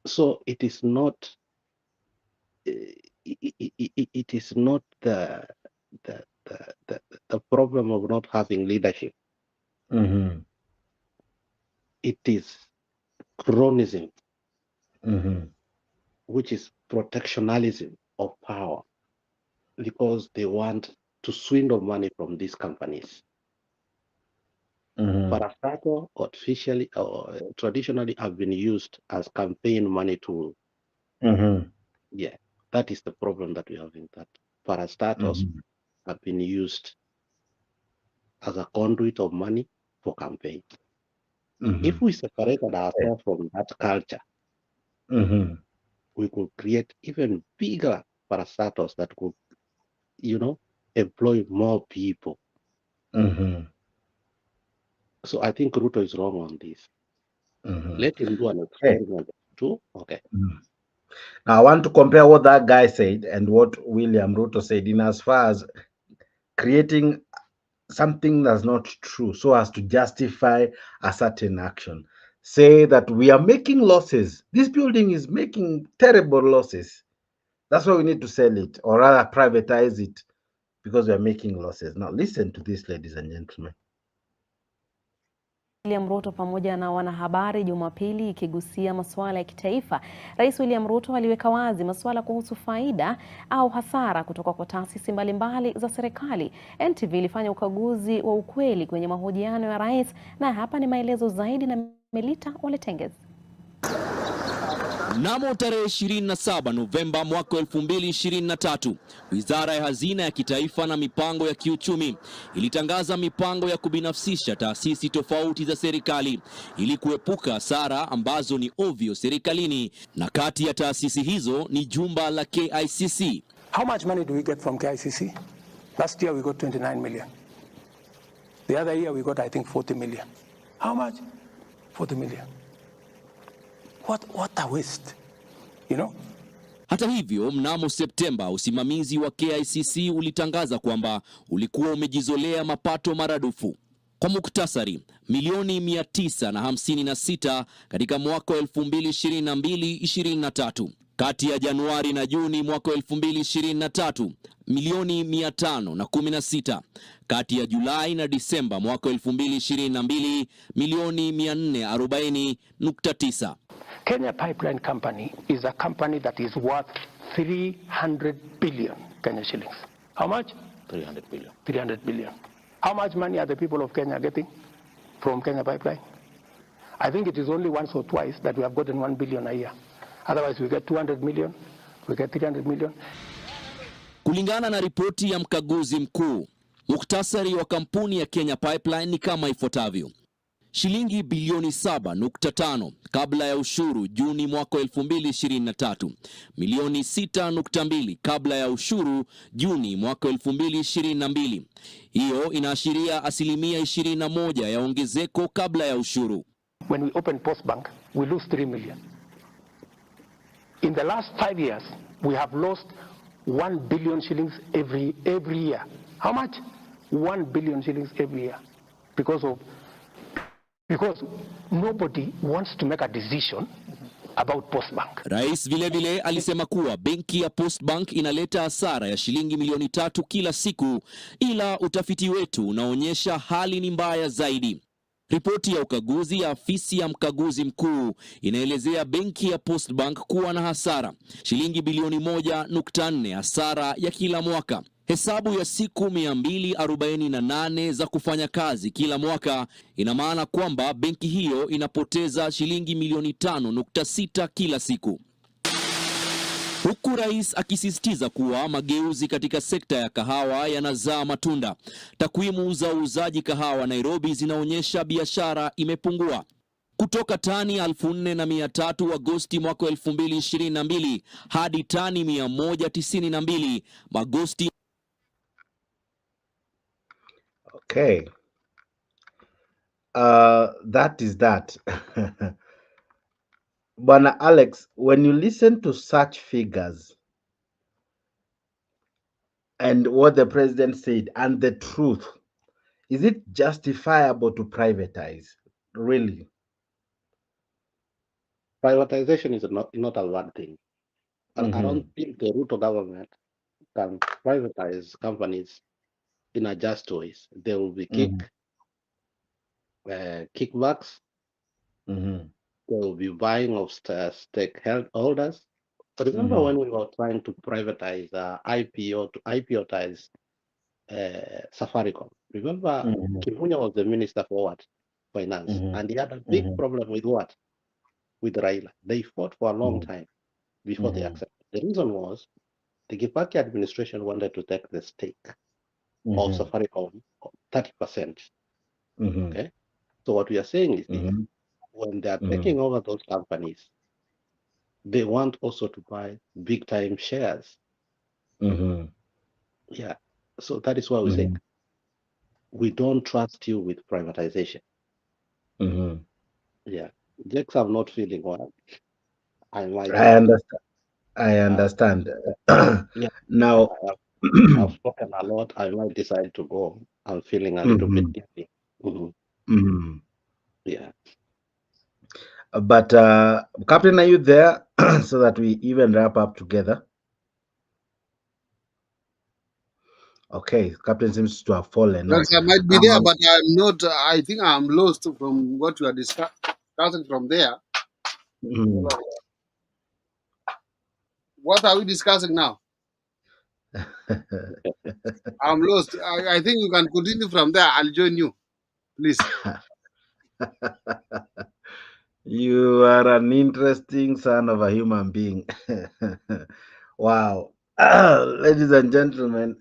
So it is not. It is not the problem of not having leadership. It is cronyism, which is protectionism of power, because they want to swindle money from these companies. Parastatal officially or traditionally have been used as campaign money tool. Yeah, that is the problem that we have in that. Parastatals have been used as a conduit of money for campaign. If we separated ourselves from that culture, we could create even bigger parastatals that could, employ more people. So I think Ruto is wrong on this. Let him do an experiment too. Okay. Now I want to compare what that guy said and what William Ruto said in as far as creating something that's not true so as to justify a certain action. Say that we are making losses. This building is making terrible losses. That's why we need to sell it, or rather privatize it, because we are making losses. Now listen to this, ladies and gentlemen. William Ruto pamoja na wanahabari Jumapili ikigusia masuala ya kitaifa. Rais William Ruto aliweka wazi masuala kuhusu faida au hasara kutoka kwa taasisi mbalimbali za serikali. NTV ilifanya ukaguzi wa ukweli kwenye mahojiano ya rais, na hapa ni maelezo zaidi na Melita Oletengez. Mnamo tarehe 27 Novemba mwaka 2023, Wizara ya Hazina ya Kitaifa na Mipango ya Kiuchumi ilitangaza mipango ya kubinafsisha taasisi tofauti za serikali ili kuepuka hasara ambazo ni ovyo serikalini, na kati ya taasisi hizo ni jumba la KICC. How much money do we get from KICC? Last year we got 29 million. The other year we got, I think, 40 million. How much? 40 million. What a waste, you know? Hata hivyo, mnamo Septemba, usimamizi wa KICC ulitangaza kwamba ulikuwa umejizolea mapato maradufu. Kwa muktasari, milioni 956 katika mwaka 2022-23. Kati ya Januari na Juni mwaka 2023, milioni 516. Kati ya Julai na Disemba mwaka 2022, milioni 440.9. Kenya Pipeline Company is a company that is worth 300 billion Kenya shillings. How much? 300 billion. 300 billion. How much money are the people of Kenya getting from Kenya Pipeline? I think it is only once or twice that we have gotten 1 billion a year. Otherwise we get 200 million, we get 300 million. Kulingana na ripoti ya mkaguzi mkuu, muktasari wa kampuni ya Kenya Pipeline ni kama ifuatavyo. Shilingi bilioni 7.5 kabla ya ushuru Juni mwaka 2023. Milioni 6.2 kabla ya ushuru Juni mwaka 2022. Hiyo inaashiria asilimia 21 ya ongezeko kabla ya ushuru. When we open Post Bank, we lose 3 million. In the last 5 years, we have lost 1 billion shillings every year. How much? 1 billion shillings every year. Because nobody wants to make a decision about Post Bank. Rais vilevile alisema kuwa benki ya Post Bank inaleta hasara ya shilingi milioni 3 kila siku, ila utafiti wetu unaonyesha hali ni mbaya zaidi. Ripoti ya ukaguzi ya afisi ya mkaguzi mkuu inaelezea benki ya Post Bank kuwa na hasara shilingi bilioni 1.4 hasara ya kila mwaka. Hesabu ya siku 248 za kufanya kazi kila mwaka ina maana kwamba benki hiyo inapoteza shilingi milioni 5.6 kila siku. Huku rais akisisitiza kuwa mageuzi katika sekta ya kahawa yanazaa matunda. Takwimu za uuzaji kahawa Nairobi zinaonyesha biashara imepungua kutoka tani 4,300 Agosti mwaka 2022 hadi tani 192 Agosti. Okay. That is that. Bwana Alex, when you listen to such figures and what the president said and the truth, is it justifiable to privatize? Really? Privatization is not a bad thing. I don't think the Ruto government can privatize companies in a just ways. There will be kickbacks. There will be buying of stakeholders. Remember when we were trying to privatize IPOtize Safaricom? Remember Kivunya was the Minister for what? Finance. And he had a big problem with what? With Raila. They fought for a long time before they accepted. The reason was the Kibaki administration wanted to take the stake of Safaricom 30%. Okay. So what we are saying is this, when they are taking over those companies, they want also to buy big time shares. Yeah. So that is why we say we don't trust you with privatization. Yeah. Jakes, I'm not feeling well. I understand. I understand. Yeah. Now, I've spoken a lot. I might decide to go. I'm feeling a little bit guilty. Yeah. But Captain, are you there so that we even wrap up together? Okay, Captain seems to have fallen. Yes, I might be there, but I'm not. I think I'm lost from what you are discussing from there. What are we discussing now? I'm lost. I think you can continue from there. I'll join you, please. You are an interesting son of a human being. Wow. Ladies and gentlemen,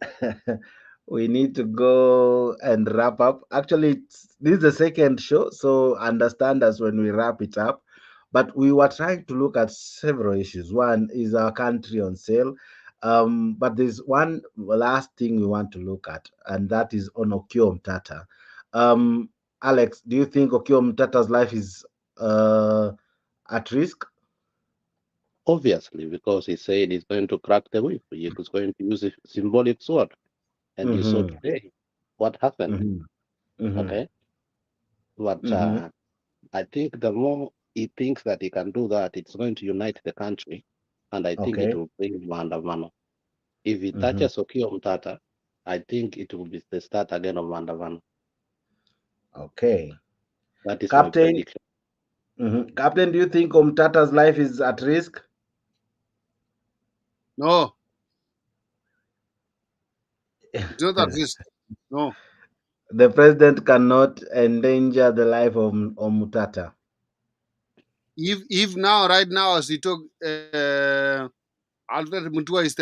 we need to go and wrap up. Actually, this is the second show, so understand us when we wrap it up. But we were trying to look at several issues. One is our country on sale. But there's one last thing we want to look at, and that is on Omutata. Alex, do you think Omutata's life is at risk? Obviously, because he said he's going to crack the whip. He was going to use a symbolic sword. And you saw Mm-hmm. today what happened. Mm-hmm. Mm-hmm. Okay. But Mm-hmm. I think the more he thinks that he can do that, it's going to unite the country. And I think it Okay. will bring Maandamano. If he Mm-hmm. touches Okiya Omutata, I think it will be the start again of Maandamano. Okay. That is my Captain, prediction. Captain, do you think Omutata's life is at risk? No, it's not at risk. No. The president cannot endanger the life of Omutata. If now, right now, as we talk, Alfred Mutua is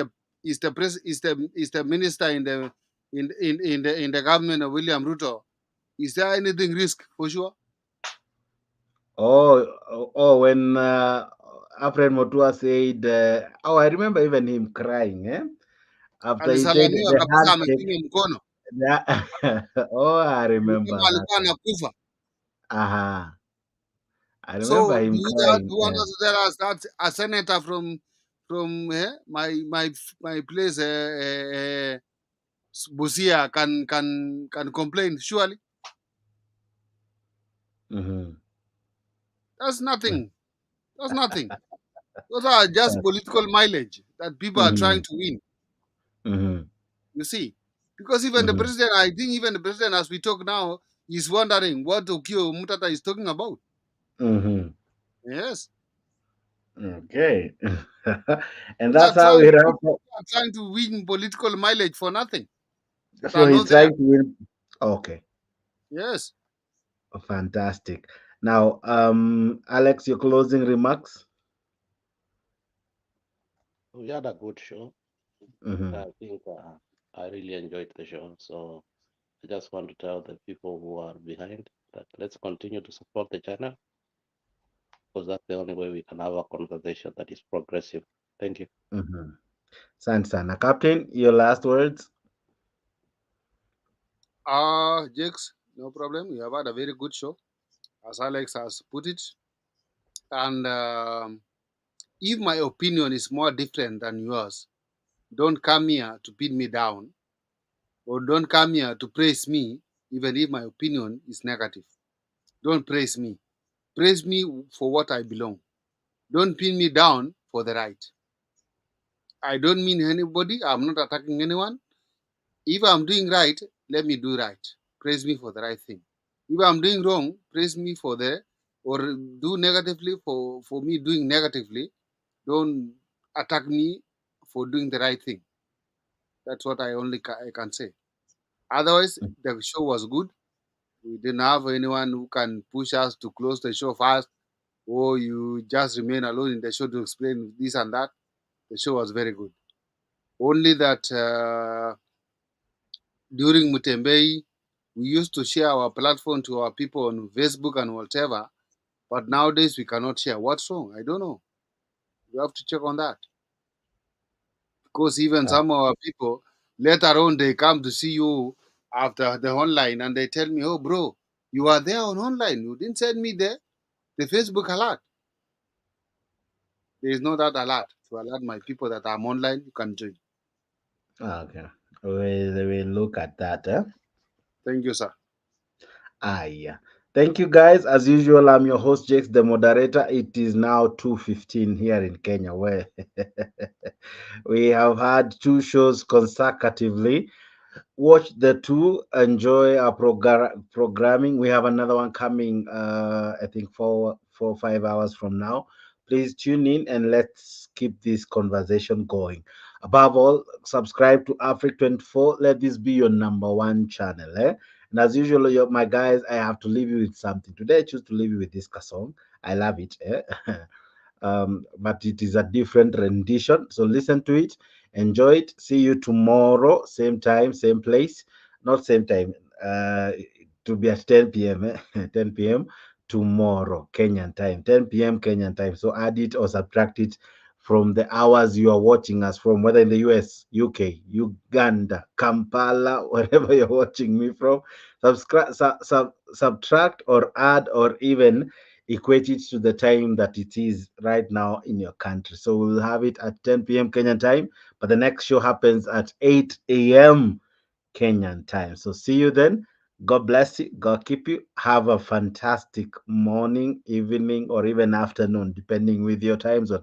the minister in the government of William Ruto. Is there anything risk for sure? When Alfred Motua said, I remember even him crying, after he said Alisalamiwa the kabisa, handshake. amefinya mkono. I Ni remember kama that. alikuwa anakufa. Aha. I remember So do him you crying. want us to tell us that a senator from my place, Busia, can complain? Surely Mm-hmm. that's nothing. That's nothing. Those are just political mileage that people are Mm-hmm. trying to win. Mm-hmm. You see, because even the Mm-hmm. president, I think even the president, as we talk now, is wondering what Okio Mutata is talking about. Mm-hmm. Yes, Okay. And people that's are how we wrap up. trying to win political mileage for nothing that So are he's not there. trying to win. Okay. Yes. Fantastic. Now, Alex, your closing remarks? We had a good show. Mm-hmm. I think I really enjoyed the show. So I just want to tell the people who are behind that let's continue to support the channel because that's the only way we can have a conversation that is progressive. Thank you. Mm-hmm. Sana. Captain, your last words? Jakes, no problem. We have had a very good show, as Alex has put it. And if my opinion is more different than yours, don't come here to pin me down or don't come here to praise me, even if my opinion is negative. Don't praise me. Praise me for what I belong. Don't pin me down for the right. I don't mean anybody. I'm not attacking anyone. If I'm doing right, let me do right. Praise me for the right thing. If I'm doing wrong, praise me for the or do negatively for me doing negatively. Don't attack me for doing the right thing. That's what I can say. Otherwise, the show was good. We didn't have anyone who can push us to close the show fast, or you just remain alone in the show to explain this and that. The show was very good. Only that during Mutembei, we used to share our platform to our people on Facebook and whatever, but nowadays we cannot share. What's wrong? I don't know. You have to check on that. Because even some of our people, later on, they come to see you after the online and they tell me, oh, bro, you are there on online. You didn't send me the Facebook alert. There is no that alert to alert my people that I'm online. You can join. Okay. We'll look at that. Thank you, sir. Yeah. Thank you, guys. As usual, I'm your host, Jakes, the moderator. It is now 2:15 here in Kenya, where we have had two shows consecutively. Watch the two, enjoy our programming. We have another one coming, I think 5 hours from now. Please tune in and let's keep this conversation going. Above all, subscribe to Afric 24. Let this be your number one channel. And as usual, my guys, I have to leave you with something. Today, I choose to leave you with this song. I love it. But it is a different rendition. So listen to it, enjoy it. See you tomorrow, same time, same place. Not same time. To be at 10 p.m. 10 p.m. tomorrow, Kenyan time. 10 p.m. Kenyan time. So add it or subtract it from the hours you are watching us from, whether in the US, UK, Uganda, Kampala, wherever you're watching me from. Subtract or add or even equate it to the time that it is right now in your country. So we'll have it at 10 p.m. Kenyan time, but the next show happens at 8 a.m. Kenyan time. So see you then. God bless you. God keep you. Have a fantastic morning, evening, or even afternoon, depending with your time zone.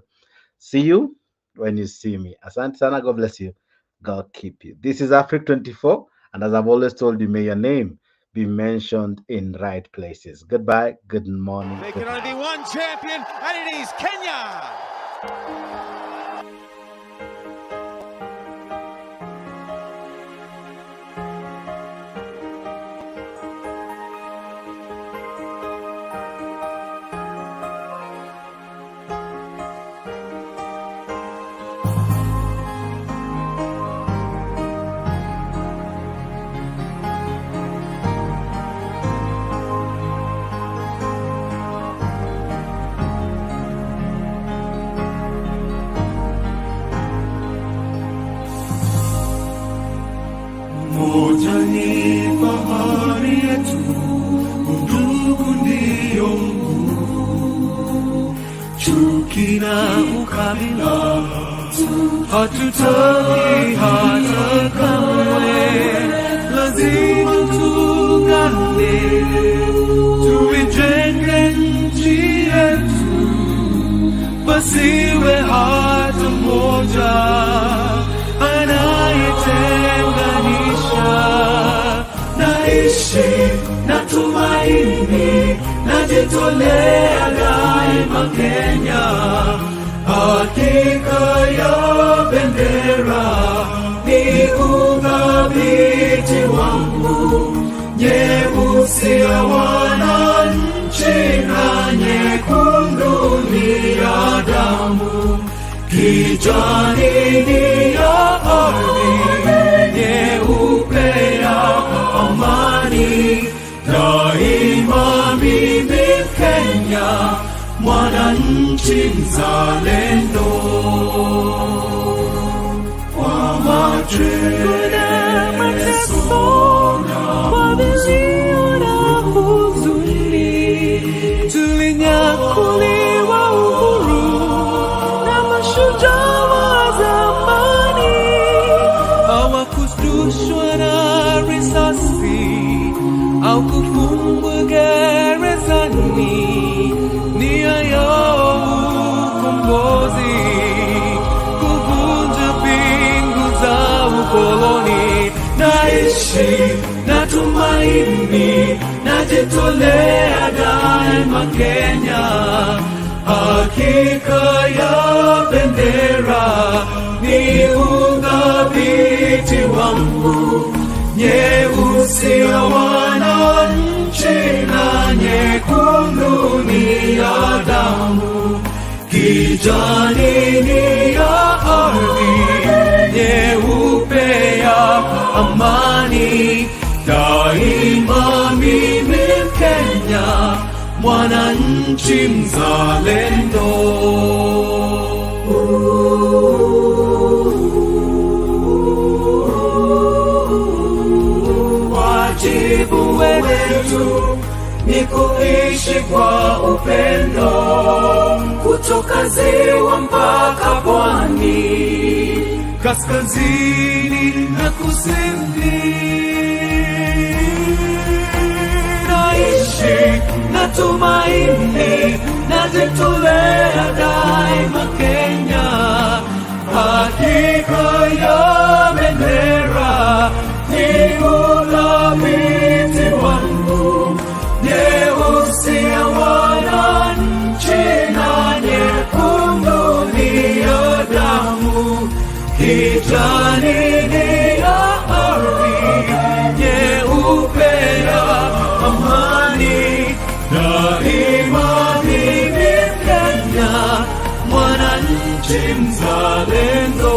See you when you see me. Asante sana. God bless you. God keep you. This is Africa 24. And as I've always told you, may your name be mentioned in right places. Goodbye. Good morning. There can only be one champion, and it is Kenya. Moja ni fahari yetu, undugu ndio nguvu. Chuki na ukabila hatutaki hata kamwe. Lazima tuungane, tuijenge nchi yetu, pasiwe hata mmoja anayetenganisha. Naishi na tumaini, najitolea daima Kenya. Hakika ya bendera ni udhabiti wangu, nyeusi ya wananchi na nyekundu ni ya damu, kijani ni ya ardhi, nyeupe ya amani. Daima mimi Kenya, mwananchi mzalendo. Kwa mateso kwa vilio na huzuni, tulinyakuliwa uhuru na mashujaa wa zamani. Hawakushtushwa na risasi au kufungwa gerezani, nia yao ukombozi, kuvunja pingu za ukoloni. Naishi na tumaini, najitolea daima Kenya. Hakika ya bendera ni udhabiti wangu, nyeusi ya wananchi na nyekundu ni ya damu, kijani ni ya ardhi, nyeupe ya amani. Daima mimi Kenya, mwananchi mzalendo. Wajibu wetu ni kuishi kwa upendo, kutoka ziwa mpaka pwani, kaskazini na kusini. Naishi na tumaini, najitolea daima Kenya. Hakika ya bendera ni udhabiti wangu, nyeusi ya wananchi na nyekundu ni ya damu, kijani ni ya ardhi, nyeupe ya amani. Daima mimi Kenya, mwananchi mzalendo.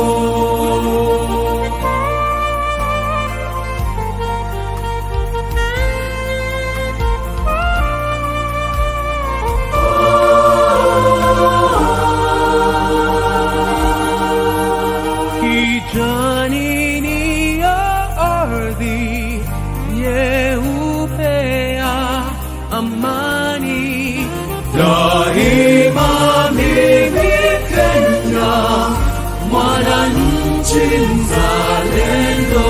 janini ya ardhi nyeupe ya amani. Daima mimi Kenya, mwananchi mzalendo.